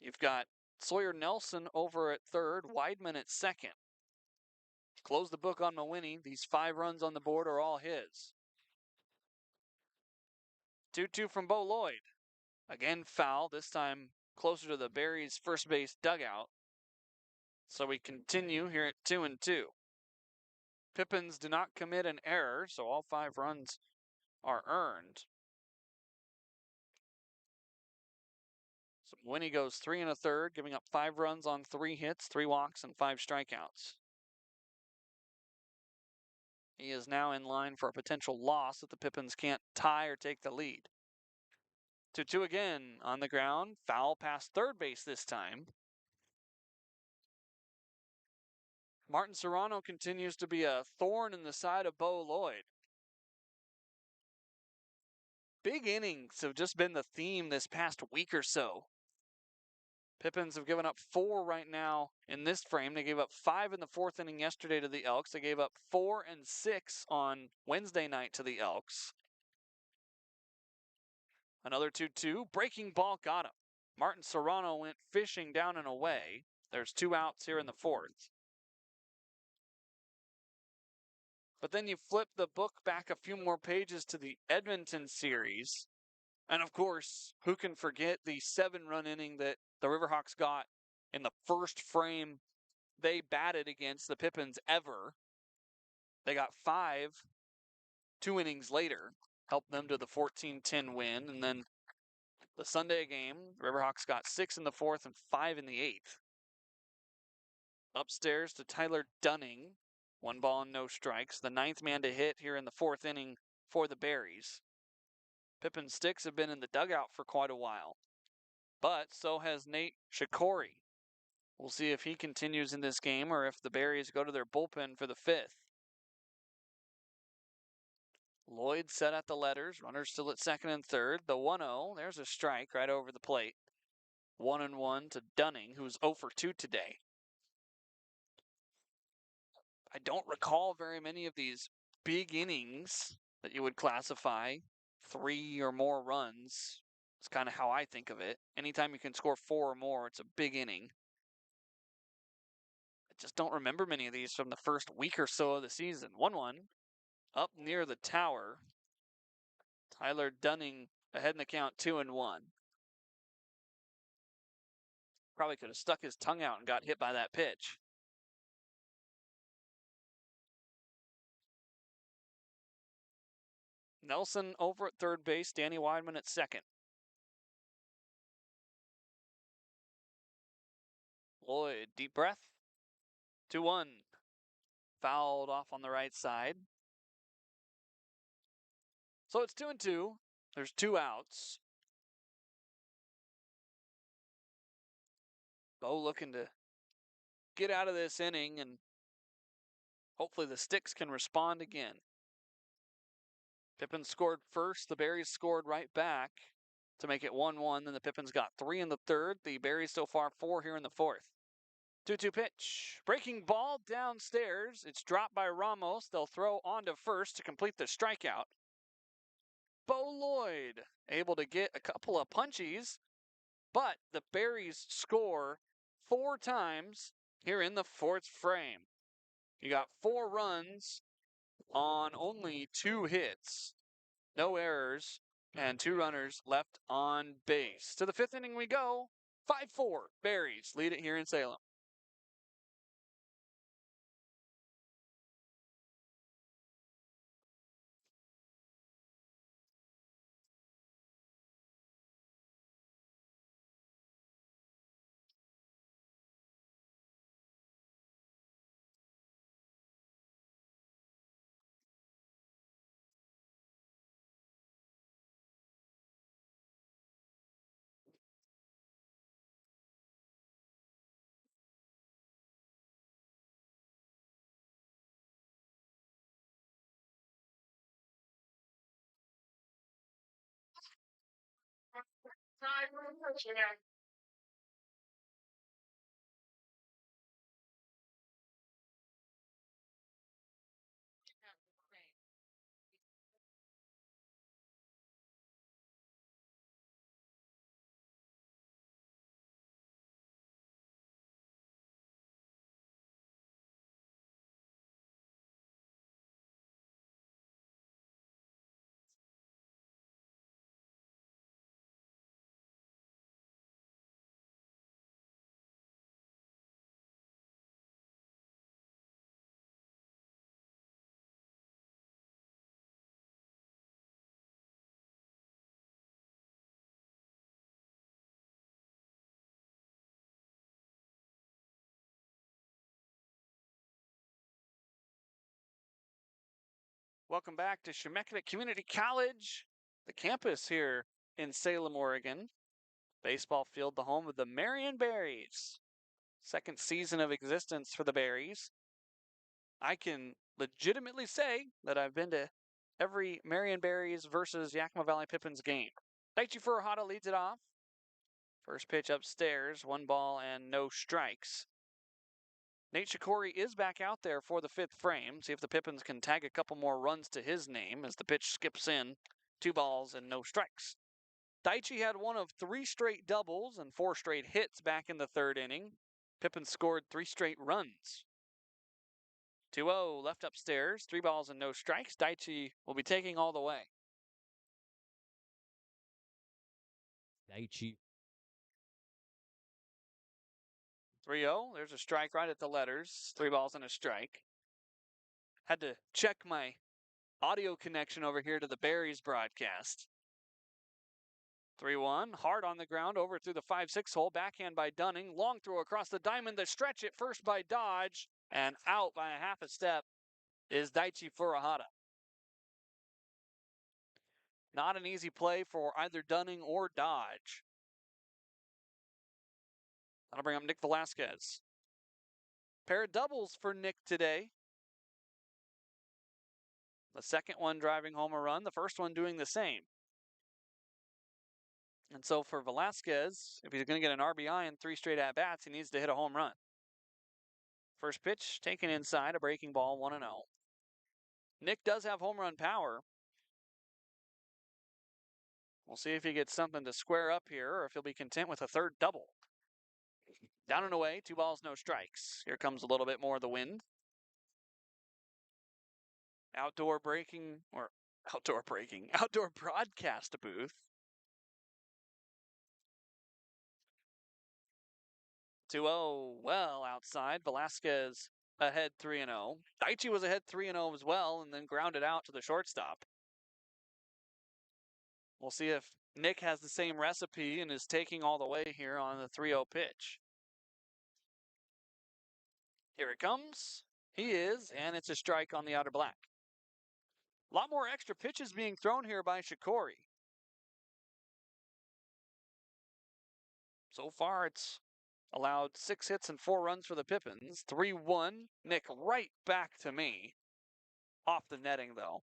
You've got Sawyer Nelson over at third, Weidman at second. Close the book on Mawhinney. These 5 runs on the board are all his. 2-2 from Bo Lloyd. Again, foul, this time closer to the Berries' first base dugout. So we continue here at 2-2. Pippins do not commit an error, so all 5 runs are earned. So Mawhinney goes 3 1/3, giving up 5 runs on 3 hits, 3 walks, and 5 strikeouts. He is now in line for a potential loss if the Pippins can't tie or take the lead. 2-2 again on the ground. Foul past third base this time. Martin Serrano continues to be a thorn in the side of Bo Lloyd. Big innings have just been the theme this past week or so. Pippins have given up 4 right now in this frame. They gave up 5 in the 4th inning yesterday to the Elks. They gave up 4 and 6 on Wednesday night to the Elks. Another 2-2. Breaking ball got him. Martin Serrano went fishing down and away. There's 2 outs here in the 4th. But then you flip the book back a few more pages to the Edmonton series. And of course, who can forget the 7-run inning that the Riverhawks got in the first frame they batted against the Pippins ever. They got 5 2 innings later, helped them to the 14-10 win. And then the Sunday game, the Riverhawks got 6 in the 4th and 5 in the 8th. Upstairs to Tyler Dunning. 1 ball and no strikes. The 9th man to hit here in the 4th inning for the Berries. Pippin sticks have been in the dugout for quite a while. But so has Nate Shikori. We'll see if he continues in this game or if the Berries go to their bullpen for the 5th. Lloyd set at the letters. Runners still at second and third. The 1-0. There's a strike right over the plate. 1-1 to Dunning, who's 0 for 2 today. I don't recall very many of these big innings that you would classify. 3 or more runs. It's kind of how I think of it. Anytime you can score 4 or more, it's a big inning. I just don't remember many of these from the first week or so of the season. 1-1 up near the tower. Tyler Dunning ahead in the count 2-1. Probably could have stuck his tongue out and got hit by that pitch. Nelson over at third base, Danny Weidman at second. Lloyd, deep breath. 2-1. Fouled off on the right side. So it's 2-2. There's 2 outs. Bo looking to get out of this inning, and hopefully the Sticks can respond again. Pippins scored first. The Berries scored right back to make it 1-1. Then the Pippins got 3 in the third. The Berries so far 4 here in the fourth. 2-2 pitch. Breaking ball downstairs. It's dropped by Ramos. They'll throw on to first to complete the strikeout. Bo Lloyd able to get a couple of punchies, but the Berries score 4 times here in the fourth frame. You got 4 runs on only 2 hits, no errors, and 2 runners left on base. To the 5th inning we go. 5-4. Berries lead it here in Salem. Welcome back to Chemeketa Community College, the campus here in Salem, Oregon. Baseball field, the home of the Marion Berries. Second season of existence for the Berries. I can legitimately say that I've been to every Marion Berries versus Yakima Valley Pippins game. Daichi Furuhata leads it off. First pitch upstairs, 1 ball and no strikes. Nate Shikori is back out there for the 5th frame. See if the Pippins can tag a couple more runs to his name as the pitch skips in. 2 balls and no strikes. Daichi had 1 of 3 straight doubles and 4 straight hits back in the 3rd inning. Pippins scored 3 straight runs. 2-0 left upstairs, 3 balls and no strikes. Daichi will be taking all the way. Daichi. 3-0. There's a strike right at the letters. 3 balls and a strike. Had to check my audio connection over here to the Berries broadcast. 3-1. Hard on the ground over through the 5-6 hole. Backhand by Dunning. Long throw across the diamond. The stretch at first by Dodge. And out by a half a step is Daichi Furuhata. Not an easy play for either Dunning or Dodge. That'll bring up Nick Velasquez. Pair of doubles for Nick today. The second one driving home a run, the first one doing the same. And so for Velasquez, if he's going to get an RBI in 3 straight at-bats, he needs to hit a home run. First pitch taken inside, a breaking ball, 1-0. Nick does have home run power. We'll see if he gets something to square up here or if he'll be content with a 3rd double. Down and away, 2 balls, no strikes. Here comes a little bit more of the wind. Outdoor broadcast booth. 2-0, well outside. Velasquez ahead 3-0. Daichi was ahead 3-0 as well, and then grounded out to the shortstop. We'll see if Nick has the same recipe and is taking all the way here on the 3-0 pitch. Here it comes. He is, and it's a strike on the outer black. A lot more extra pitches being thrown here by Shikori. So far, it's allowed 6 hits and 4 runs for the Pippins. 3-1. Nick right back to me. Off the netting, though.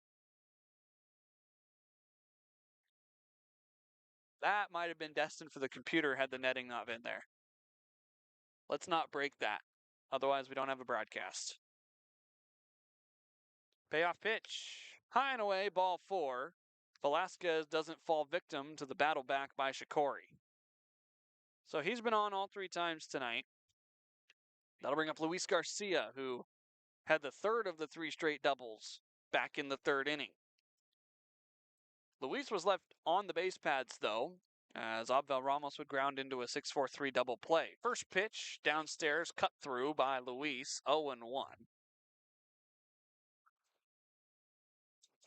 That might have been destined for the computer had the netting not been there. Let's not break that. Otherwise, we don't have a broadcast. Payoff pitch. High and away, ball 4. Velasquez doesn't fall victim to the battle back by Shikori. So he's been on all 3 times tonight. That'll bring up Luis Garcia, who had the third of the 3 straight doubles back in the 3rd inning. Luis was left on the base pads, though, as Abel Ramos would ground into a 6-4-3 double play. First pitch, downstairs, cut through by Luis, 0-1.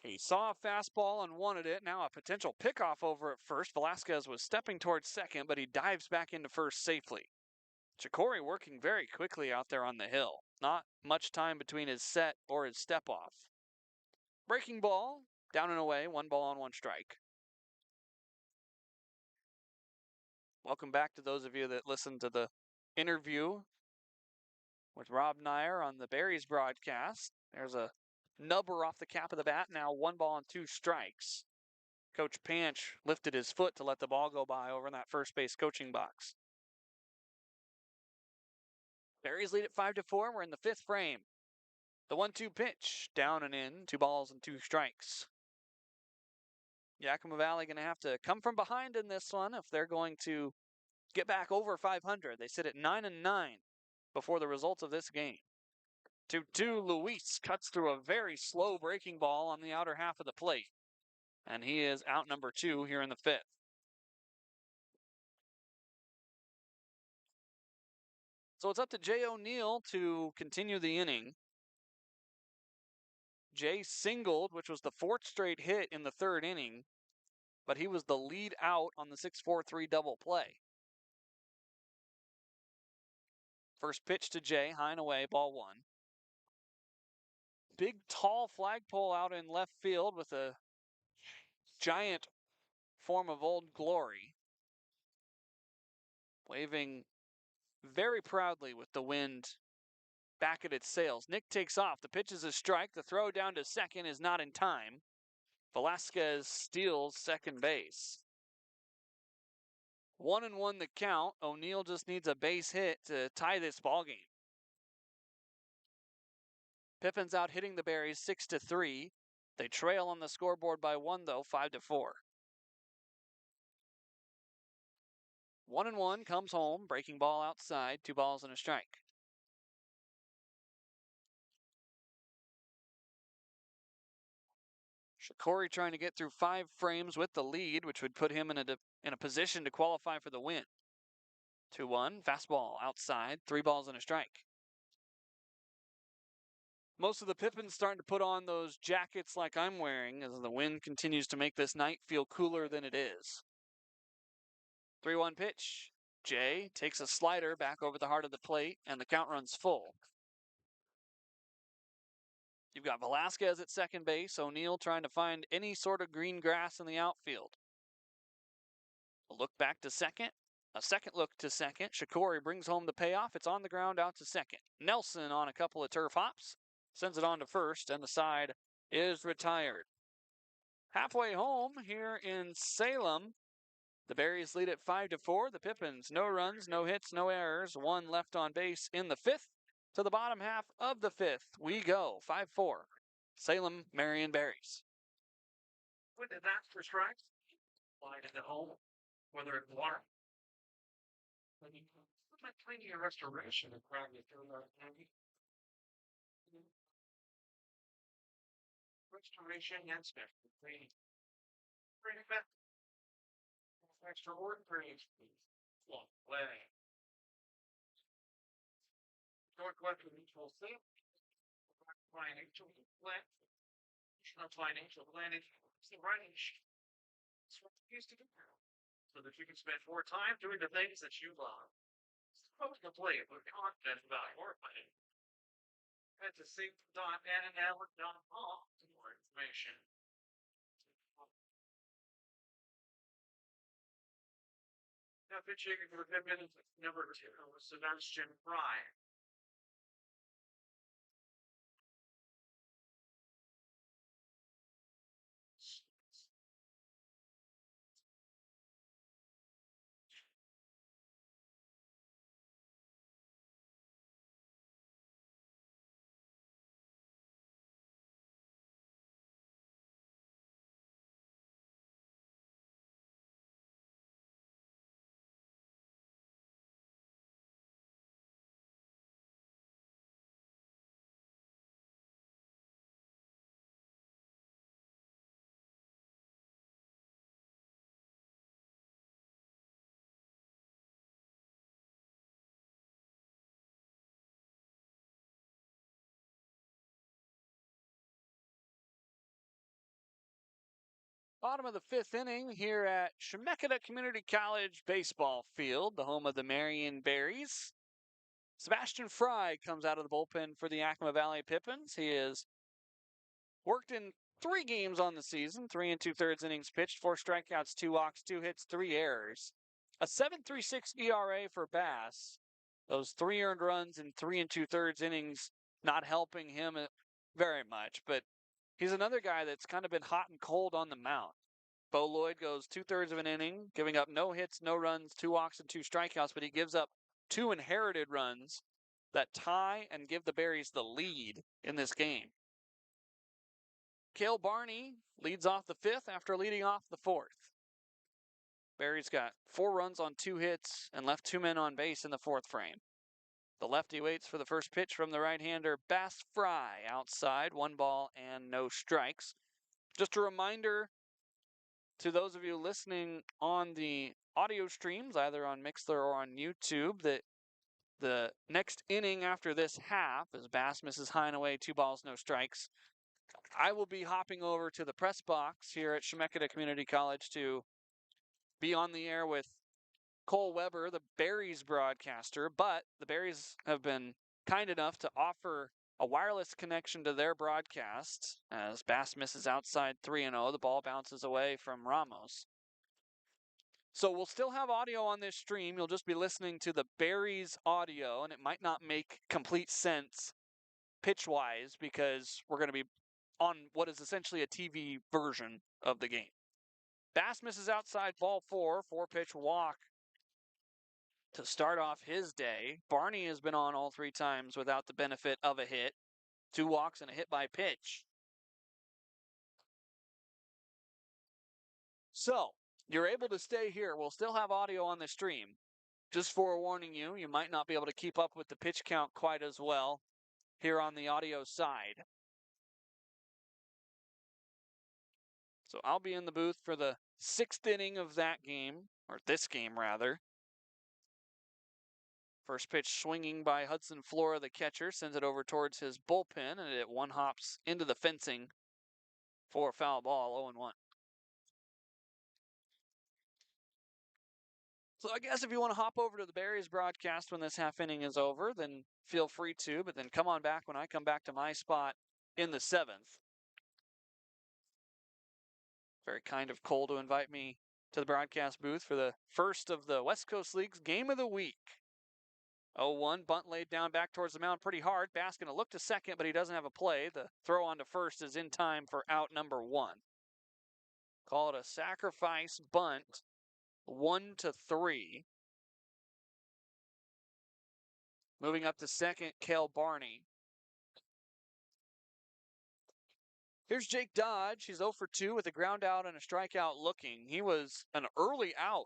He saw a fastball and wanted it. Now a potential pickoff over at first. Velasquez was stepping towards second, but he dives back into first safely. Shikori working very quickly out there on the hill. Not much time between his set or his step off. Breaking ball, down and away, 1 ball and 1 strike. Welcome back to those of you that listened to the interview with Rob Nyer on the Berries broadcast. There's a nubber off the cap of the bat. Now 1 ball and 2 strikes. Coach Panch lifted his foot to let the ball go by over in that first base coaching box. Berries lead at 5-4. We're in the 5th frame. The 1-2 pitch, down and in, 2 balls and 2 strikes. Yakima Valley going to have to come from behind in this one if they're going to get back over 500. They sit at 9-9 before the results of this game. 2-2, Luis cuts through a very slow breaking ball on the outer half of the plate. And he is out number 2 here in the 5th. So it's up to Jay O'Neill to continue the inning. Jay singled, which was the 4th straight hit in the 3rd inning, but he was the lead out on the 6-4-3 double play. First pitch to Jay, high and away, ball 1. Big, tall flagpole out in left field with a giant form of Old Glory, waving very proudly with the wind back at its sails. Nick takes off. The pitch is a strike. The throw down to second is not in time. Velasquez steals second base. 1-1 the count. O'Neill just needs a base hit to tie this ball game. Pippins out hitting the Berries 6-3. They trail on the scoreboard by 1, though, 5-4. 1-1 comes home. Breaking ball outside. 2 balls and a strike. Shikori trying to get through 5 frames with the lead, which would put him in a position to qualify for the win. 2-1, fastball outside, 3 balls and a strike. Most of the Pippins starting to put on those jackets like I'm wearing as the wind continues to make this night feel cooler than it is. 3-1 pitch. Jay takes a slider back over the heart of the plate, and the count runs full. You've got Velasquez at second base, O'Neill trying to find any sort of green grass in the outfield. A look back to second. A second look to second. Shikori brings home the payoff. It's on the ground out to second. Nelson on a couple of turf hops. Sends it on to first, and the side is retired. Halfway home here in Salem, the Berries lead at 5-4. The Pippins, no runs, no hits, no errors. 1 left on base in the 5th. To the bottom half of the 5th, we go. 5-4. Salem, Marion Berries. With that for strikes, line in the home, whether it's water. Summit Cleaning and Restoration in Crown County. Restoration and special cleaning. Bring back extraordinary long way. Northwestern Mutual Sale. Financial plan. Financial planning. It's the right issue. It's what you used to do now. So that you can spend more time doing the things that you love. Stop to play with confidence about your money. Head to sync.nnl.com for more information. Now, pitching for Pippins number 2, Sebastian Fry. Bottom of the fifth inning here at Chemeketa Community College baseball field, the home of the Marion Berries. Sebastian Fry comes out of the bullpen for the Yakima Valley Pippins. He has worked in 3 games on the season, 3 2/3 innings pitched, 4 strikeouts, 2 walks, 2 hits, 3 errors. A 7.36 ERA for Bass. Those 3 earned runs in 3 2/3 innings not helping him very much, but he's another guy that's kind of been hot and cold on the mound. Bo Lloyd goes 2/3 of an inning, giving up no hits, no runs, 2 walks, and 2 strikeouts, but he gives up 2 inherited runs that tie and give the Berries the lead in this game. Cale Barney leads off the 5th after leading off the 4th. Berries got 4 runs on 2 hits and left 2 men on base in the 4th frame. The lefty waits for the first pitch from the right-hander Bass Fry outside, 1 ball and no strikes. Just a reminder to those of you listening on the audio streams, either on Mixler or on YouTube, that the next inning after this half, as Bass misses high and away, 2 balls, no strikes, I will be hopping over to the press box here at Chemeketa Community College to be on the air with Cole Weber, the Berries broadcaster, but the Berries have been kind enough to offer a wireless connection to their broadcast as Bass misses outside 3-0. The ball bounces away from Ramos. So we'll still have audio on this stream. You'll just be listening to the Berries audio, and it might not make complete sense pitch-wise because we're going to be on what is essentially a TV version of the game. Bass misses outside ball 4, 4-pitch walk to start off his day. Barney has been on all 3 times without the benefit of a hit. 2 walks and a hit by pitch. So, you're able to stay here. We'll still have audio on the stream. Just forewarning you, you might not be able to keep up with the pitch count quite as well here on the audio side. So I'll be in the booth for the 6th inning of that game, or this game rather. First pitch swinging by Hudson Flora, the catcher, sends it over towards his bullpen, and it 1-hops into the fencing for a foul ball, 0-1. So I guess if you want to hop over to the Berries broadcast when this half inning is over, then feel free to, but then come on back when I come back to my spot in the 7th. Very kind of Cole to invite me to the broadcast booth for the first of the West Coast League's game of the week. 0-1, bunt laid down back towards the mound pretty hard. Bass going to look to second, but he doesn't have a play. The throw on to first is in time for out number 1. Call it a sacrifice bunt, 1-3. Moving up to second, Cale Barney. Here's Jake Dodge. He's 0 for 2 with a ground out and a strikeout looking. He was an early out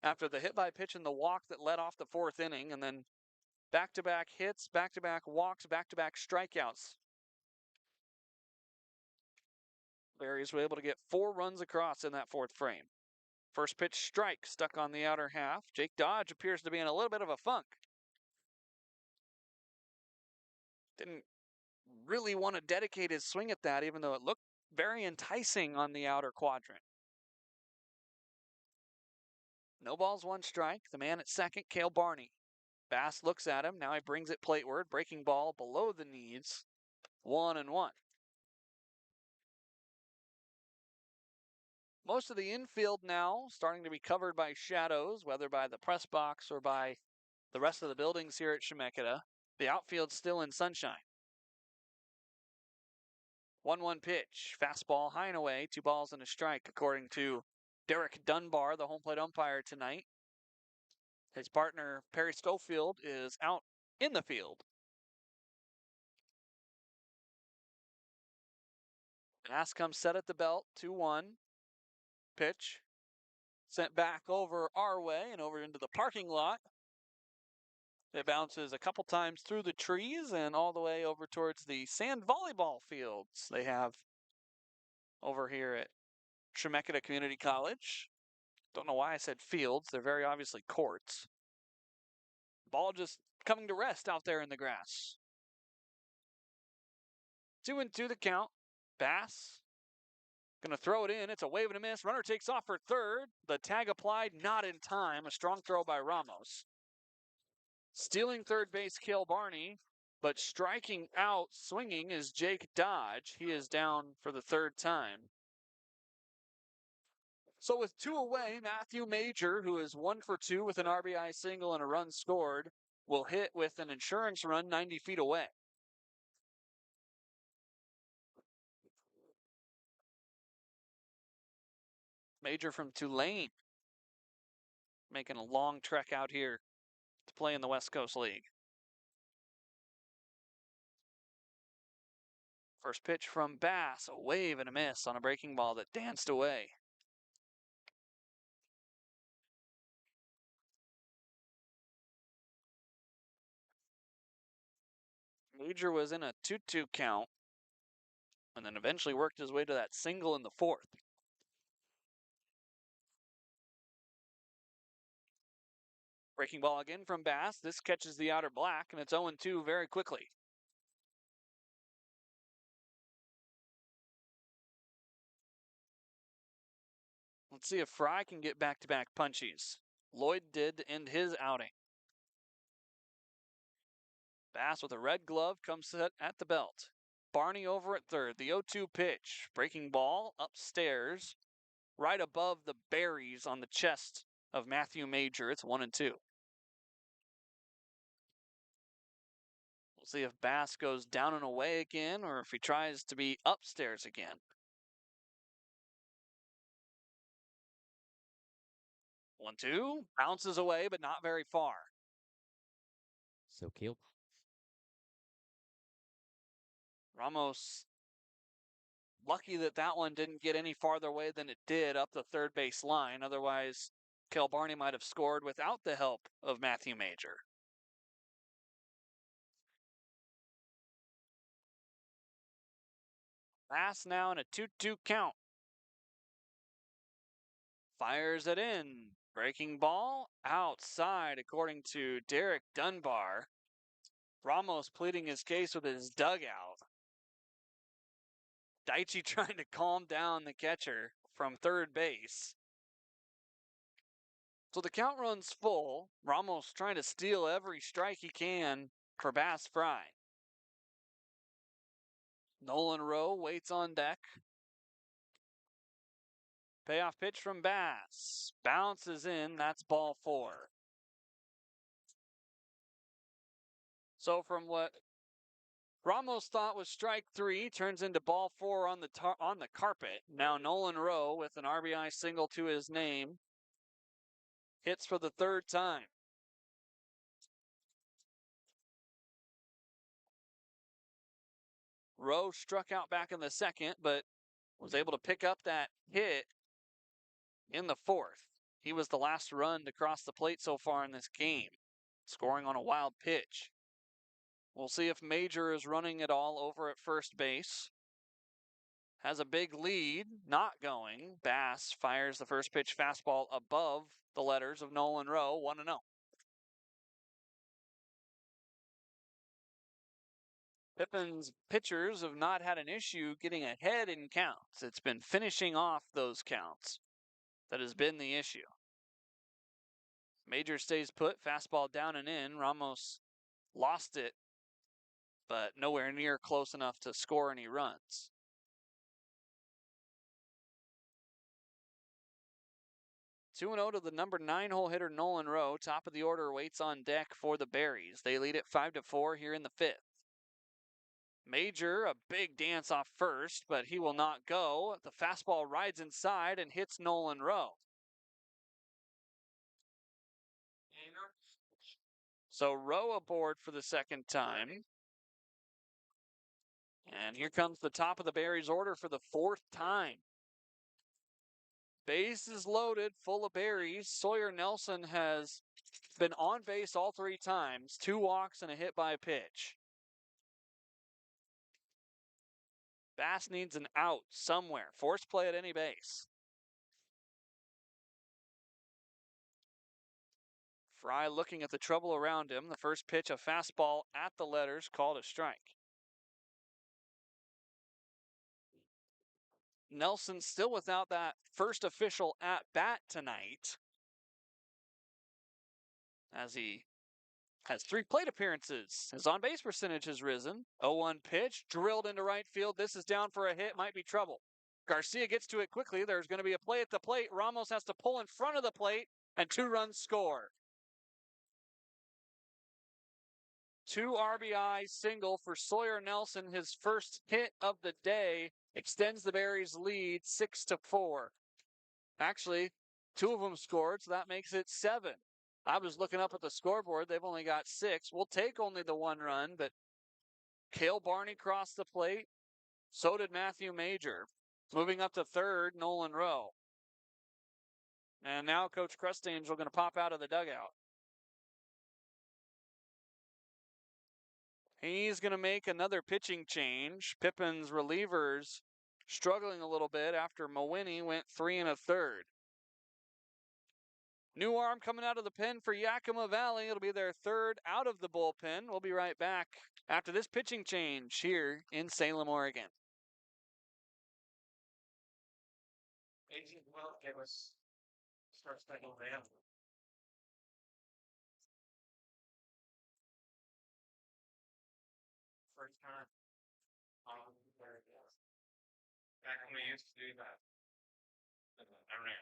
after the hit by pitch and the walk that led off the fourth inning, and then back-to-back hits, back-to-back walks, back-to-back strikeouts. Berries were able to get 4 runs across in that fourth frame. First pitch strike stuck on the outer half. Jake Dodge appears to be in a little bit of a funk. Didn't really want to dedicate his swing at that, even though it looked very enticing on the outer quadrant. No balls, 1 strike. The man at second, Cale Barney. Bass looks at him. Now he brings it plateward. Breaking ball below the knees. 1-1. Most of the infield now starting to be covered by shadows, whether by the press box or by the rest of the buildings here at Chemeketa. The outfield's still in sunshine. 1-1 pitch. Fastball high and away. 2 balls and a strike, according to Derek Dunbar, the home plate umpire tonight. His partner, Perry Schofield, is out in the field. Bass comes set at the belt. 2-1. Pitch. Sent back over our way and over into the parking lot. It bounces a couple times through the trees and all the way over towards the sand volleyball fields they have over here at Chemeketa Community College. Don't know why I said fields. They're very obviously courts. Ball just coming to rest out there in the grass. 2-2 the count. Bass gonna throw it in. It's a wave and a miss. Runner takes off for third. The tag applied, not in time. A strong throw by Ramos. Stealing third base, Cale Barney, but striking out, swinging is Jake Dodge. He is down for the 3rd time. So with 2 away, Matthew Major, who is 1 for 2 with an RBI single and a run scored, will hit with an insurance run 90 feet away. Major from Tulane, making a long trek out here to play in the West Coast League. First pitch from Bass, a wave and a miss on a breaking ball that danced away. Major was in a 2-2 count and then eventually worked his way to that single in the 4th. Breaking ball again from Bass. This catches the outer black, and it's 0-2 very quickly. Let's see if Fry can get back-to-back punchies. Lloyd did to end his outing. Bass with a red glove comes set at the belt. Barney over at third. The 0-2 pitch. Breaking ball upstairs, right above the berries on the chest of Matthew Major. It's 1-2. We'll see if Bass goes down and away again or if he tries to be upstairs again. 1-2. Bounces away, but not very far. So Cale. Ramos lucky that that one didn't get any farther away than it did up the third base line. Otherwise, Cale Barney might have scored without the help of Matthew Major. Bass now in a 2-2 count. Fires it in. Breaking ball outside, according to Derek Dunbar. Ramos pleading his case with his dugout. Daichi trying to calm down the catcher from third base. So the count runs full. Ramos trying to steal every strike he can for Bass Fry. Nolan Rowe waits on deck. Payoff pitch from Bass. Bounces in. That's ball 4. So from what Ramos thought was strike 3, turns into ball 4 on the carpet. Now Nolan Rowe with an RBI single to his name. Hits for the 3rd time. Rowe struck out back in the 2nd, but was able to pick up that hit in the 4th. He was the last run to cross the plate so far in this game, scoring on a wild pitch. We'll see if Major is running it all over at first base. Has a big lead, not going. Bass fires the first pitch fastball above the letters of Nolan Rowe, 1-0. Pippins pitchers have not had an issue getting ahead in counts. It's been finishing off those counts that has been the issue. Major stays put, fastball down and in. Ramos lost it, but nowhere near close enough to score any runs. 2-0 to the number 9 hole hitter Nolan Rowe. Top of the order waits on deck for the Berries. They lead it 5-4 here in the 5th. Major, a big dance off first, but he will not go. The fastball rides inside and hits Nolan Rowe. So Rowe aboard for the second time. And here comes the top of the Berries order for the 4th time. Base is loaded, full of berries. Sawyer Nelson has been on base all 3 times. 2 walks and a hit by pitch. Bass needs an out somewhere. Force play at any base. Fry looking at the trouble around him. The first pitch, a fastball at the letters, called a strike. Nelson still without that first official at-bat tonight, as he has 3 plate appearances. His on-base percentage has risen. 0-1 pitch, drilled into right field. This is down for a hit, might be trouble. Garcia gets to it quickly. There's going to be a play at the plate. Ramos has to pull in front of the plate, and 2 runs score. 2 RBI single for Sawyer Nelson, his first hit of the day, extends the Berries' lead 6-4. Actually, 2 of them scored, so that makes it 7. I was looking up at the scoreboard. They've only got 6. We'll take only the 1 run, but Cale Barney crossed the plate. So did Matthew Major. Moving up to third, Nolan Rowe. And now Coach Crustangel going to pop out of the dugout. He's going to make another pitching change. Pippins relievers struggling a little bit after Mawhinney went 3 1/3. New arm coming out of the pen for Yakima Valley. It'll be their 3rd out of the bullpen. We'll be right back after this pitching change here in Salem, Oregon. Well, it was starts by November. First time. There it is. Back when we used to do that. I ran.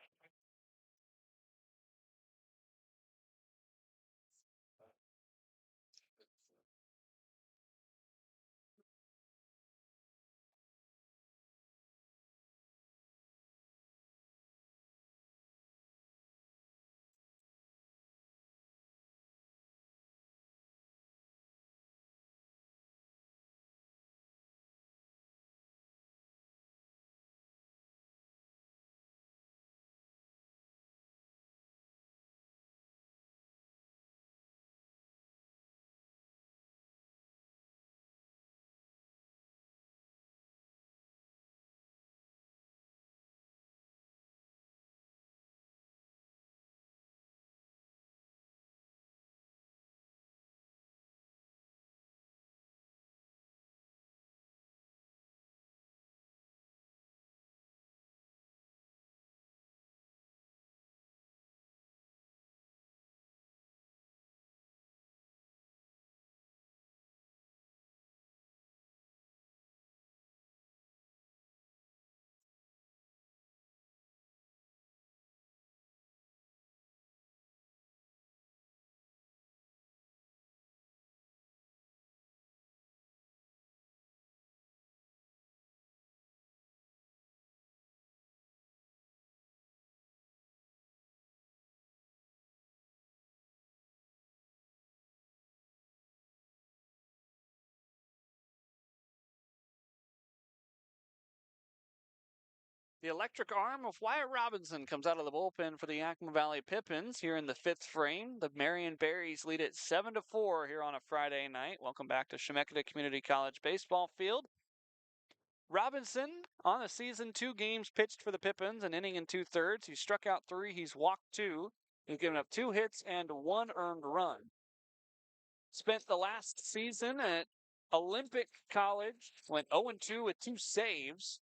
The electric arm of Wyatt Robinson comes out of the bullpen for the Yakima Valley Pippins here in the 5th frame. The Marion Berries lead it 7-4 here on a Friday night. Welcome back to Chemeketa Community College baseball field. Robinson on the season, 2 games pitched for the Pippins, an inning and 2/3. He struck out 3, he's walked 2. He's given up 2 hits and 1 earned run. Spent the last season at Olympic College, went 0-2 with 2 saves.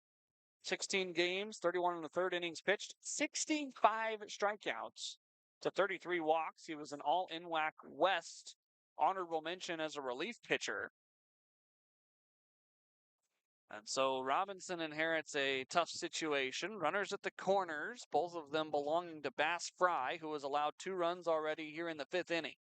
16 games, 31 1/3 innings pitched, 65 strikeouts to 33 walks. He was an all-NWAC West honorable mention as a relief pitcher. And so Robinson inherits a tough situation. Runners at the corners, both of them belonging to Bass Fry, who has allowed 2 runs already here in the 5th inning.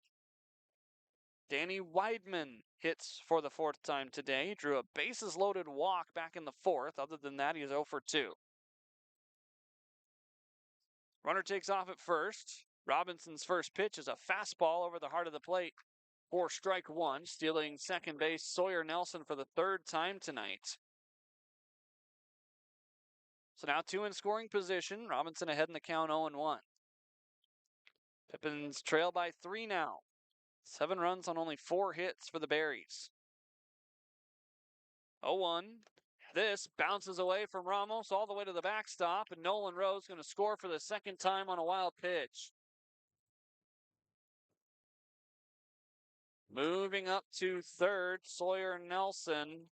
Danny Weidman hits for the 4th time today. He drew a bases-loaded walk back in the 4th. Other than that, he's 0 for 2. Runner takes off at first. Robinson's first pitch is a fastball over the heart of the plate for strike 1, stealing second base Sawyer Nelson for the 3rd time tonight. So now 2 in scoring position. Robinson ahead in the count 0-1. Pippins trail by 3 now. 7 runs on only 4 hits for the Berries. 0-1. This bounces away from Ramos all the way to the backstop, and Nolan Rose going to score for the 2nd time on a wild pitch. Moving up to 3rd, Sawyer Nelson.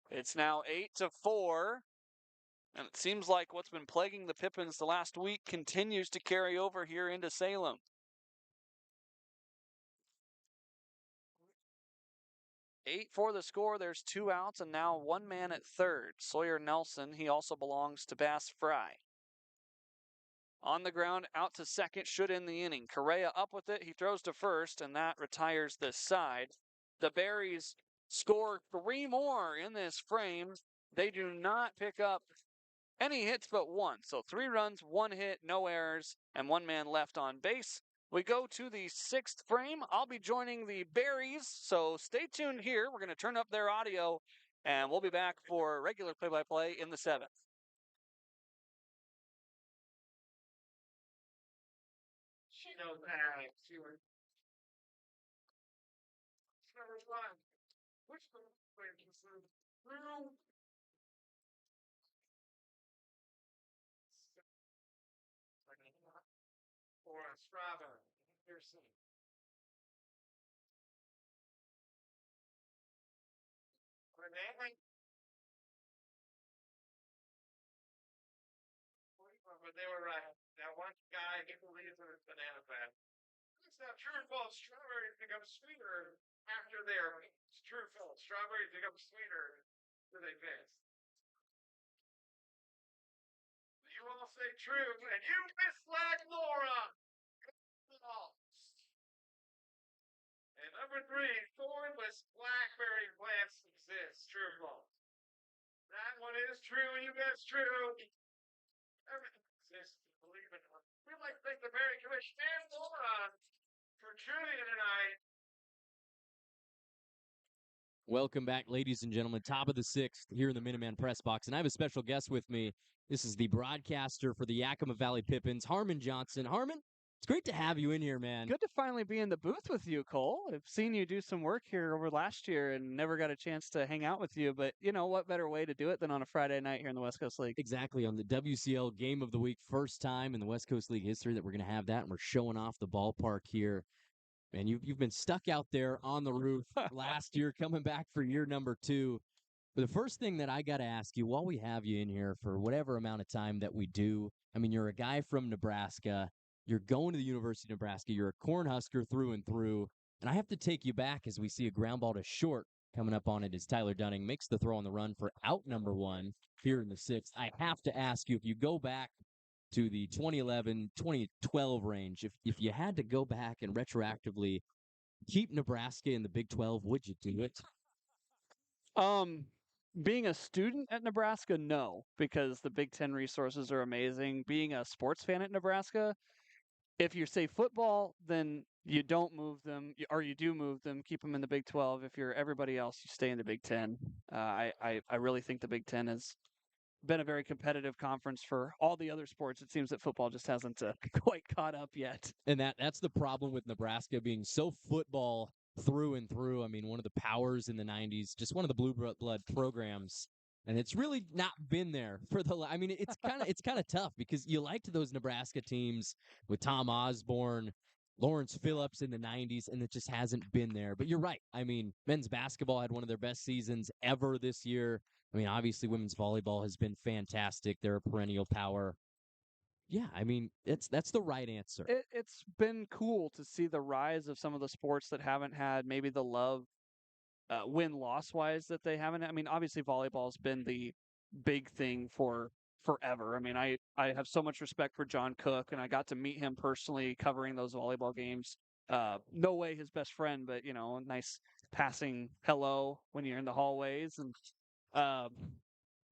It's now 8-4. And it seems like what's been plaguing the Pippins the last week continues to carry over here into Salem. 8 for the score. There's 2 outs and now 1 man at 3rd. Sawyer Nelson, he also belongs to Bass Fry. On the ground, out to 2nd, should end the inning. Correa up with it. He throws to 1st, and that retires this side. The Berries score 3 more in this frame. They do not pick up any hits but 1. So 3 runs, 1 hit, no errors, and 1 man left on base. We go to the 6th frame. I'll be joining the Berries, so stay tuned here. We're going to turn up their audio, and we'll be back for regular play-by-play in the 7th. She knows that. Number 5. Which one is through? For a Strava. Pearson. But they were right. That one guy get the lead for his banana fat. It's not true or false. Strawberries become sweeter after they're it's true or false. Strawberries become sweeter after they pass. You all say true, and you misled Laura. False. And number 3, thornless blackberry plants exist. True or false? That one is true. You guess true. Everything exists. Believe it or not. We'd like to thank the Berry Commission and Laura for tuning in tonight. Welcome back, ladies and gentlemen. Top of the 6th here in the Minuteman Press Box. And I have a special guest with me. This is the broadcaster for the Yakima Valley Pippins, Harmon Johnsen. Harmon, it's great to have you in here, man. Good to finally be in the booth with you, Cole. I've seen you do some work here over last year and never got a chance to hang out with you. But you know what better way to do it than on a Friday night here in the West Coast League? Exactly, on the WCL Game of the Week, first time in the West Coast League history that we're going to have that, and we're showing off the ballpark here. And you've been stuck out there on the roof last year, coming back for year number 2. But the first thing that I got to ask you, while we have you in here for whatever amount of time that we do, I mean, you're a guy from Nebraska. You're going to the University of Nebraska. You're a Cornhusker through and through. And I have to take you back as we see a ground ball to short coming up on it as Tyler Dunning makes the throw on the run for out number 1 here in the 6th. I have to ask you, if you go back to the 2011, 2012 range, if you had to go back and retroactively keep Nebraska in the Big 12, would you do it? Being a student at Nebraska, no, because the Big Ten resources are amazing. Being a sports fan at Nebraska, if you say football, then you don't move them, or you do move them, keep them in the Big 12. If you're everybody else, you stay in the Big Ten. I really think the Big Ten is been a very competitive conference for all the other sports. It seems that football just hasn't quite caught up yet. And that's the problem with Nebraska being so football through and through. I mean, one of the powers in the 90s, just one of the blue blood programs. And it's really not been there for the I mean, it's kind of tough because you liked those Nebraska teams with Tom Osborne, Lawrence Phillips in the 90s, and it just hasn't been there. But you're right. I mean, men's basketball had one of their best seasons ever this year. I mean, obviously women's volleyball has been fantastic. They're a perennial power. Yeah, I mean, that's the right answer. It's been cool to see the rise of some of the sports that haven't had maybe the love win-loss wise that they haven't. I mean, obviously volleyball's been the big thing for forever. I mean, I have so much respect for John Cook, and I got to meet him personally covering those volleyball games. No way his best friend, but a nice passing hello when you're in the hallways. And um,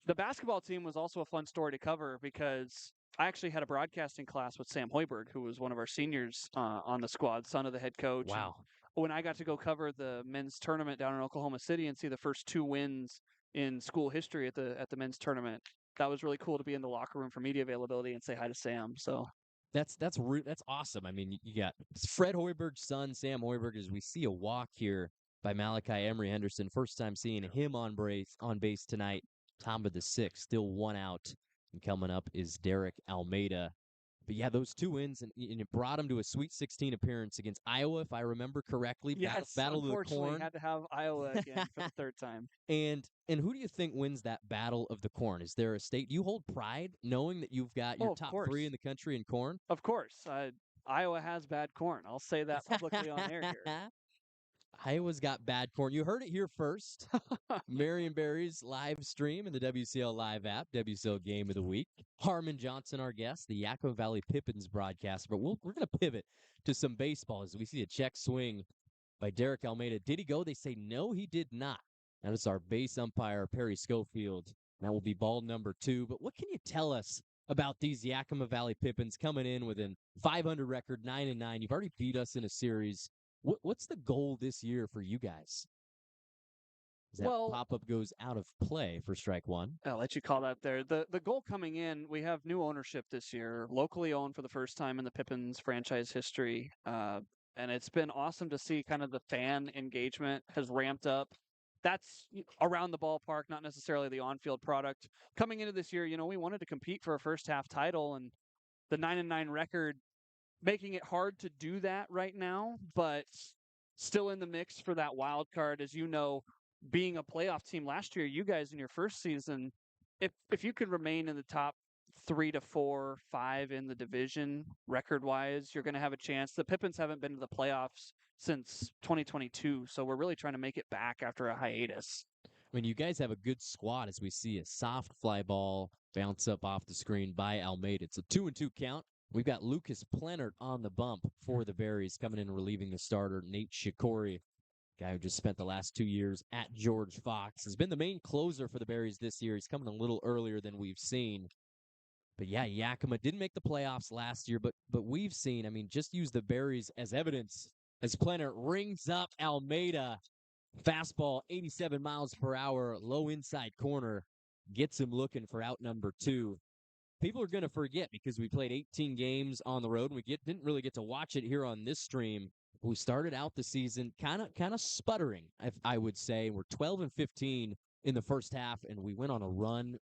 the basketball team was also a fun story to cover because I actually had a broadcasting class with Sam Hoiberg, who was one of our seniors on the squad, son of the head coach. And Wow. when I got to go cover the men's tournament down in Oklahoma City and see the first 2 wins in school history at the men's tournament, that was really cool to be in the locker room for media availability and say hi to Sam. So That's awesome. I mean, you got Fred Hoiberg's son, Sam Hoiberg, as we see a walk here by Malachi Emery Henderson. First time seeing him on base tonight. Tom of the 6, still 1 out. And coming up is Derek Almeida. But yeah, those 2 wins, and it brought him to a Sweet 16 appearance against Iowa, if I remember correctly. yes, Battle of the unfortunately, Corn. had to have Iowa again for the 3rd time. And who do you think wins that Battle of the Corn? Is there a state? Do you hold pride knowing that you've got your Of top course. 3 in the country in corn? Of course. Iowa has bad corn. I'll say that publicly on air here. Iowa's got bad corn. You heard it here first. Marion Berries live stream in the WCL Live app, WCL Game of the Week. Harmon Johnsen, our guest, the Yakima Valley Pippins broadcaster. But we're going to pivot to some baseball as we see a check swing by Derek Almeida. Did he go? They say no, he did not. That is our base umpire, Perry Schofield. That will be ball number 2. But what can you tell us about these Yakima Valley Pippins coming in with a 500 record, 9-9? You've already beat us in a series. What's the goal this year for you guys? As that pop-up goes out of play for strike 1. I'll let you call that there. The goal coming in, we have new ownership this year, locally owned for the first time in the Pippins franchise history. And it's been awesome to see kind of the fan engagement has ramped up. That's around the ballpark, not necessarily the on-field product. Coming into this year, we wanted to compete for a first half title, and the 9-9 record making it hard to do that right now, but still in the mix for that wild card. As you know, being a playoff team last year, you guys in your first season, if you could remain in the top 3 to 4, 5 in the division record wise, you're going to have a chance. The Pippins haven't been to the playoffs since 2022, so we're really trying to make it back after a hiatus. I mean, you guys have a good squad as we see a soft fly ball bounce up off the screen by Almeida. It's a 2-2 count. We've got Lucas Plenert on the bump for the Berries, coming in and relieving the starter, Nate Shikori, guy who just spent the last 2 years at George Fox. Has been the main closer for the Berries this year. He's coming a little earlier than we've seen. But yeah, Yakima didn't make the playoffs last year, but we've seen, I mean, just use the Berries as evidence as Plenert rings up Almeida. Fastball, 87 miles per hour, low inside corner, gets him looking for out number 2. People are going to forget because we played 18 games on the road, and we didn't really get to watch it here on this stream. We started out the season kind of sputtering, if I would say. We're 12-15 in the first half, and we went on a run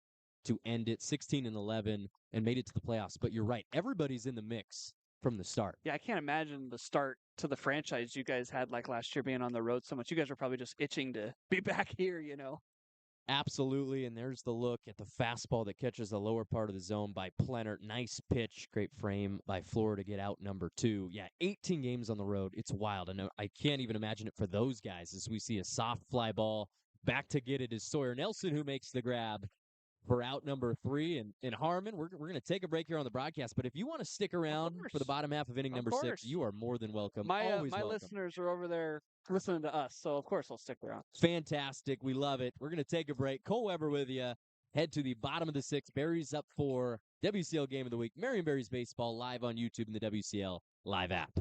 to end it 16-11 and made it to the playoffs. But you're right, everybody's in the mix from the start. Yeah, I can't imagine the start to the franchise you guys had like last year being on the road so much. You guys are probably just itching to be back here, Absolutely, and there's the look at the fastball that catches the lower part of the zone by Plenert. Nice pitch, great frame by Fleur to get out number 2. Yeah, 18 games on the road. It's wild. I can't even imagine it for those guys as we see a soft fly ball. Back to get it is Sawyer Nelson, who makes the grab for out number 3. And Harmon, we're going to take a break here on the broadcast, but if you want to stick around for the bottom half of inning number 6, you are more than welcome. Always my welcome. listeners are over there listening to us, so of course I'll stick around. Fantastic. We love it. We're going to take a break. Cole Weber with you. Head to the bottom of the 6th. Berries up for WCL Game of the Week. Marion Berries Baseball live on YouTube and the WCL Live app.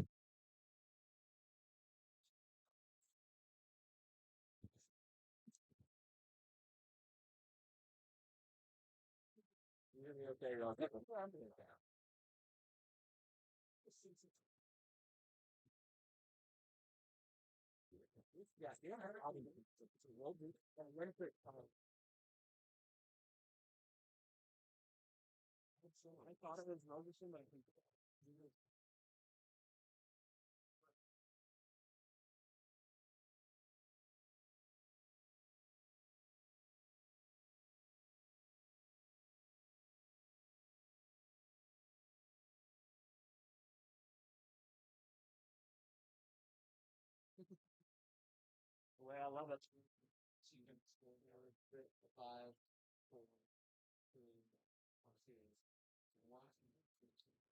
I love it.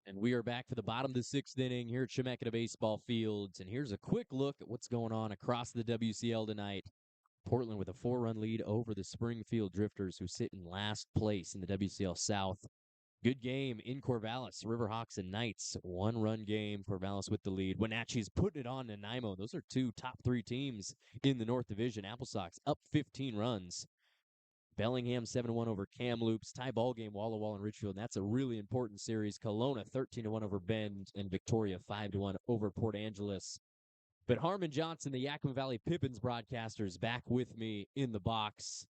And we are back for the bottom of the sixth inning here at Chemeketa Baseball Fields. And here's a quick look at what's going on across the WCL tonight. Portland with a 4-run lead over the Springfield Drifters, who sit in last place in the WCL South. Good game in Corvallis. Riverhawks and Knights, 1-run game. Corvallis with the lead. Wenatchee's putting it on Nanaimo. Those are two top 3 teams in the North Division. Apple Sox up 15 runs. Bellingham 7-1 over Kamloops. Tie ball game, Walla Walla and Richfield. And that's a really important series. Kelowna 13-1 over Bend, and Victoria 5-1 over Port Angeles. But Harmon Johnsen, the Yakima Valley Pippins broadcasters, back with me in the box.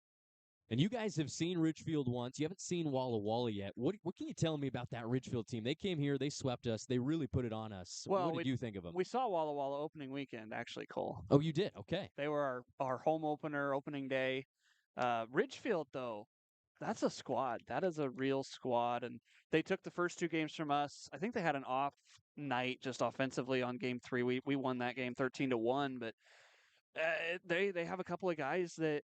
And you guys have seen Richfield once. You haven't seen Walla Walla yet. What can you tell me about that Richfield team? They came here. They swept us. They really put it on us. Well, what did you think of them? We saw Walla Walla opening weekend, actually, Cole. Oh, you did? Okay. They were our home opener, opening day. Ridgefield, though, that's a squad. That is a real squad. And they took the first 2 games from us. I think they had an off night just offensively on game 3. We won that game 13-1, but they have a couple of guys that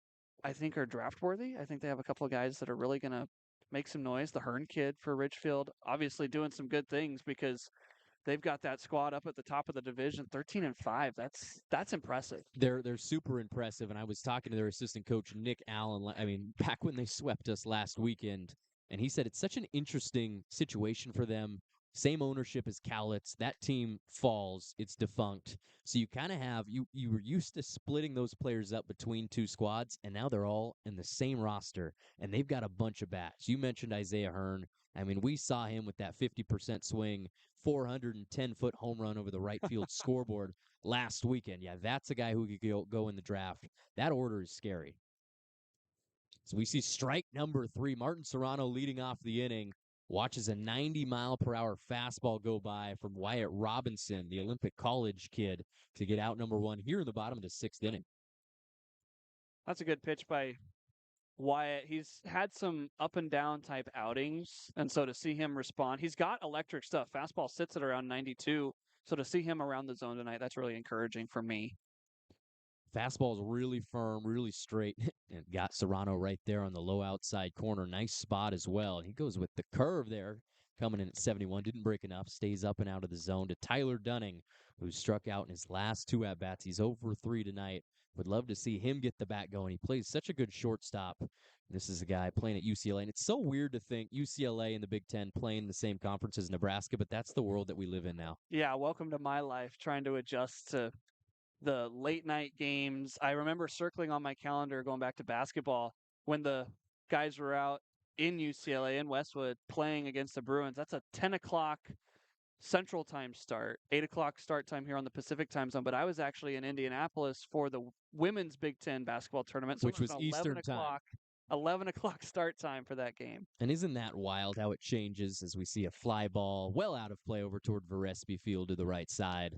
I think are draft worthy. I think they have a couple of guys that are really going to make some noise. The Hearn kid for Ridgefield, obviously doing some good things because they've got that squad up at the top of the division, 13-5. That's impressive. They're super impressive, and I was talking to their assistant coach Nick Allen. I mean, back when they swept us last weekend, and he said it's such an interesting situation for them. Same ownership as Cowlitz. That team falls; it's defunct. So you kind of have you were used to splitting those players up between 2 squads, and now they're all in the same roster, and they've got a bunch of bats. You mentioned Isaiah Hearn. I mean, we saw him with that 50% swing, 410-foot home run over the right field scoreboard last weekend. Yeah, that's a guy who could go in the draft. That order is scary. So we see strike number 3. Martin Serrano leading off the inning. Watches a 90-mile-per-hour fastball go by from Wyatt Robinson, the Olympic College kid, to get out number 1 here in the bottom of the 6th inning. That's a good pitch by Wyatt. He's had some up and down type outings, and so to see him respond, he's got electric stuff. Fastball sits at around 92, so to see him around the zone tonight, that's really encouraging for me. Fastball is really firm, really straight, and got Serrano right there on the low outside corner. Nice spot as well. And he goes with the curve there, coming in at 71. Didn't break enough. Stays up and out of the zone to Tyler Dunning, who struck out in his last 2 at-bats. He's over 3 tonight. Would love to see him get the bat going. He plays such a good shortstop. This is a guy playing at UCLA. And it's so weird to think UCLA and the Big Ten playing the same conference as Nebraska, but that's the world that we live in now. Yeah, welcome to my life, trying to adjust to the late night games. I remember circling on my calendar going back to basketball when the guys were out in UCLA in Westwood playing against the Bruins. That's a 10 o'clock Central Time start, 8 o'clock start time here on the Pacific time zone. But I was actually in Indianapolis for the women's Big Ten basketball tournament, so which was Eastern time. 11 o'clock start time for that game. And isn't that wild how it changes as we see a fly ball well out of play over toward Verespi Field to the right side?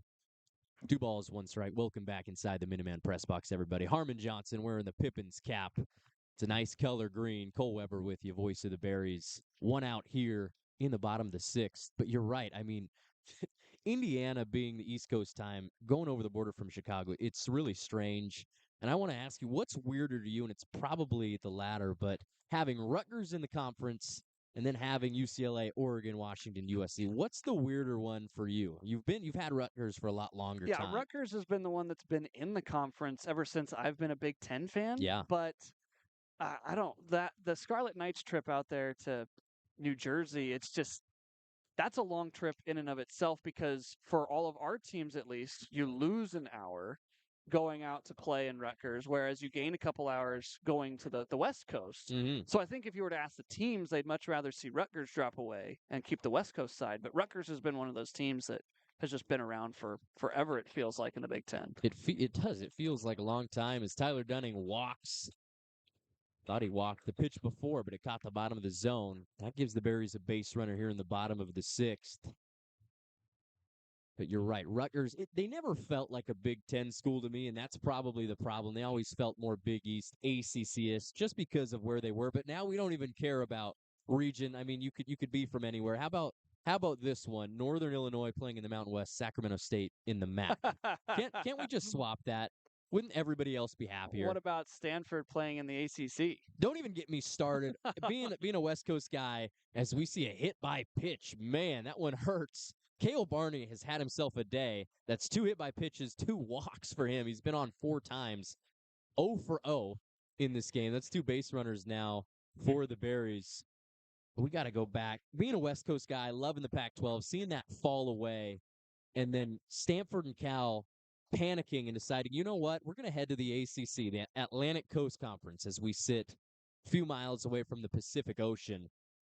2 balls, 1 strike. Welcome back inside the Minuteman press box, everybody. Harmon Johnsen wearing the Pippins cap. It's a nice color green. Cole Weber with you, voice of the Berries. 1 out here in the bottom of the 6th. But you're right. I mean, Indiana being the East Coast time, going over the border from Chicago, it's really strange. And I want to ask you, what's weirder to you? And it's probably the latter, but having Rutgers in the conference and then having UCLA, Oregon, Washington, USC. What's the weirder one for you? You've had Rutgers for a lot longer time. Yeah, Rutgers has been the one that's been in the conference ever since I've been a Big Ten fan. Yeah. But I don't the Scarlet Knights trip out there to New Jersey, it's just that's a long trip in and of itself because for all of our teams at least, you lose an hour. going out to play in Rutgers, whereas you gain a couple hours going to the West Coast. Mm-hmm. So I think if you were to ask the teams, they'd much rather see Rutgers drop away and keep the West Coast side. But Rutgers has been one of those teams that has just been around for forever, it feels like, in the Big Ten. It does. It feels like a long time as Tyler Dunning walks. Thought he walked the pitch before, but it caught the bottom of the zone. That gives the Berries a base runner here in the bottom of the 6th. But you're right. Rutgers, they never felt like a Big Ten school to me, and that's probably the problem. They always felt more Big East, ACC-ish, just because of where they were. But now we don't even care about region. I mean, you could be from anywhere. How about this one? Northern Illinois playing in the Mountain West, Sacramento State in the MAC. Can't we just swap that? Wouldn't everybody else be happier? What about Stanford playing in the ACC? Don't even get me started. being a West Coast guy, as we see a hit by pitch, man, that one hurts. Cale Barney has had himself a day. That's 2 hit by pitches, 2 walks for him. He's been on 4 times. 0 for 0 in this game. That's 2 base runners now for the Berries. We got to go back. Being a West Coast guy, loving the Pac-12, seeing that fall away, and then Stanford and Cal panicking and deciding, you know what, we're going to head to the ACC, the Atlantic Coast Conference, as we sit a few miles away from the Pacific Ocean.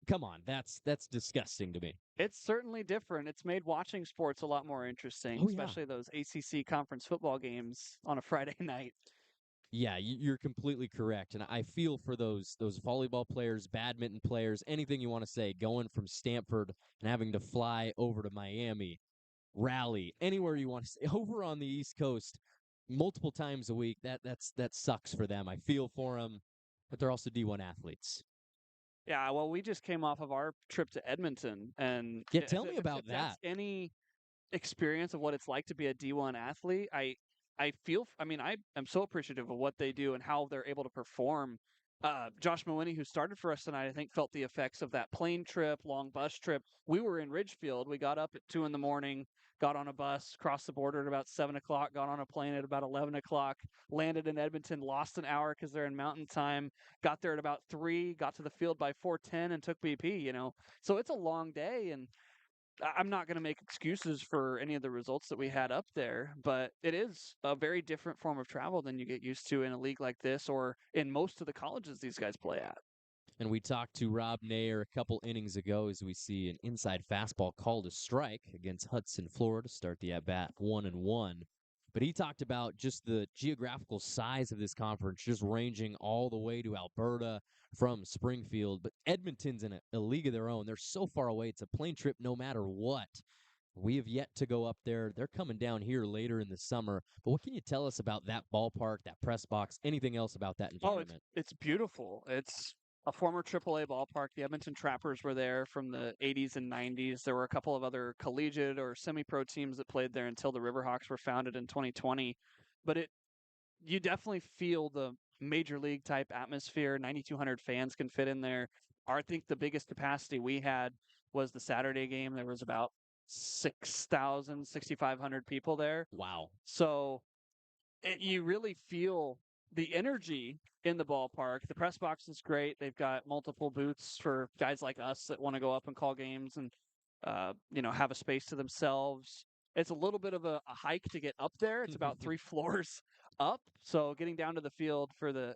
Come on, that's disgusting to me. It's certainly different. It's made watching sports a lot more interesting, Oh, yeah. especially those ACC conference football games on a Friday night. Yeah, you're completely correct, and I feel for those volleyball players, badminton players, anything you want to say, going from Stanford and having to fly over to Miami, Raleigh, anywhere you want to say, over on the East Coast, multiple times a week. That sucks for them. I feel for them, but they're also D1 athletes. Yeah, well, we just came off of our trip to Edmonton, and Yeah, tell me about if that's that. any experience of what it's like to be a D1 athlete, I feel, I mean, I am so appreciative of what they do and how they're able to perform. Josh Mawhinney, who started for us tonight, I think felt the effects of that plane trip, long bus trip. We were in Ridgefield. We got up at 2 a.m, got on a bus, crossed the border at about 7 o'clock, got on a plane at about 11 o'clock, landed in Edmonton, lost an hour because they're in mountain time, got there at about 3, got to the field by 4:10 and took BP, you know. So it's a long day, and I'm not going to make excuses for any of the results that we had up there, but it is a very different form of travel than you get used to in a league like this or in most of the colleges these guys play at. And we talked to Rob Nair a couple innings ago as we see an inside fastball called a strike against Hudson, Florida to start the at-bat 1-1. But he talked about just the geographical size of this conference, just ranging all the way to Alberta from Springfield. But Edmonton's in a league of their own. They're so far away. It's a plane trip no matter what. We have yet to go up there. They're coming down here later in the summer. But what can you tell us about that ballpark, that press box, anything else about that environment? It's beautiful. It's a former AAA ballpark. The Edmonton Trappers were there from the 80s and 90s. There were a couple of other collegiate or semi-pro teams that played there until the Riverhawks were founded in 2020. But you definitely feel the major league type atmosphere. 9,200 fans can fit in there. I think the biggest capacity we had was the Saturday game. There was about 6,000, 6,500 people there. Wow. So you really feel the energy in the ballpark. The press box is great. They've got multiple booths for guys like us that want to go up and call games and have a space to themselves. It's a little bit of a hike to get up there. It's about 3 floors up. So getting down to the field for the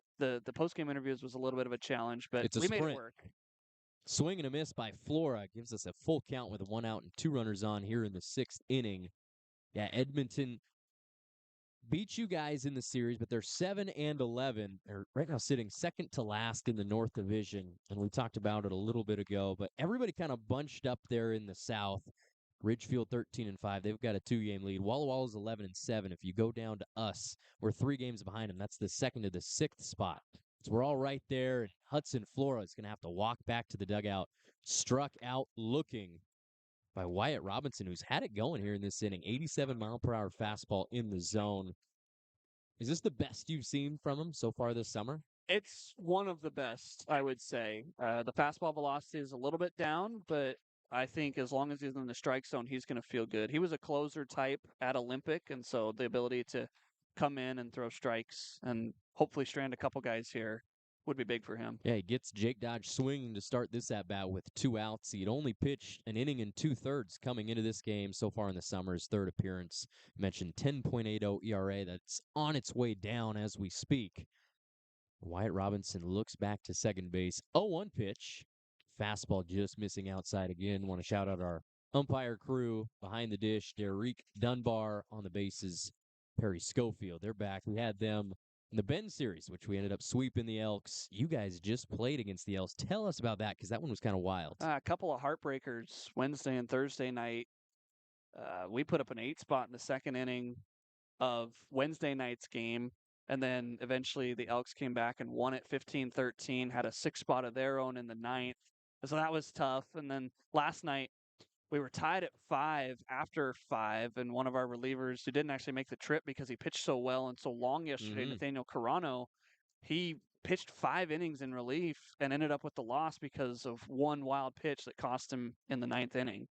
post-game interviews was a little bit of a challenge, but we made it work. Swing and a miss by Flora gives us a full count with 1 out and 2 runners on here in the 6th inning. Yeah, Edmonton beat you guys in the series, but they're 7-11. They're right now sitting second to last in the North Division, and we talked about it a little bit ago, but everybody kind of bunched up there in the South. Ridgefield 13-5. They've got a 2-game lead. Walla Walla's 11-7. If you go down to us, we're 3 games behind them. That's the 2nd to the 6th spot. So we're all right there. Hudson, Flora is going to have to walk back to the dugout. Struck out looking by Wyatt Robinson, who's had it going here in this inning. 87-mile-per-hour fastball in the zone. Is this the best you've seen from him so far this summer? It's one of the best, I would say. The fastball velocity is a little bit down, but I think as long as he's in the strike zone, he's going to feel good. He was a closer type at Olympic, and so the ability to come in and throw strikes and hopefully strand a couple guys here would be big for him. Yeah, he gets Jake Dodge swinging to start this at-bat with 2 outs. He'd only pitched an inning and 2/3 coming into this game so far in the summer, his 3rd appearance. Mentioned 10.80 ERA. That's on its way down as we speak. Wyatt Robinson looks back to second base. 0-1 pitch. Fastball just missing outside again. Want to shout out our umpire crew behind the dish. Derek Dunbar on the bases. Perry Schofield. They're back. We had them in the Bend series, which we ended up sweeping the Elks. You guys just played against the Elks. Tell us about that, because that one was kind of wild. A couple of heartbreakers Wednesday and Thursday night. We put up an 8 spot in the 2nd inning of Wednesday night's game. And then eventually the Elks came back and won it 15-13, had a 6 spot of their own in the 9th. So that was tough. And then last night we were tied at 5 after 5, and one of our relievers who didn't actually make the trip because he pitched so well and so long yesterday, Nathaniel Carano, he pitched 5 innings in relief and ended up with the loss because of one wild pitch that cost him in the 9th inning.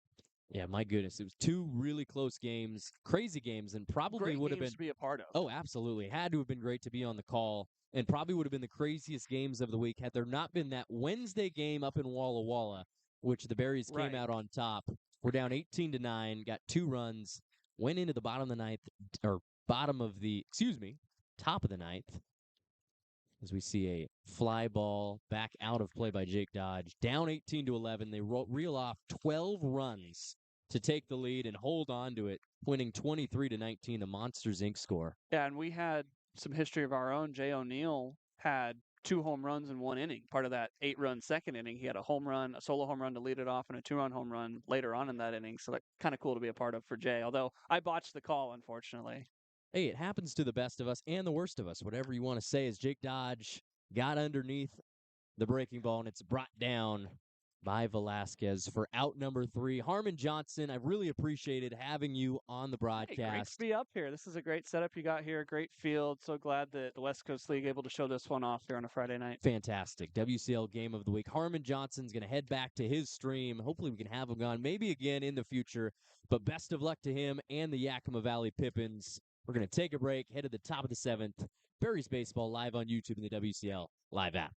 Yeah, my goodness. It was 2 really close games, crazy games, and probably would have been to be a part of. Oh, absolutely. Had to have been great to be on the call, and probably would have been the craziest games of the week had there not been that Wednesday game up in Walla Walla, which the Berries came out on top. We're down 18-9, got 2 runs, went into the top of the ninth, as we see a fly ball back out of play by Jake Dodge. Down 18-11, they reel off 12 runs to take the lead and hold on to it, winning 23-19, the Monsters Inc. score. Yeah, and we had some history of our own. Jay O'Neill had 2 home runs in 1 inning. Part of that 8-run 2nd inning, he had a home run, a solo home run to lead it off, and a 2-run home run later on in that inning. So that's kind of cool to be a part of for Jay, although I botched the call, unfortunately. Hey, it happens to the best of us and the worst of us, whatever you want to say, as Jake Dodge got underneath the breaking ball, and it's brought down by Velasquez for out number 3. Harmon Johnsen, I've really appreciated having you on the broadcast. Hey, great to be up here. This is a great setup you got here, great field. So glad that the West Coast League able to show this one off here on a Friday night. Fantastic. WCL Game of the Week. Harmon Johnson's going to head back to his stream. Hopefully we can have him on maybe again in the future, but best of luck to him and the Yakima Valley Pippins. We're going to take a break, head to the top of the 7th. Berries Baseball live on YouTube and the WCL Live app.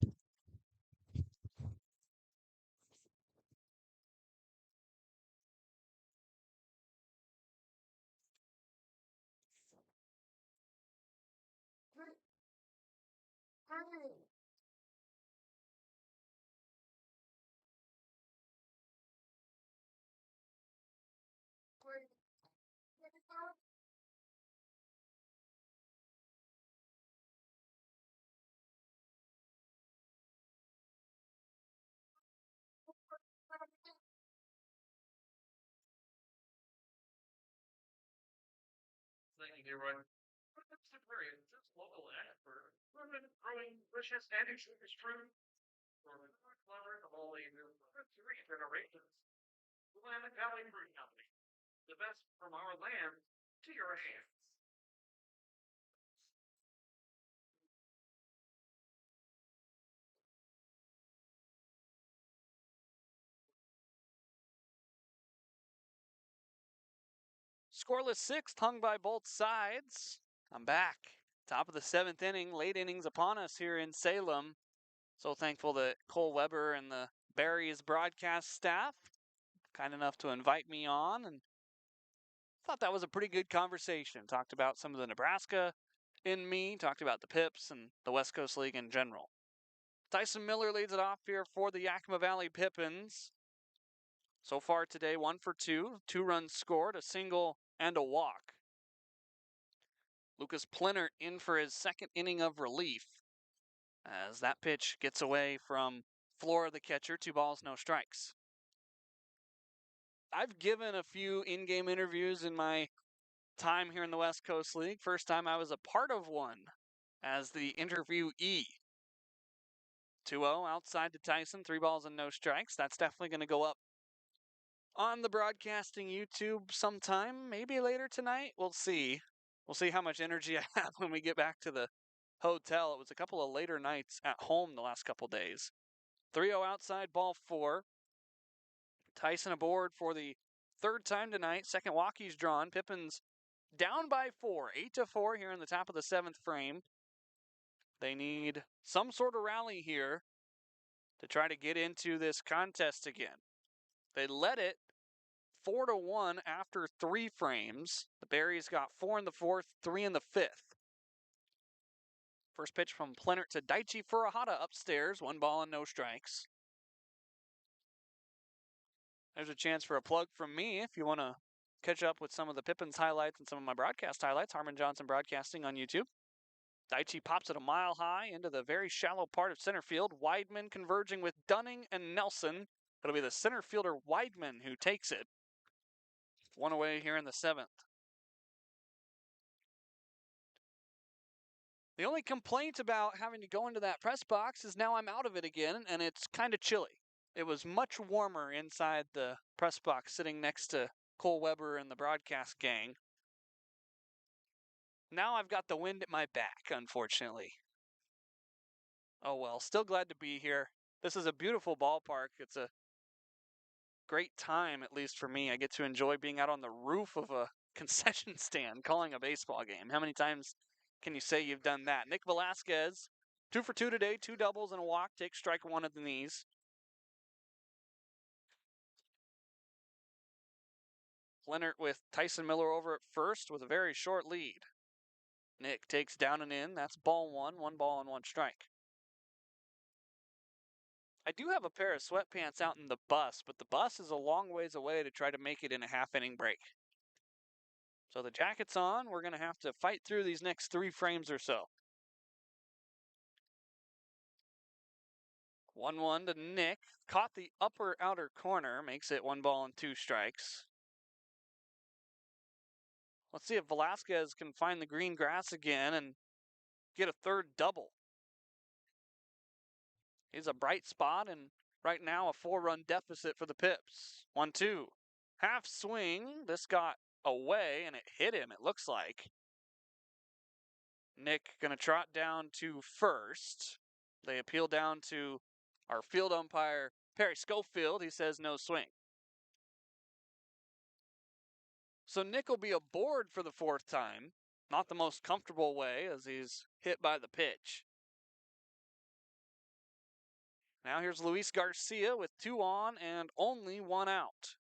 Thank you, Leroy. Pippins Harmon Johnsen, local expert, proven growing delicious and nutritious fruit for lovers of all ages for 3 generations. Willamette Valley Fruit Company, the best from our land to your hands. Scoreless 6th, hung by both sides. I'm back. Top of the 7th inning, late innings upon us here in Salem. So thankful that Cole Weber and the Berries broadcast staff kind enough to invite me on, and thought that was a pretty good conversation. Talked about some of the Nebraska in me, talked about the Pipps and the West Coast League in general. Tyson Miller leads it off here for the Yakima Valley Pippins. So far today, 1 for 2, 2 runs scored, a single and a walk. Lucas Plinert in for his 2nd inning of relief, as that pitch gets away from Flora, the catcher. 2 balls, no strikes. I've given a few in-game interviews in my time here in the West Coast League. First time I was a part of one as the interviewee. 2-0 outside to Tyson, 3 balls and no strikes. That's definitely going to go up on the broadcasting YouTube sometime, maybe later tonight. We'll see. We'll see how much energy I have when we get back to the hotel. It was a couple of later nights at home the last couple days. 3-0 outside, ball 4. Tyson aboard for the 3rd time tonight. 2nd walk he's drawn. Pippins down by 4, 8-4 here in the top of the 7th frame. They need some sort of rally here to try to get into this contest again. They led it 4-1 after 3 frames. The Berries got 4 in the 4th, 3 in the 5th. First pitch from Plenert to Daichi Furuhata upstairs. 1 ball and no strikes. There's a chance for a plug from me if you want to catch up with some of the Pippins highlights and some of my broadcast highlights. Harmon Johnsen Broadcasting on YouTube. Daichi pops it a mile high into the very shallow part of center field. Weidman converging with Dunning and Nelson. It'll be the center fielder Weidman who takes it. 1 away here in the 7th. The only complaint about having to go into that press box is now I'm out of it again, and it's kind of chilly. It was much warmer inside the press box sitting next to Cole Weber and the broadcast gang. Now I've got the wind at my back, unfortunately. Oh well, still glad to be here. This is a beautiful ballpark. It's a great time, at least for me. I get to enjoy being out on the roof of a concession stand calling a baseball game. How many times can you say you've done that? Nick Velasquez, 2 for 2 today, 2 doubles and a walk, takes strike 1 at the knees. Plenert with Tyson Miller over at first with a very short lead. Nick takes down and in. That's ball 1, 1 ball and 1 strike. I do have a pair of sweatpants out in the bus, but the bus is a long ways away to try to make it in a half-inning break. So the jacket's on. We're going to have to fight through these next 3 frames or so. 1-1 to Nick. Caught the upper outer corner. Makes it 1 ball and 2 strikes. Let's see if Velasquez can find the green grass again and get a 3rd double. He's a bright spot, and right now a 4-run deficit for the Pipps. 1-2. Half swing. This got away, and it hit him, it looks like. Nick going to trot down to first. They appeal down to our field umpire, Perry Schofield. He says no swing. So Nick will be aboard for the 4th time. Not the most comfortable way as he's hit by the pitch. Now here's Luis Garcia with 2 on and only 1 out.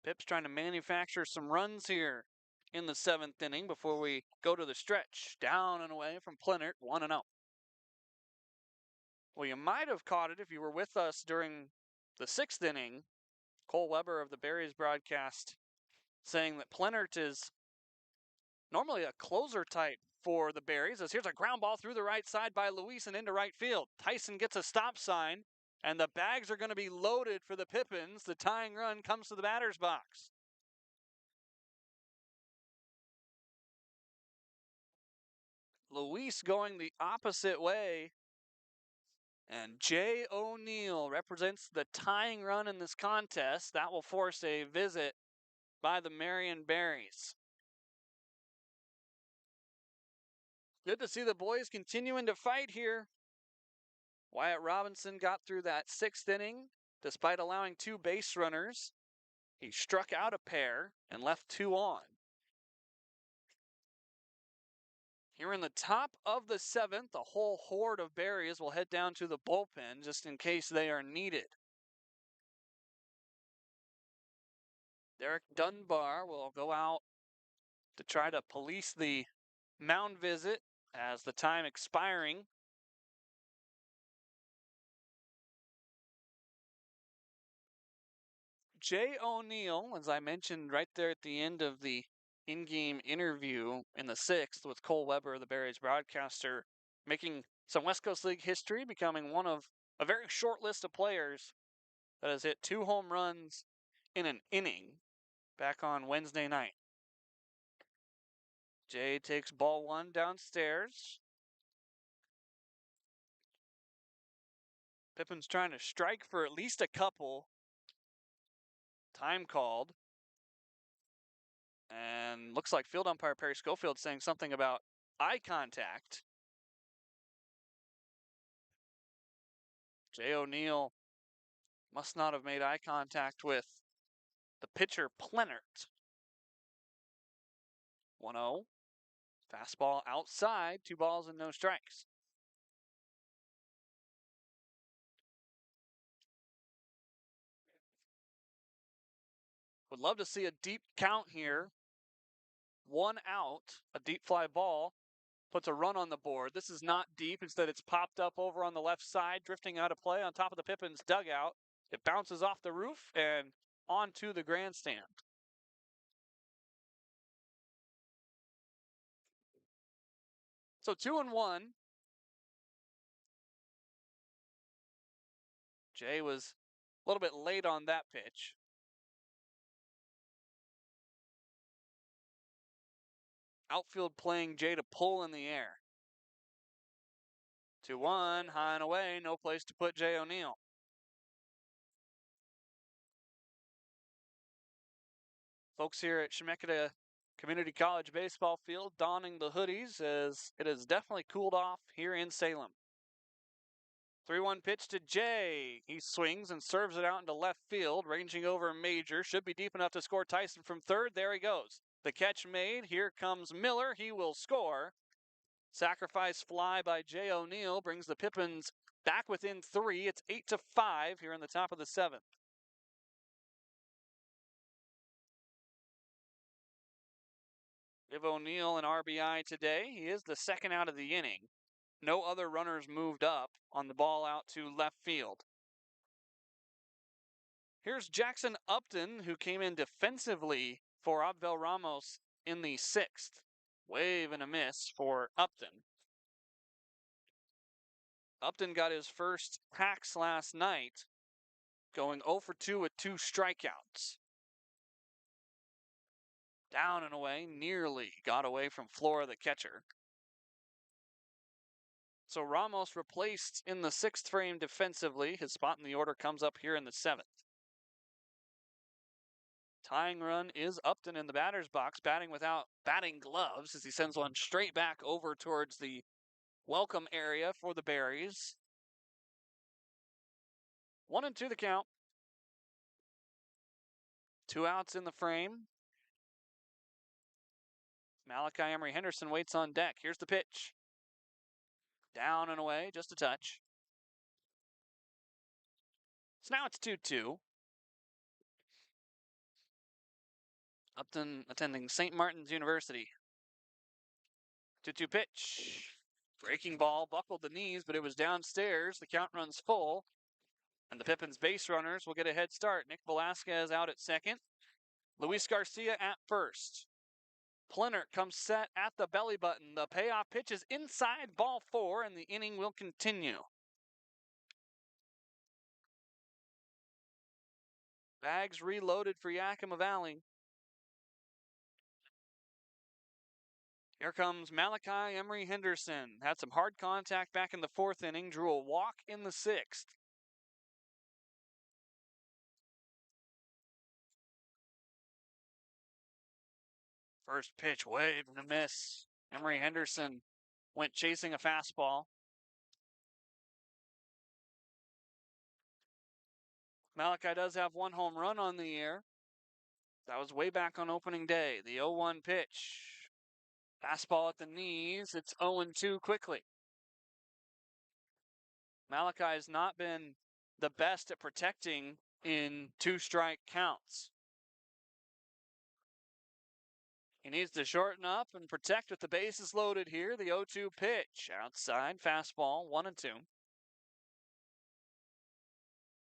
Pipps trying to manufacture some runs here in the 7th inning before we go to the stretch. Down and away from Plenert, 1-0. Well, you might have caught it if you were with us during the 6th inning. Cole Weber of the Berries broadcast saying that Plenert is normally a closer type for the Berries, as here's a ground ball through the right side by Luis and into right field. Tyson gets a stop sign, and the bags are going to be loaded for the Pippins. The tying run comes to the batter's box. Luis going the opposite way, and Jay O'Neill represents the tying run in this contest. That will force a visit by the Marion Berries. Good to see the boys continuing to fight here. Wyatt Robinson got through that 6th inning despite allowing 2 base runners. He struck out a pair and left 2 on. Here in the top of the 7th, a whole horde of Berries will head down to the bullpen just in case they are needed. Derek Dunbar will go out to try to police the mound visit as the time expiring. Jay O'Neill, as I mentioned right there at the end of the in-game interview in the 6th with Cole Weber, the Berries broadcaster, making some West Coast League history, becoming one of a very short list of players that has hit 2 home runs in an inning back on Wednesday night. Jay takes ball 1 downstairs. Pippin's trying to strike for at least a couple. Time called. And looks like field umpire Perry Schofield saying something about eye contact. Jay O'Neill must not have made eye contact with the pitcher Plenert. 1-0. Fastball outside, 2 balls and no strikes. Would love to see a deep count here. 1 out, a deep fly ball puts a run on the board. This is not deep. Instead, it's popped up over on the left side, drifting out of play on top of the Pippins dugout. It bounces off the roof and onto the grandstand. So 2-1. Jay was a little bit late on that pitch. Outfield playing Jay to pull in the air. 2-1, high and away, no place to put Jay O'Neill. Folks here at Chemeketa Community College baseball field donning the hoodies as it has definitely cooled off here in Salem. 3-1 pitch to Jay. He swings and serves it out into left field, ranging over Major. Should be deep enough to score Tyson from third. There he goes. The catch made. Here comes Miller. He will score. Sacrifice fly by Jay O'Neill brings the Pippins back within 3. It's 8-5 here in the top of the 7th. Give O'Neill an RBI today. He is the second out of the inning. No other runners moved up on the ball out to left field. Here's Jackson Upton, who came in defensively for Abel Ramos in the 6th. Wave and a miss for Upton. Upton got his first hacks last night, going 0 for 2 with 2 strikeouts. Down and away, nearly got away from Flora, the catcher. So Ramos replaced in the 6th frame defensively. His spot in the order comes up here in the 7th. Tying run is Upton in the batter's box, batting without batting gloves as he sends one straight back over towards the welcome area for the Berries. 1-2 the count. 2 outs in the frame. Malachi Emery Henderson waits on deck. Here's the pitch. Down and away, just a touch. So now it's 2-2. Upton attending St. Martin's University. 2-2 pitch. Breaking ball, buckled the knees, but it was downstairs. The count runs full. And the Pippins base runners will get a head start. Nick Velasquez out at second. Luis Garcia at first. Plenert comes set at the belly button. The payoff pitch is inside ball 4, and the inning will continue. Bags reloaded for Yakima Valley. Here comes Malachi Emery Henderson. Had some hard contact back in the 4th inning. Drew a walk in the 6th. First pitch, wave and a miss. Emery Henderson went chasing a fastball. Malachi does have 1 home run on the year. That was way back on opening day. The 0-1 pitch. Fastball at the knees. It's 0-2 quickly. Malachi has not been the best at protecting in 2-strike counts. He needs to shorten up and protect with the bases loaded here. The 0-2 pitch. Outside, fastball, 1-2.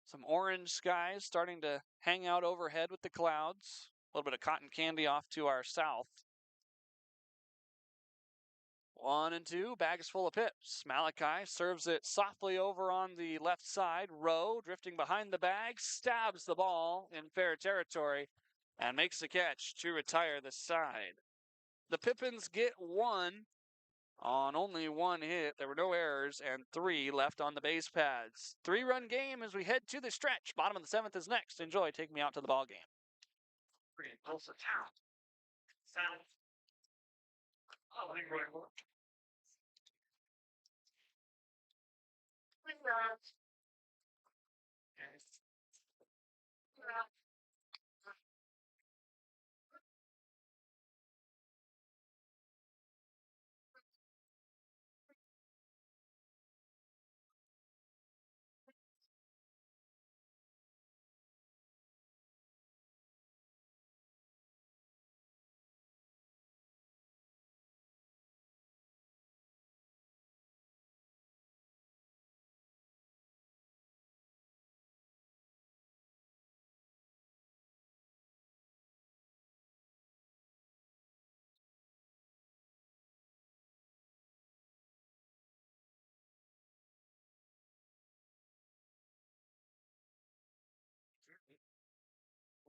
Some orange skies starting to hang out overhead with the clouds. A little bit of cotton candy off to our south. 1-2, bag is full of Pipps. Malachi serves it softly over on the left side. Rowe, drifting behind the bag, stabs the ball in fair territory and makes the catch to retire the side. The Pippins get 1 on only 1 hit. There were no errors and 3 left on the base pads. 3-run game as we head to the stretch. Bottom of the 7th is next. Enjoy. Take me out to the ball game. Pretty close to town. South. Oh, I think we're going to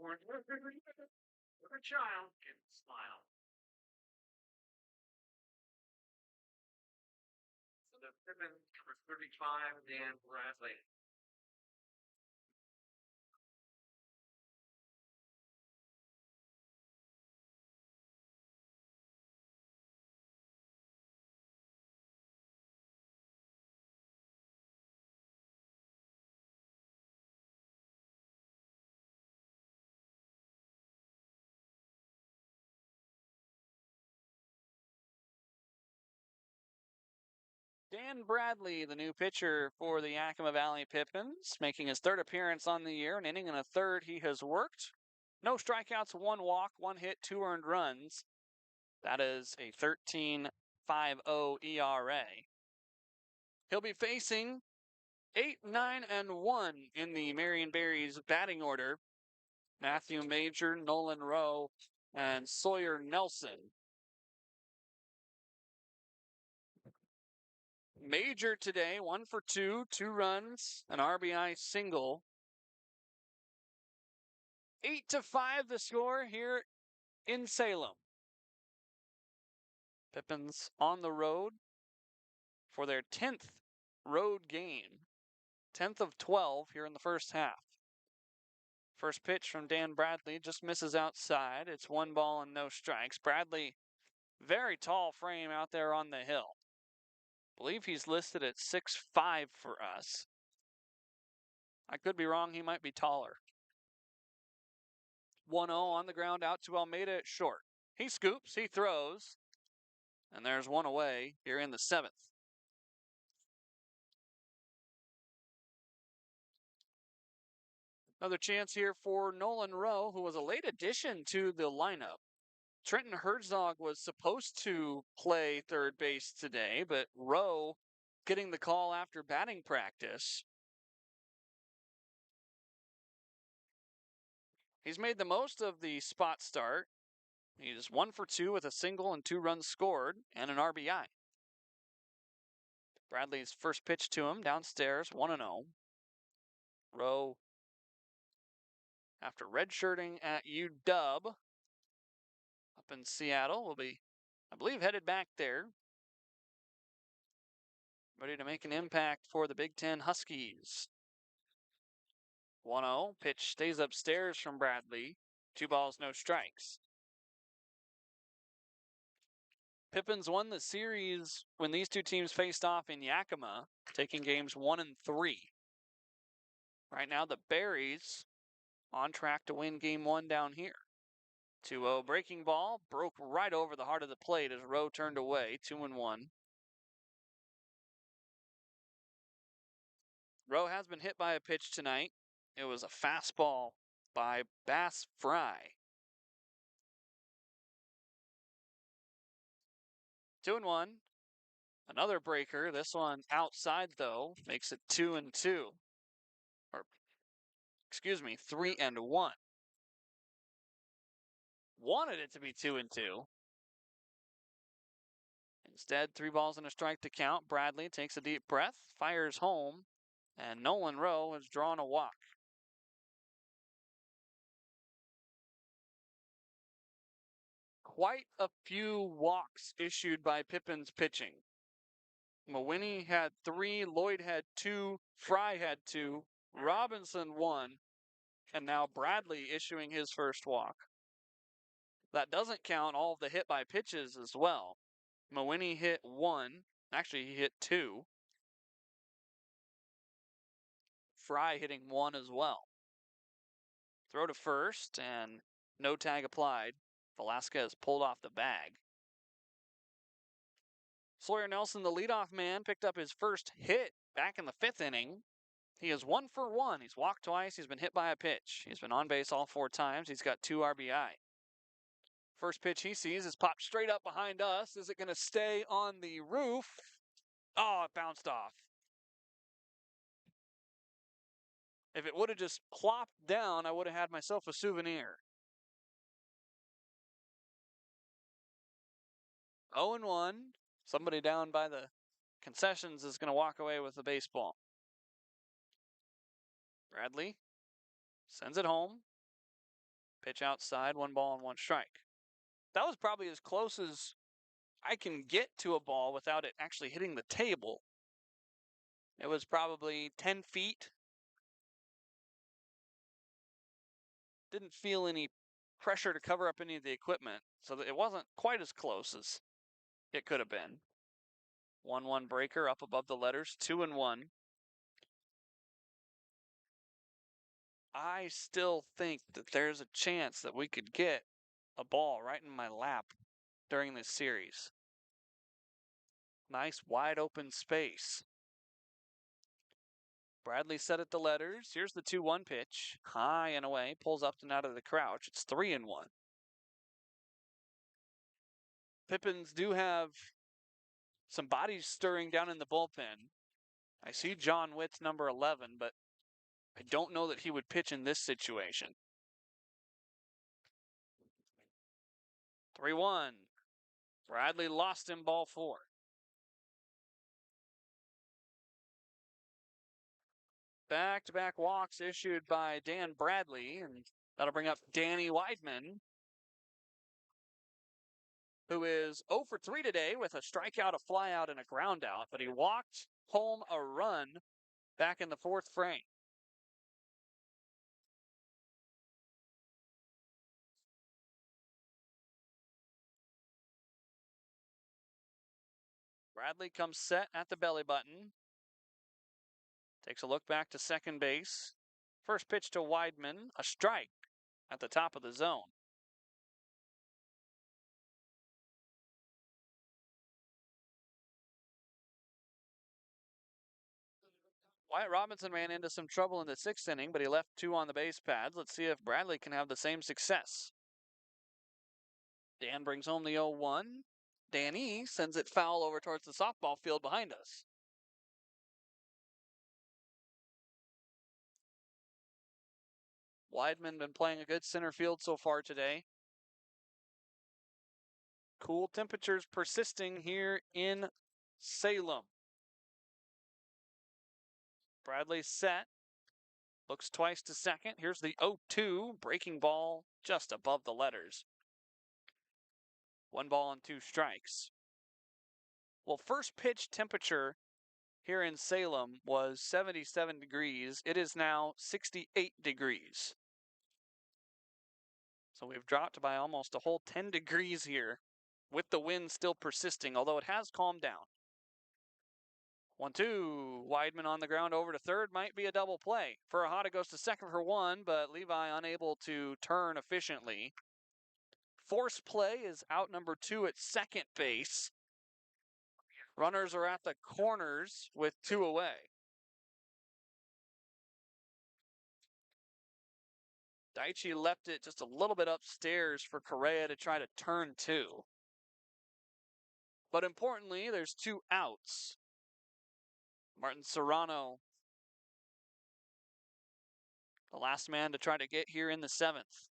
for every child can smile. So the Pippin number 35, Dan Bradley. Dan Bradley, the new pitcher for the Yakima Valley Pippins, making his third appearance on the year, an inning and a third he has worked. No strikeouts, 1 walk, 1 hit, 2 earned runs. That is a 13.50 ERA. He'll be facing 8, 9, and 1 in the Marion Berries batting order. Matthew Major, Nolan Rowe, and Sawyer Nelson. Major today, 1 for 2, 2 runs, an RBI single. 8-5 the score here in Salem. Pippins on the road for their 10th road game. 10th of 12 here in the first half. First pitch from Dan Bradley just misses outside. It's 1 ball and no strikes. Bradley, very tall frame out there on the hill. Believe he's listed at 6'5" for us. I could be wrong, he might be taller. 1-0 on the ground out to Almeida at short. He scoops, he throws, and there's 1 away here in the 7th. Another chance here for Nolan Rowe, who was a late addition to the lineup. Trenton Herzog was supposed to play third base today, but Rowe getting the call after batting practice. He's made the most of the spot start. He's 1 for 2 with a single and 2 runs scored and an RBI. Bradley's first pitch to him downstairs, 1-0. Rowe, after redshirting at UW up in Seattle, will be, I believe, headed back there. Ready to make an impact for the Big Ten Huskies. 1-0, pitch stays upstairs from Bradley. 2 balls, no strikes. Pippins won the series when these two teams faced off in Yakima, taking games 1 and 3. Right now, the Berries on track to win game 1 down here. 2-0 breaking ball, broke right over the heart of the plate as Rowe turned away, 2-1. Rowe has been hit by a pitch tonight. It was a fastball by Bass Fry. 2-1. Another breaker. This one outside, though, makes it 2-2. Or, excuse me, 3-1. Wanted it to be 2-2. Instead, 3 balls and a strike to count. Bradley takes a deep breath, fires home, and Nolan Rowe has drawn a walk. Quite a few walks issued by Pippins pitching. Mawhinney had 3, Lloyd had 2, Fry had 2, Robinson 1, and now Bradley issuing his first walk. That doesn't count all of the hit by pitches as well. Mawhinney hit 1, actually he hit 2. Fry hitting 1 as well. Throw to first, and no tag applied. Velasquez pulled off the bag. Sawyer Nelson, the leadoff man, picked up his first hit back in the 5th inning. He is 1 for 1. He's walked twice. He's been hit by a pitch. He's been on base all 4 times. He's got 2 RBI. First pitch he sees is popped straight up behind us. Is it going to stay on the roof? Oh, it bounced off. If it would have just plopped down, I would have had myself a souvenir. 0-1. Somebody down by the concessions is going to walk away with the baseball. Bradley sends it home. Pitch outside, 1-1 strike. That was probably as close as I can get to a ball without it actually hitting the table. It was probably 10 feet. Didn't feel any pressure to cover up any of the equipment, so that it wasn't quite as close as it could have been. 1-1 breaker up above the letters, 2-1. I still think that there's a chance that we could get a ball right in my lap during this series. Nice wide open space. Bradley set at the letters. Here's the 2-1 pitch. High and away. Pulls up and out of the crouch. It's 3-1. Pippins do have some bodies stirring down in the bullpen. I see John Witt's number 11, but I don't know that he would pitch in this situation. 3-1. Bradley lost him, ball 4. Back-to-back walks issued by Dan Bradley, and that'll bring up Danny Weidman, who is 0 for 3 today with a strikeout, a flyout, and a groundout, but he walked home a run back in the 4th frame. Bradley comes set at the belly button. Takes a look back to second base. First pitch to Weidman, a strike at the top of the zone. Wyatt Robinson ran into some trouble in the 6th inning, but he left 2 on the base pads. Let's see if Bradley can have the same success. Dan brings home the 0-1. Danny sends it foul over towards the softball field behind us. Weidman been playing a good center field so far today. Cool temperatures persisting here in Salem. Bradley set. Looks twice to second. Here's the 0-2. Breaking ball just above the letters. 1 ball and 2 strikes. Well, first pitch temperature here in Salem was 77 degrees. It is now 68 degrees. So we've dropped by almost a whole 10 degrees here with the wind still persisting, although it has calmed down. 1-2. Weidman on the ground over to third. Might be a double play. Furahada goes to second for 1, but Levi unable to turn efficiently. Force play is out number 2 at second base. Runners are at the corners with 2 away. Daichi left it just a little bit upstairs for Correa to try to turn 2. But importantly, there's 2 outs. Martin Serrano, the last man to try to get here in the 7th.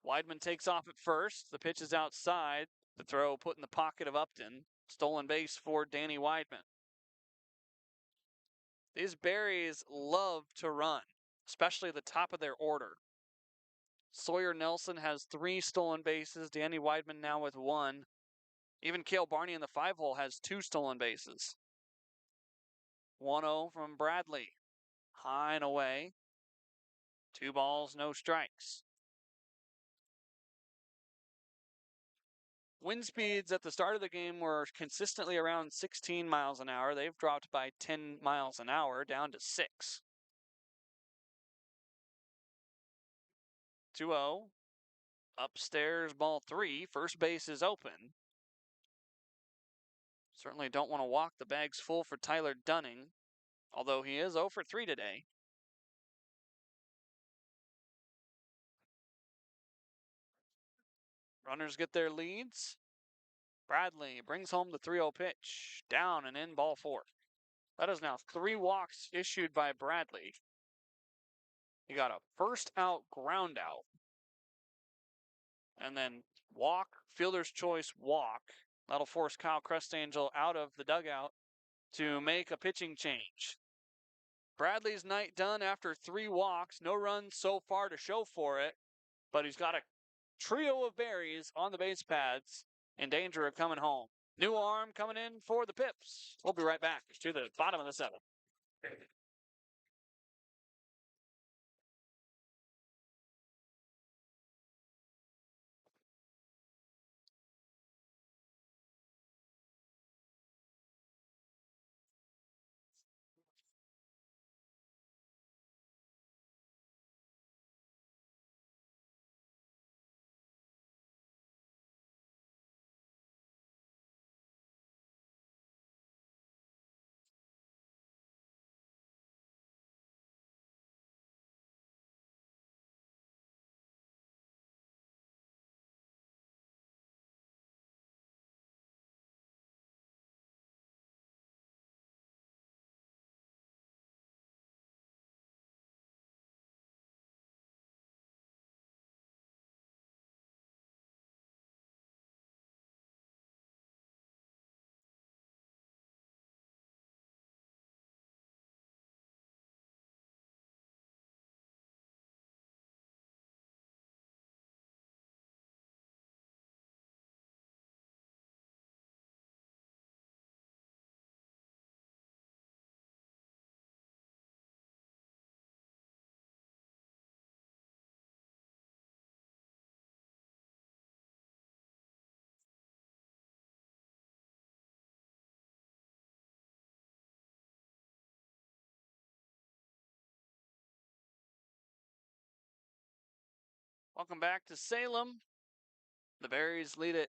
Weidman takes off at first. The pitch is outside. The throw put in the pocket of Upton. Stolen base for Danny Weidman. These Berries love to run, especially the top of their order. Sawyer Nelson has 3 stolen bases. Danny Weidman now with 1. Even Cale Barney in the 5-hole has 2 stolen bases. 1-0 from Bradley. High and away. 2 balls, no strikes. Wind speeds at the start of the game were consistently around 16 miles an hour. They've dropped by 10 miles an hour down to 6. 2-0. Upstairs, ball 3. First base is open. Certainly don't want to walk the bags full for Tyler Dunning, although he is 0 for 3 today. Runners get their leads. Bradley brings home the 3-0 pitch. Down and in, ball 4. That is now 3 walks issued by Bradley. He got a first out ground out. And then walk, fielder's choice walk. That'll force Kyle Crestangel out of the dugout to make a pitching change. Bradley's night done after 3 walks. No runs so far to show for it, but he's got a trio of berries on the base pads in danger of coming home. New arm coming in for the Pipps. We'll be right back to the bottom of the 7th. Welcome back to Salem. The Berries lead it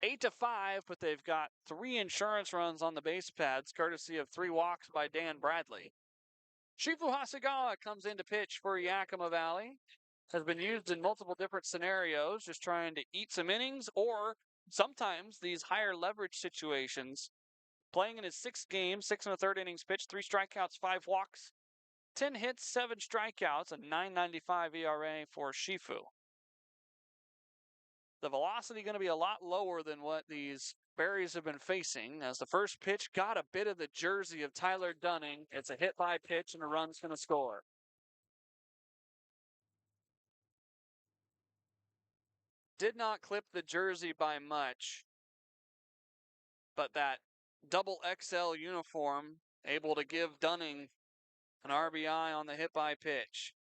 8-5, but they've got 3 insurance runs on the base pads, courtesy of 3 walks by Dan Bradley. Shifu Hasegawa comes in to pitch for Yakima Valley. Has been used in multiple different scenarios, just trying to eat some innings, or sometimes these higher leverage situations. Playing in his 6th game, 6 1/3 innings pitched, 3 strikeouts, 5 walks, 10 hits, 7 strikeouts, a .995 ERA for Shifu. The velocity going to be a lot lower than what these Berries have been facing, as the first pitch got a bit of the jersey of Tyler Dunning. It's a hit by pitch, and a run's going to score. Did not clip the jersey by much, but that double XL uniform able to give Dunning an RBI on the hit by pitch.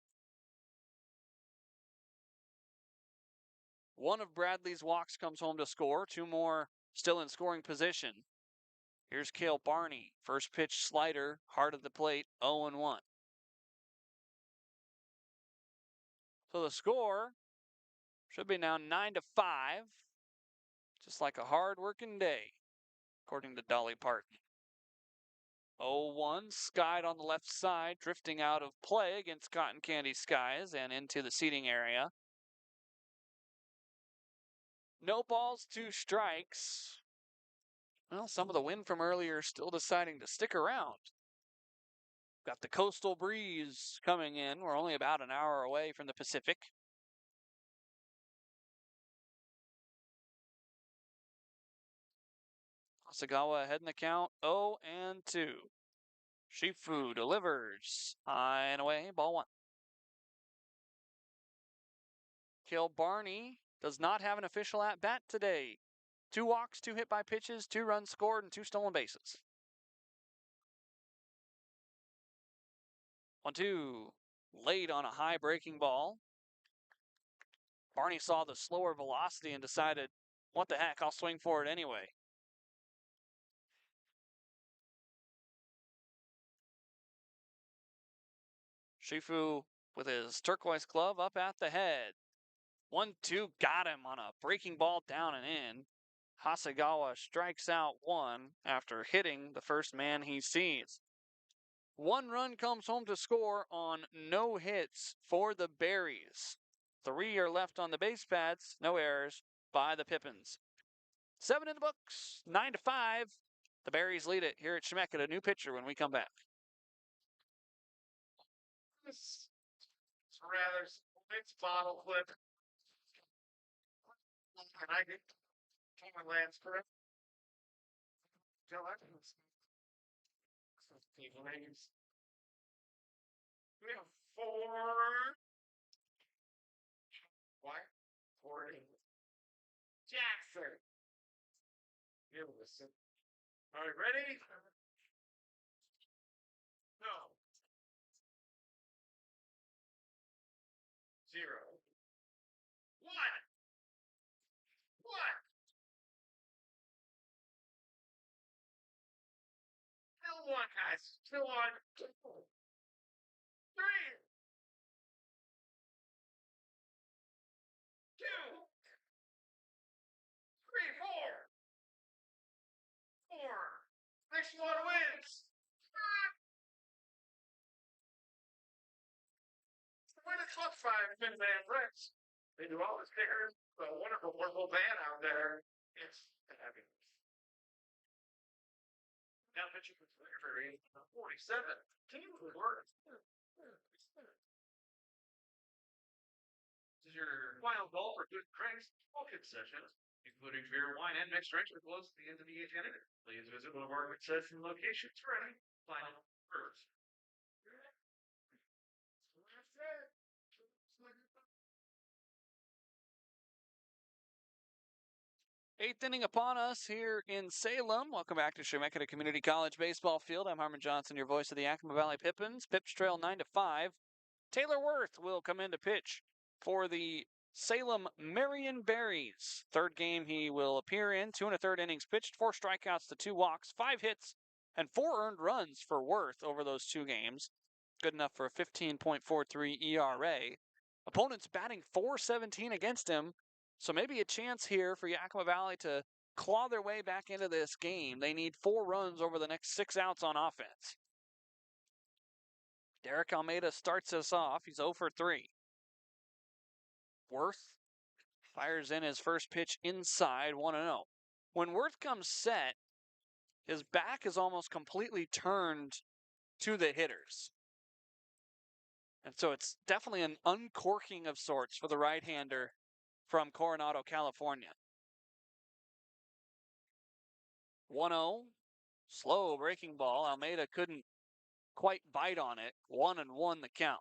One of Bradley's walks comes home to score. 2 more still in scoring position. Here's Cale Barney. First pitch slider, hard at the plate, 0-1. So the score should be now 9-5. Just like a hard-working day, according to Dolly Parton. 0-1, skied on the left side, drifting out of play against Cotton Candy Skies and into the seating area. No balls, 2 strikes. Well, some of the wind from earlier still deciding to stick around. Got the coastal breeze coming in. We're only about an hour away from the Pacific. Hasegawa ahead in the count, 0-2. Shifu delivers. High and away, ball 1. Cale Barney does not have an official at-bat today. 2 walks, 2 hit by pitches, 2 runs scored, and 2 stolen bases. 1-2. Late on a high breaking ball. Barney saw the slower velocity and decided, what the heck, I'll swing for it anyway. Shifu with his turquoise glove up at the head. 1-2, got him on a breaking ball down and in. Hasegawa strikes out 1 after hitting the first man he sees. 1 run comes home to score on no hits for the Berries. 3 are left on the base pads, no errors by the Pippins. 7 in the books, 9-5. The Berries lead it here at Chemeketa. A new pitcher when we come back. It's rather simple. It's bottle flip. Can I get Cameron Lance correct? Joe Evans. We have 4. What? 40. Jackson. You listen. All right, ready? No. 0. 1. 1. Still 1, guys. Still 1. 3. 2. 3, 4. 4. Next one wins. Win a club 5 Finn Van Bricks. They do all the stickers. The wonderful purple van out there. It's fabulous. Now pitching for 47. Team work. This is your final call for good drinks, all concessions, including beer, wine, and mixed drinks, are closed at the end of the agenda. Please visit one of our concession locations for any final orders. Eighth inning upon us here in Salem. Welcome back to Chemeketa Community College baseball field. I'm Harmon Johnsen, your voice of the Yakima Valley Pippins. Pipps trail 9-5. Taylor Worth will come in to pitch for the Salem Marion Berries. Third game he will appear in. 2 1/3 innings pitched, 4 strikeouts to 2 walks, 5 hits, and 4 earned runs for Worth over those 2 games. Good enough for a 15.43 ERA. Opponents batting .417 against him. So maybe a chance here for Yakima Valley to claw their way back into this game. They need 4 runs over the next 6 outs on offense. Derek Almeida starts us off. He's 0 for 3. Worth fires in his first pitch inside, 1-0. When Worth comes set, his back is almost completely turned to the hitters. And so it's definitely an uncorking of sorts for the right-hander from Coronado, California. 1-0. Slow breaking ball. Almeida couldn't quite bite on it. 1-1 the count.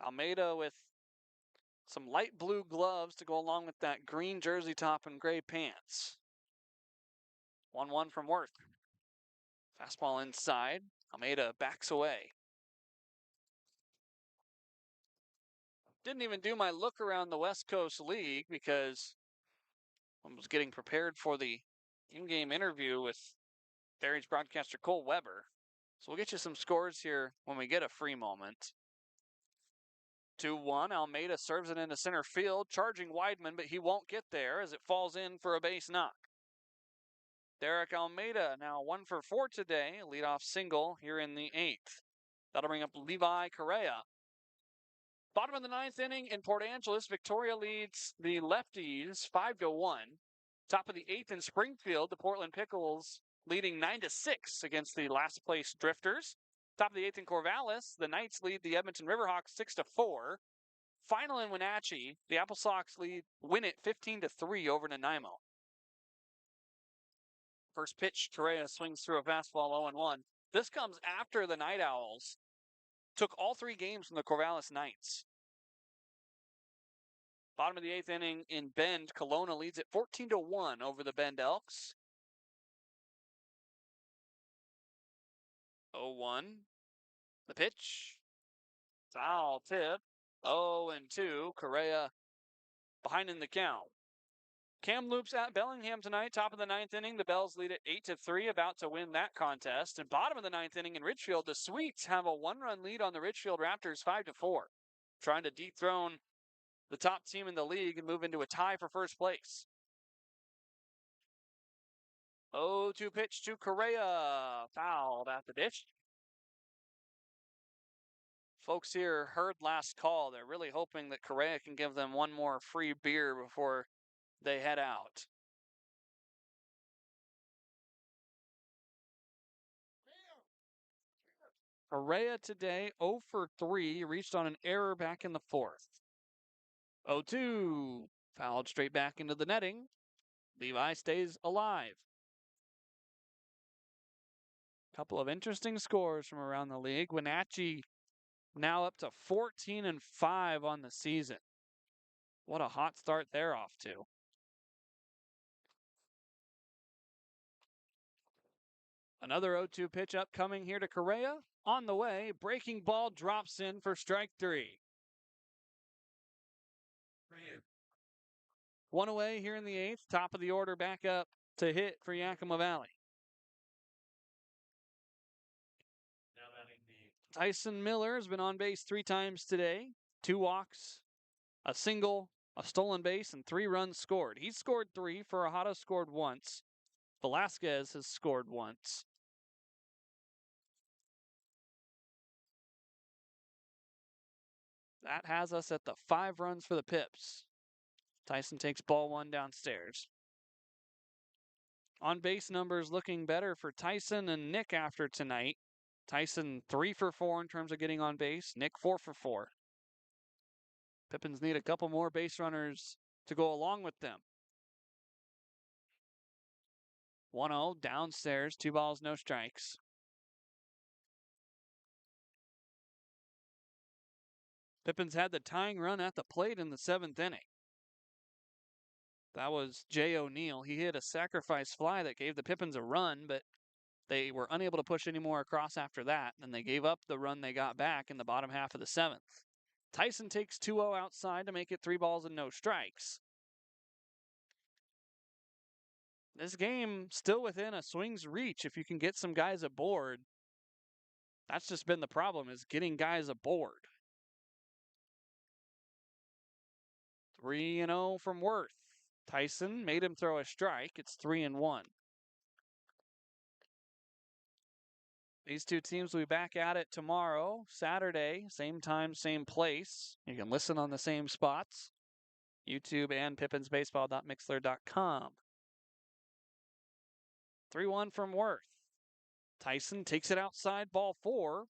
Almeida with some light blue gloves to go along with that green jersey top and gray pants. 1-1 from Worth. Fastball inside. Almeida backs away. Didn't even do my look around the West Coast League because I was getting prepared for the in-game interview with Berries broadcaster Cole Weber. So we'll get you some scores here when we get a free moment. 2-1. Almeida serves it into center field, charging Weidman, but he won't get there as it falls in for a base knock. Derek Almeida now 1 for 4 today, a leadoff single here in the 8th. That'll bring up Levi Correa. Bottom of the 9th inning in Port Angeles, Victoria leads the lefties 5-1. Top of the 8th in Springfield, the Portland Pickles leading 9-6 against the last place Drifters. Top of the 8th in Corvallis, the Knights lead the Edmonton Riverhawks 6-4. Final in Wenatchee, the Apple Sox win it 15-3 over Nanaimo. First pitch, Correa swings through a fastball 0-1. This comes after the Night Owls took all 3 games from the Corvallis Knights. Bottom of the 8th inning in Bend, Kelowna leads it 14-1 over the Bend Elks. 0-1. The pitch. Foul tip. 0-2. Correa behind in the count. Kamloops at Bellingham tonight, top of the 9th inning. The Bells lead it 8-3, about to win that contest. And bottom of the 9th inning in Ridgefield, the Sweets have a 1-run lead on the Ridgefield Raptors 5-4. Trying to dethrone the top team in the league and move into a tie for first place. 0-2 pitch to Correa. Fouled at the dish. Folks here heard last call. They're really hoping that Correa can give them one more free beer before they head out. Correa today 0 for 3, reached on an error back in the 4th. 0-2, fouled straight back into the netting. Levi stays alive. Couple of interesting scores from around the league. Wenatchee now up to 14-5 on the season. What a hot start they're off to. Another 0-2 pitch upcoming here to Correa. On the way, breaking ball drops in for strike 3. One away here in the 8th. Top of the order back up to hit for Yakima Valley. Tyson Miller has been on base 3 times today. 2 walks, a single, a stolen base, and 3 runs scored. He's scored 3. Furahada scored once. Velasquez has scored once. That has us at the 5 runs for the Pipps. Tyson takes ball 1 downstairs. On base numbers looking better for Tyson and Nick after tonight. Tyson 3 for 4 in terms of getting on base. Nick 4 for 4. Pippins need a couple more base runners to go along with them. 1-0 downstairs, 2 balls, no strikes. Pippins had the tying run at the plate in the 7th inning. That was Jay O'Neill. He hit a sacrifice fly that gave the Pippins a run, but they were unable to push any more across after that, and they gave up the run they got back in the bottom half of the 7th. Tyson takes 2-0 outside to make it 3 balls and no strikes. This game still within a swing's reach if you can get some guys aboard. That's just been the problem, is getting guys aboard. 3-0 from Worth. Tyson made him throw a strike. It's 3-1. These two teams will be back at it tomorrow, Saturday, same time, same place. You can listen on the same spots. YouTube and pippinsbaseball.mixler.com. 3-1 from Worth. Tyson takes it outside, ball 4.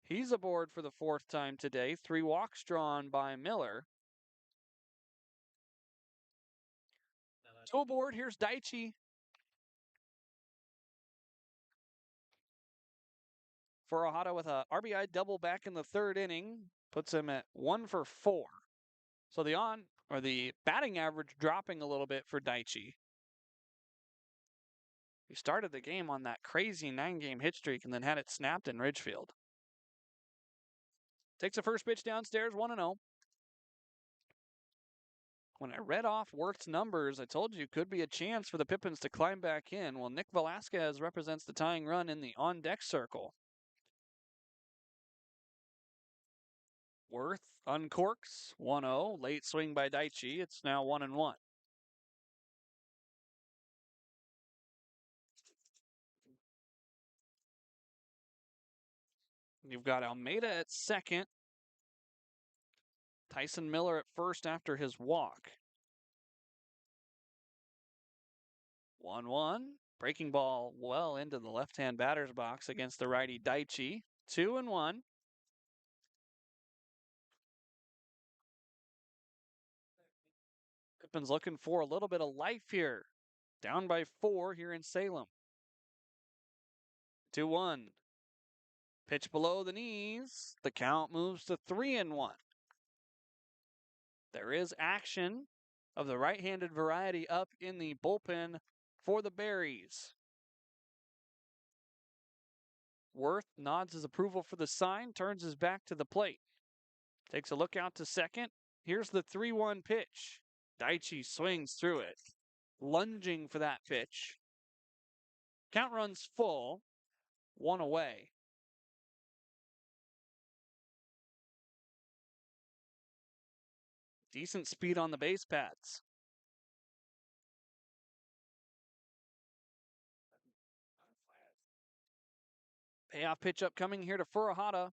He's aboard for the 4th time today. 3 walks drawn by Miller. 2 aboard. Here's Daichi. Furahada with a RBI double back in the 3rd inning. Puts him at 1 for 4. So the batting average dropping a little bit for Daichi. He started the game on that crazy 9-game hit streak and then had it snapped in Ridgefield. Takes a first pitch downstairs, 1-0. When I read off Worth's numbers, I told you could be a chance for the Pippins to climb back in. Well, Nick Velasquez represents the tying run in the on-deck circle. Worth uncorks, 1-0. Late swing by Daichi. It's now 1-1. You've got Almeida at second. Tyson Miller at first after his walk. 1-1. Breaking ball well into the left-hand batter's box against the righty Daichi. 2-1. Pippins looking for a little bit of life here. Down by 4 here in Salem. 2-1. Pitch below the knees. The count moves to 3-1. There is action of the right-handed variety up in the bullpen for the Berries. Worth nods his approval for the sign, turns his back to the plate. Takes a look out to second. Here's the 3-1 pitch. Daichi swings through it, lunging for that pitch. Count runs full, 1 away. Decent speed on the base paths. Payoff pitch upcoming here to Furahada.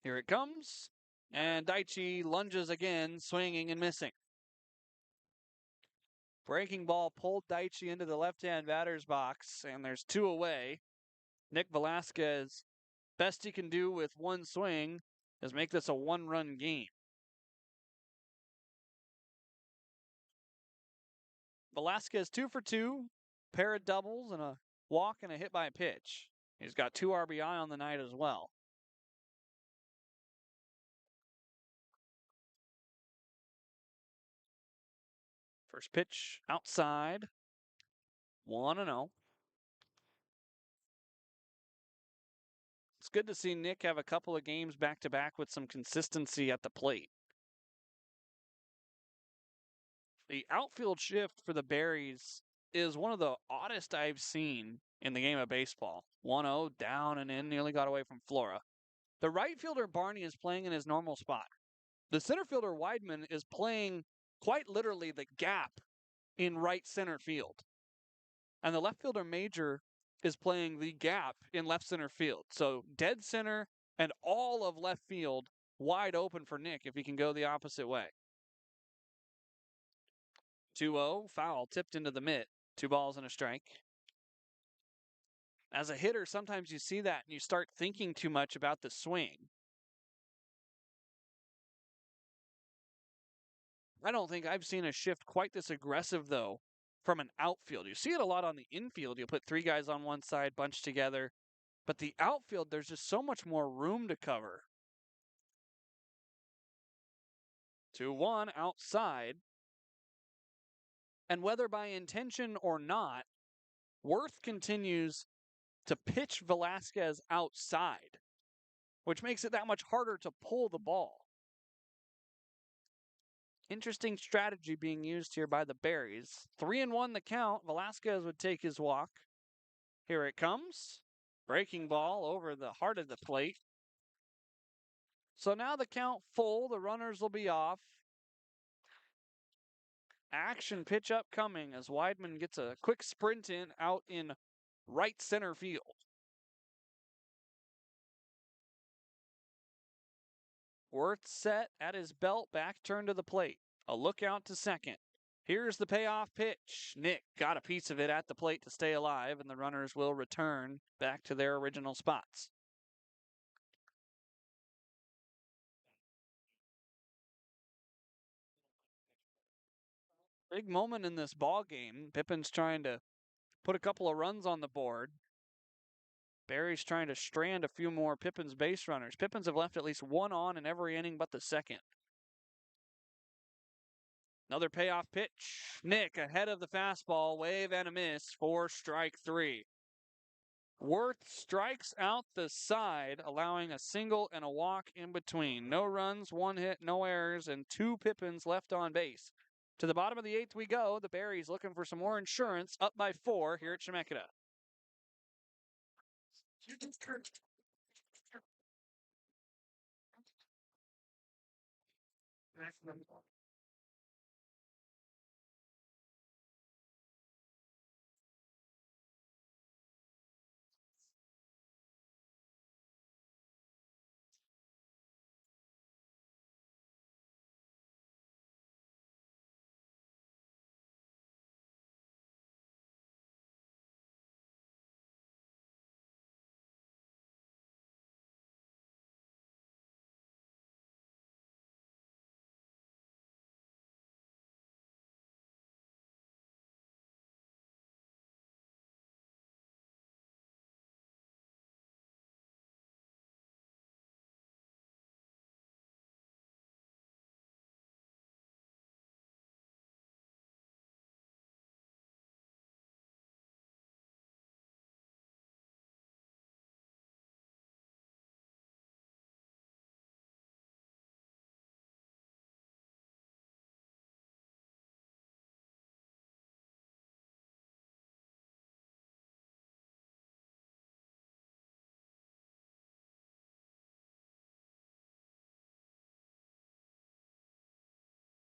Here it comes. And Daichi lunges again, swinging and missing. Breaking ball pulled Daichi into the left-hand batter's box, and there's 2 away. Nick Velasquez, best he can do with 1 swing is make this a 1-run game. Velasquez 2 for 2, pair of doubles and a walk and a hit by pitch. He's got 2 RBI on the night as well. First pitch outside. 1-0. It's good to see Nick have a couple of games back-to-back with some consistency at the plate. The outfield shift for the Berries is one of the oddest I've seen in the game of baseball. 1-0, down and in, nearly got away from Flora. The right fielder, Barney, is playing in his normal spot. The center fielder, Weidman, is playing quite literally the gap in right center field. And the left fielder, Major, is playing the gap in left center field. So dead center and all of left field wide open for Nick if he can go the opposite way. 2-0, foul, tipped into the mitt. 2 balls and a strike. As a hitter, sometimes you see that and you start thinking too much about the swing. I don't think I've seen a shift quite this aggressive, though, from an outfield. You see it a lot on the infield. You put 3 guys on one side, bunched together. But the outfield, there's just so much more room to cover. 2-1 outside. And whether by intention or not, Worth continues to pitch Velasquez outside, which makes it that much harder to pull the ball. Interesting strategy being used here by the Berries. 3-1 the count. Velasquez would take his walk. Here it comes. Breaking ball over the heart of the plate. So now the count full. The runners will be off. Action pitch upcoming as Weidman gets a quick sprint in out in right center field. Worth set at his belt, back turn to the plate. A look out to second. Here's the payoff pitch. Nick got a piece of it at the plate to stay alive, and the runners will return back to their original spots. Big moment in this ball game. Pippins trying to put a couple of runs on the board. Berries trying to strand a few more Pippins base runners. Pippins have left at least 1 on in every inning but the second. Another payoff pitch. Nick ahead of the fastball, wave and a miss for strike 3. Worth strikes out the side, allowing a single and a walk in between. No runs, 1 hit, no errors, and 2 Pippins left on base. To the bottom of the 8th we go. The Berries looking for some more insurance, up by 4 here at Chemeketa.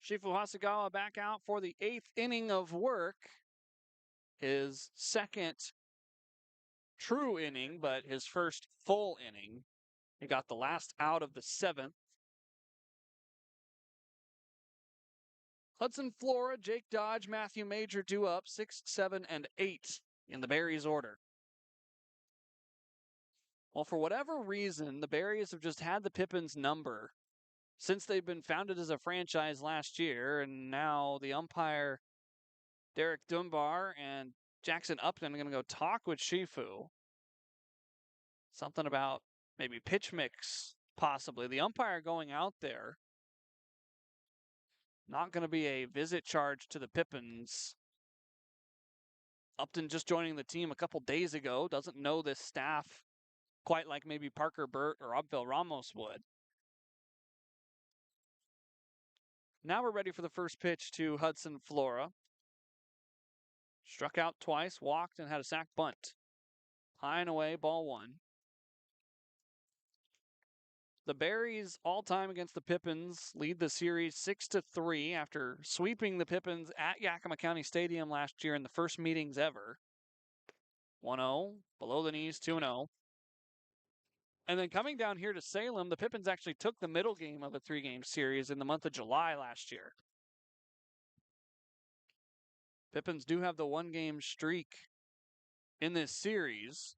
Shifu Hasagawa back out for the 8th inning of work. His second true inning, but his first full inning. He got the last out of the 7th. Hudson Flora, Jake Dodge, Matthew Major due up 6, 7, and 8 in the Berries order. Well, for whatever reason, the Berries have just had the Pippins number since they've been founded as a franchise last year, and now the umpire, Derek Dunbar and Jackson Upton, are going to go talk with Shifu. Something about maybe pitch mix, possibly. The umpire going out there. Not going to be a visit charge to the Pippins. Upton just joining the team a couple days ago. Doesn't know this staff quite like maybe Parker Burt or Abdel Ramos would. Now we're ready for the first pitch to Hudson Flora. Struck out twice, walked, and had a sac bunt. High and away, ball one. The Berries, all time against the Pippins, lead the series 6-3 after sweeping the Pippins at Yakima County Stadium last year in the first meetings ever. 1-0, below the knees, 2-0. And then coming down here to Salem, the Pippins actually took the middle game of a 3-game series in the month of July last year. Pippins do have the 1-game streak in this series.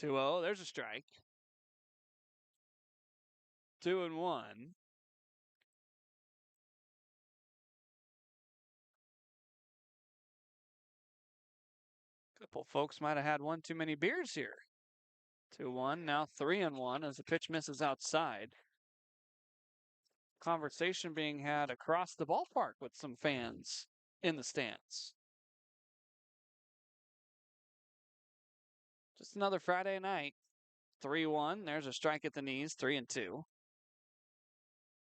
2-0, there's a strike. 2-1. Couple folks might have had one too many beers here. 2-1, now 3-1 as the pitch misses outside. Conversation being had across the ballpark with some fans in the stands. Just another Friday night. 3-1, there's a strike at the knees, 3-2.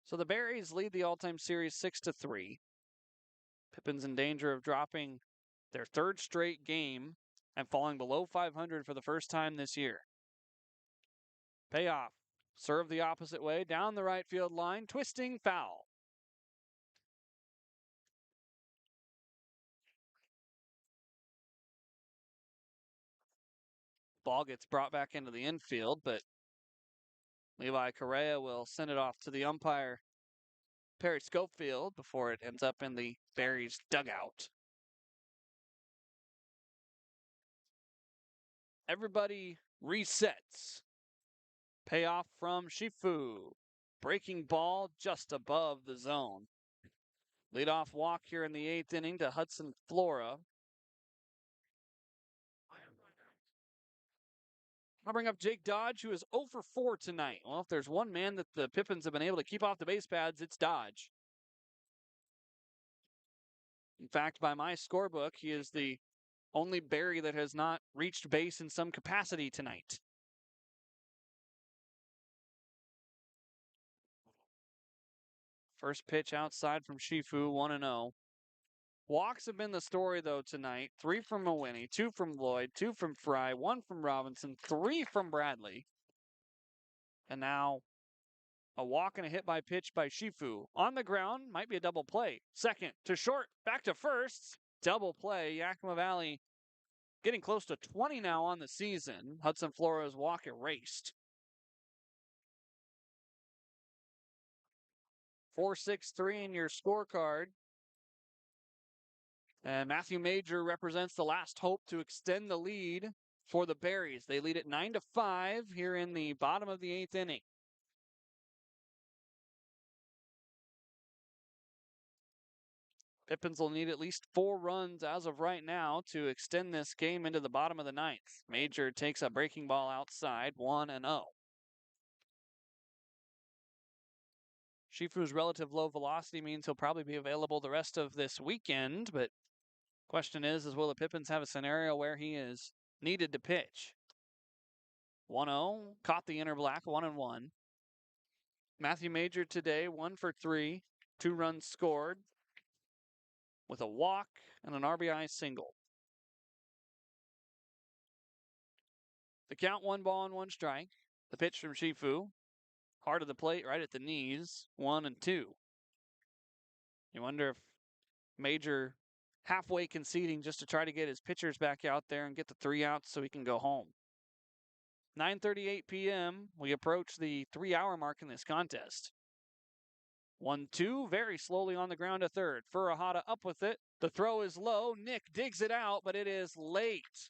So the Berries lead the all-time series 6-3. Pippins in danger of dropping their third straight game and falling below 500 for the first time this year. Payoff. Serve the opposite way, down the right field line, twisting foul. Ball gets brought back into the infield, but Levi Correa will send it off to the umpire, Perry Schofield, before it ends up in the Berries dugout. Everybody resets. Payoff from Shifu. Breaking ball just above the zone. Leadoff walk here in the 8th inning to Hudson Flora. I'll bring up Jake Dodge, who is 0 for 4 tonight. Well, if there's one man that the Pippins have been able to keep off the base pads, it's Dodge. In fact, by my scorebook, he is the only Berry that has not reached base in some capacity tonight. First pitch outside from Shifu, 1-0. Walks have been the story, though, tonight. 3 from Mawhinney, 2 from Lloyd, 2 from Fry, 1 from Robinson, 3 from Bradley. And now a walk and a hit by pitch by Shifu. On the ground, might be a double play. Second to short, back to first. Double play. Yakima Valley getting close to 20 now on the season. Hudson Flora's walk erased. 4-6-3 in your scorecard. And Matthew Major represents the last hope to extend the lead for the Berries. They lead at 9-5 here in the bottom of the 8th inning. Pippins will need at least 4 runs as of right now to extend this game into the bottom of the 9th. Major takes a breaking ball outside, 1-0. Shifu's relative low velocity means he'll probably be available the rest of this weekend, but question is will the Pippins have a scenario where he is needed to pitch? 1-0, caught the inner black, 1-1. Matthew Major today, 1 for 3, 2 runs scored, with a walk and an RBI single. The count, 1 ball and 1 strike. The pitch from Shifu, hard of the plate, right at the knees, 1-2. You wonder if Major halfway conceding just to try to get his pitchers back out there and get the 3 outs so he can go home. 9:38 p.m., we approach the 3-hour mark in this contest. 1-2, very slowly on the ground to third. Furuhata up with it. The throw is low. Nick digs it out, but it is late.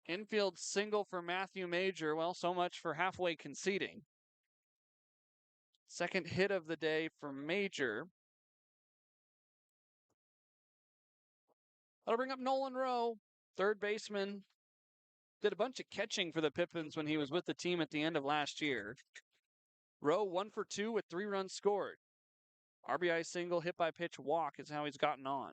Infield single for Matthew Major. Well, so much for halfway conceding. Second hit of the day for Major. That'll bring up Nolan Rowe, third baseman. did a bunch of catching for the Pippins when he was with the team at the end of last year. Rowe 1 for 2 with 3 runs scored. RBI single, hit by pitch, walk is how he's gotten on.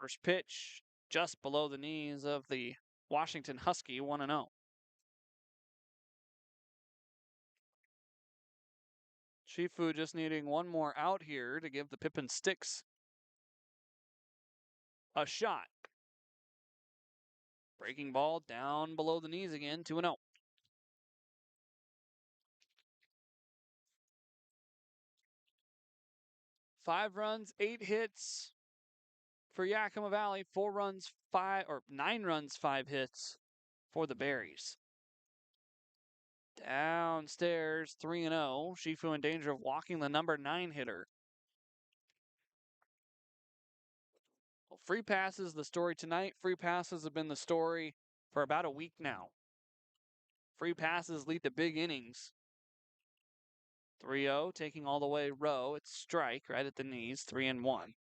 First pitch just below the knees of the Washington Husky, 1-0. Shifu just needing one more out here to give the Pippin Sticks a shot. Breaking ball down below the knees again, 2-0. Five runs, 8 hits for Yakima Valley. 9 runs, 5 hits for the Berries. Downstairs, 3-0. Shifu in danger of walking the number 9 hitter. Well, free passes, the story tonight. Free passes have been the story for about a week now. Free passes lead to big innings. 3-0, taking all the way Rowe. It's strike right at the knees, 3-1.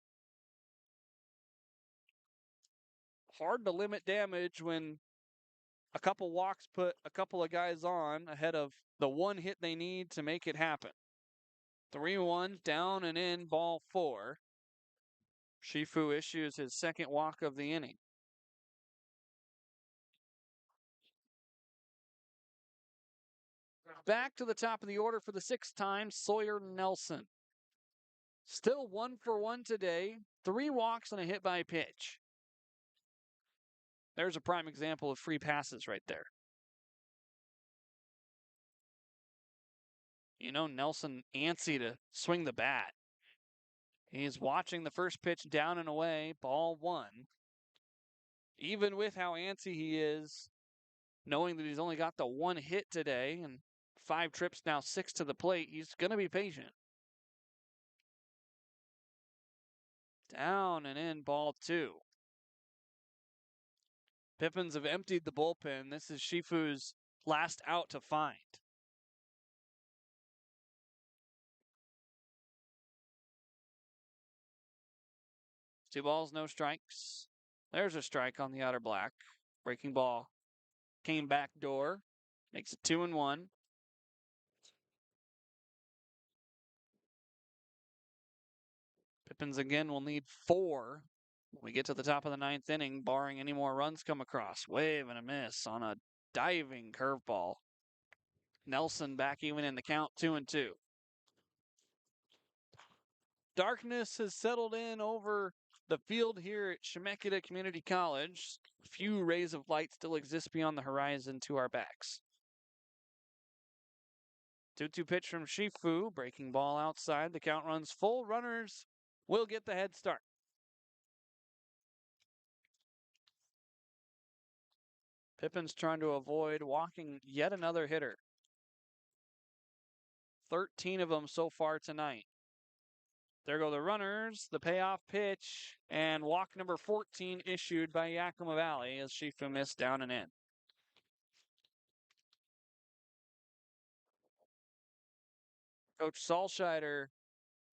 Hard to limit damage when a couple walks put a couple of guys on ahead of the one hit they need to make it happen. 3-1, down and in, ball 4. Shifu issues his second walk of the inning. Back to the top of the order for the 6th time, Sawyer Nelson. Still 1 for 1 today, 3 walks and a hit by pitch. There's a prime example of free passes right there. You know, Nelson antsy to swing the bat. He's watching the first pitch down and away, ball 1. Even with how antsy he is, knowing that he's only got the one hit today and 5 trips, now 6 to the plate, he's going to be patient. Down and in, ball 2. Pippins have emptied the bullpen. This is Shifu's last out to find. 2 balls, no strikes. There's a strike on the outer black. Breaking ball came back door. Makes it 2-1. Pippins again will need 4 when we get to the top of the 9th inning, barring any more runs come across. Wave and a miss on a diving curveball. Nelson back even in the count, 2-2. Darkness has settled in over the field here at Chemeketa Community College. A few rays of light still exist beyond the horizon to our backs. 2-2 pitch from Shifu, breaking ball outside. The count runs full. Runners will get the head start. Pippins trying to avoid walking yet another hitter. 13 of them so far tonight. There go the runners, the payoff pitch, and walk number 14 issued by Yakima Valley as Shifu missed down and in. Coach Salscheider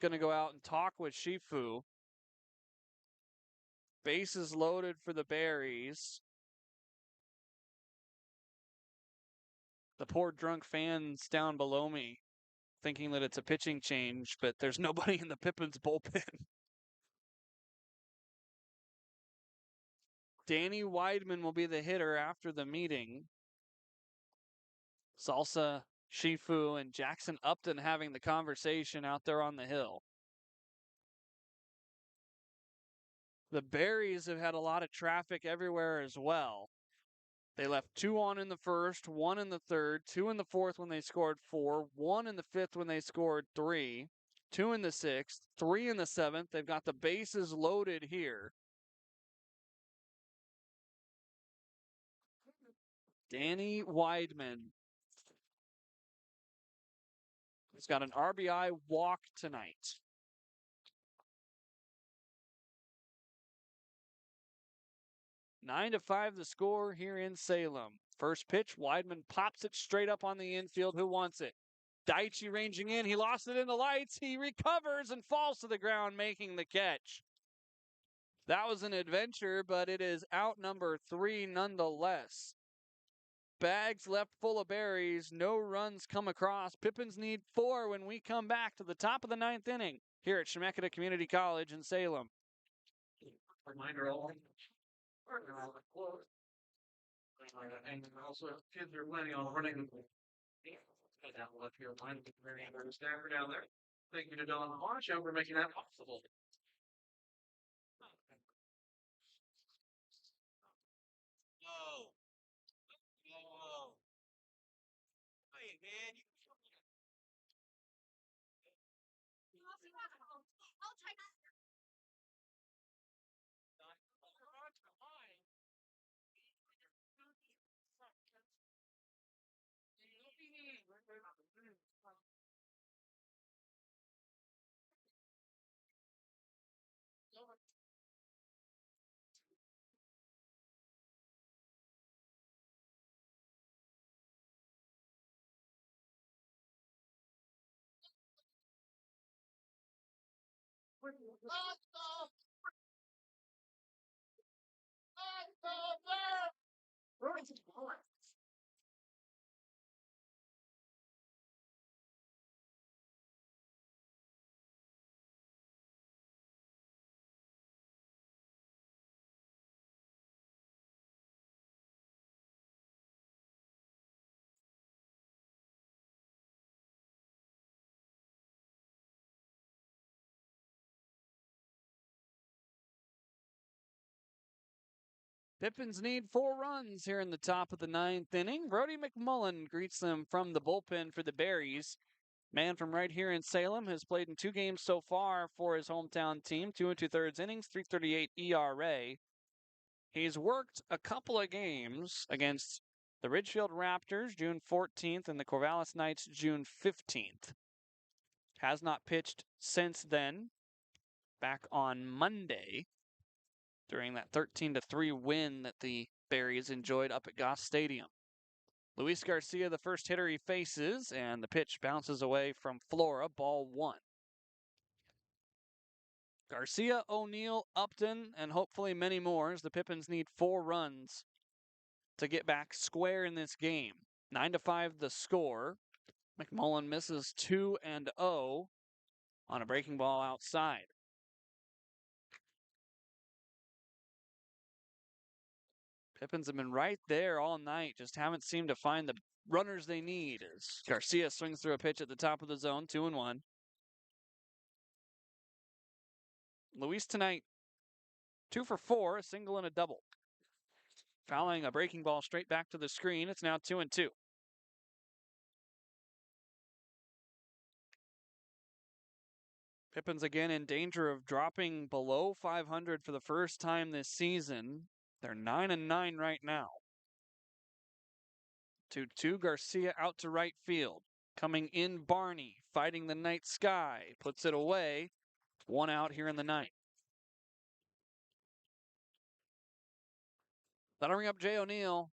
going to go out and talk with Shifu. Bases loaded for the Berries. The poor drunk fans down below me thinking that it's a pitching change, but there's nobody in the Pippins bullpen. Danny Weidman will be the hitter after the meeting. Salsa, Shifu, and Jackson Upton having the conversation out there on the hill. The Berries have had a lot of traffic everywhere as well. They left 2 on in the first, 1 in the third, 2 in the fourth when they scored 4, 1 in the fifth when they scored 3, 2 in the sixth, 3 in the seventh. They've got the bases loaded here. Danny Weidman has got an RBI walk tonight. 9-5 the score here in Salem. First pitch, Weidman pops it straight up on the infield. Who wants it? Daichi ranging in. He lost it in the lights. He recovers and falls to the ground, making the catch. That was an adventure, but it is out number 3 nonetheless. Bags left full of berries. No runs come across. Pippins need 4 when we come back to the top of the 9th inning here at Chemeketa Community College in Salem. Reminder all. And also, kids are planning on running. Down the left field line, Marion Berries Stafford down there. Thank you to Don Marshaw for making that possible. Whoa. Whoa. Hey, man. Pippins need 4 runs here in the top of the 9th inning. Brody McMullen greets them from the bullpen for the Berries. Man from right here in Salem has played in 2 games so far for his hometown team, 2 2/3 innings, 3.38 ERA. He's worked a couple of games against the Ridgefield Raptors June 14th and the Corvallis Knights June 15th. Has not pitched since then. Back on Monday during that 13-3 win that the Berries enjoyed up at Goss Stadium. Luis Garcia, the first hitter he faces, and the pitch bounces away from Flora, ball 1. Garcia, O'Neill, Upton, and hopefully many more as the Pippins need 4 runs to get back square in this game. 9-5 the score. McMullen misses 2-0 on a breaking ball outside. Pippins have been right there all night, just haven't seemed to find the runners they need as Garcia swings through a pitch at the top of the zone, 2-1. Luis tonight, 2 for 4, a single and a double. Fouling a breaking ball straight back to the screen. It's now 2-2. Pippins again in danger of dropping below 500 for the first time this season. They're 9-9 right now. 2-2, Garcia out to right field. Coming in, Barney, fighting the night sky, puts it away. 1 out here in the 9th. That'll bring up Jay O'Neill.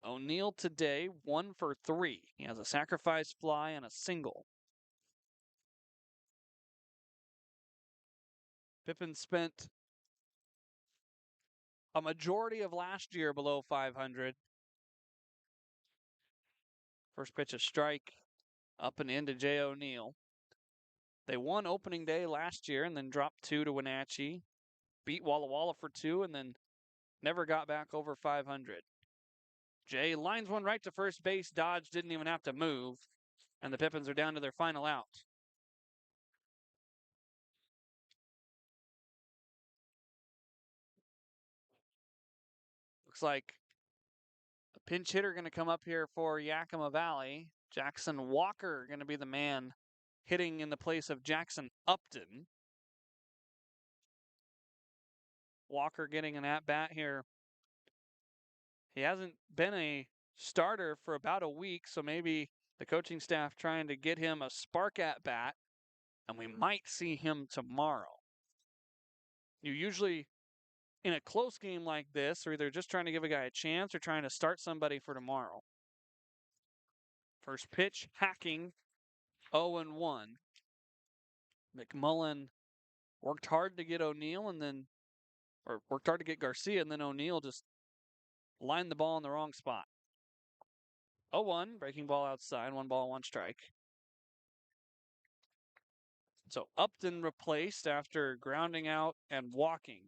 O'Neill today, 1 for 3. He has a sacrifice fly and a single. Pippin spent a majority of last year below 500. First pitch, a strike, up and into Jay O'Neill. They won opening day last year and then dropped 2 to Wenatchee. Beat Walla Walla for 2 and then never got back over 500. Jay lines one right to first base. Dodge didn't even have to move. And the Pippins are down to their final out. Looks like a pinch hitter going to come up here for Yakima Valley. Jackson Walker going to be the man hitting in the place of Jackson Upton. Walker getting an at-bat here. He hasn't been a starter for about a week, so maybe the coaching staff trying to get him a spark at-bat, and we might see him tomorrow. You usually, in a close game like this, are either just trying to give a guy a chance or trying to start somebody for tomorrow. First pitch, hacking, 0-1. McMullen worked hard to get O'Neill or worked hard to get Garcia, and then O'Neill just lined the ball in the wrong spot. 0-1, breaking ball outside, 1 ball, 1 strike. So Upton replaced after grounding out and walking.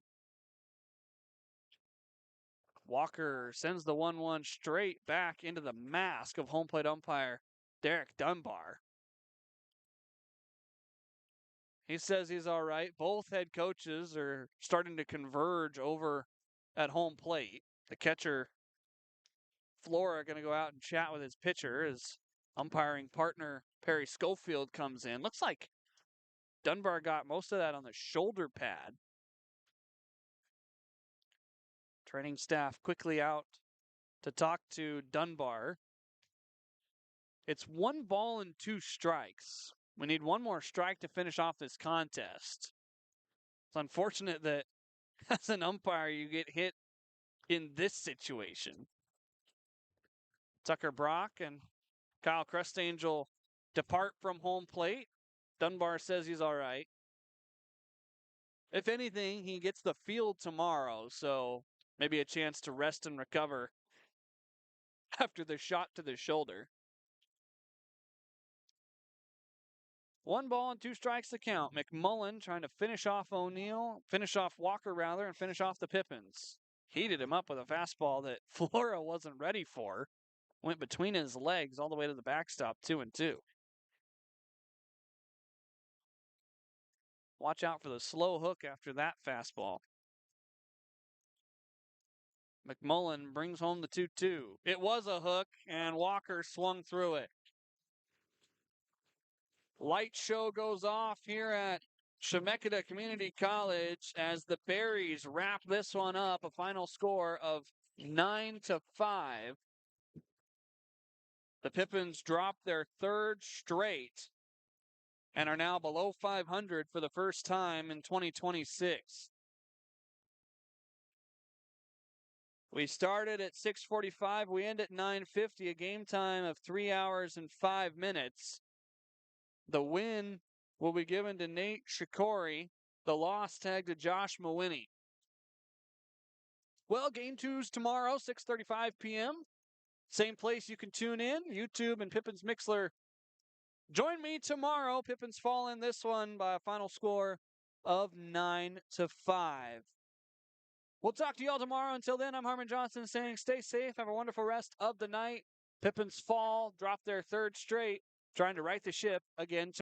Walker sends the 1-1 straight back into the mask of home plate umpire Derek Dunbar. He says he's all right. Both head coaches are starting to converge over at home plate. The catcher, Flora, going to go out and chat with his pitcher as umpiring partner Perry Schofield comes in. Looks like Dunbar got most of that on the shoulder pad. Training staff quickly out to talk to Dunbar. It's 1 ball and 2 strikes. We need 1 more strike to finish off this contest. It's unfortunate that as an umpire you get hit in this situation. Tucker Brock and Kyle Crustangel depart from home plate. Dunbar says he's all right. If anything, he gets the field tomorrow, so maybe a chance to rest and recover after the shot to the shoulder. 1 ball and 2 strikes to count. McMullen trying to finish off Walker rather, and finish off the Pippins. Heated him up with a fastball that Flora wasn't ready for. Went between his legs all the way to the backstop, 2-2. Watch out for the slow hook after that fastball. McMullen brings home the 2-2. It was a hook, and Walker swung through it. Light show goes off here at Chemeketa Community College as the Berries wrap this one up. A final score of 9-5. The Pippins drop their 3rd straight and are now below 500 for the first time in 2026. We started at 6:45. We end at 9:50, a game time of 3 hours and 5 minutes. The win will be given to Nate Shikori. The loss tag to Josh Mawiney. Well, game 2's tomorrow, 6:35 p.m. Same place you can tune in, YouTube and Pippins Mixler. Join me tomorrow. Pippins fall in this one by a final score of 9-5. We'll talk to you all tomorrow. Until then, I'm Harmon Johnsen saying stay safe. Have a wonderful rest of the night. Pippins fall, drop their 3rd straight, trying to right the ship again.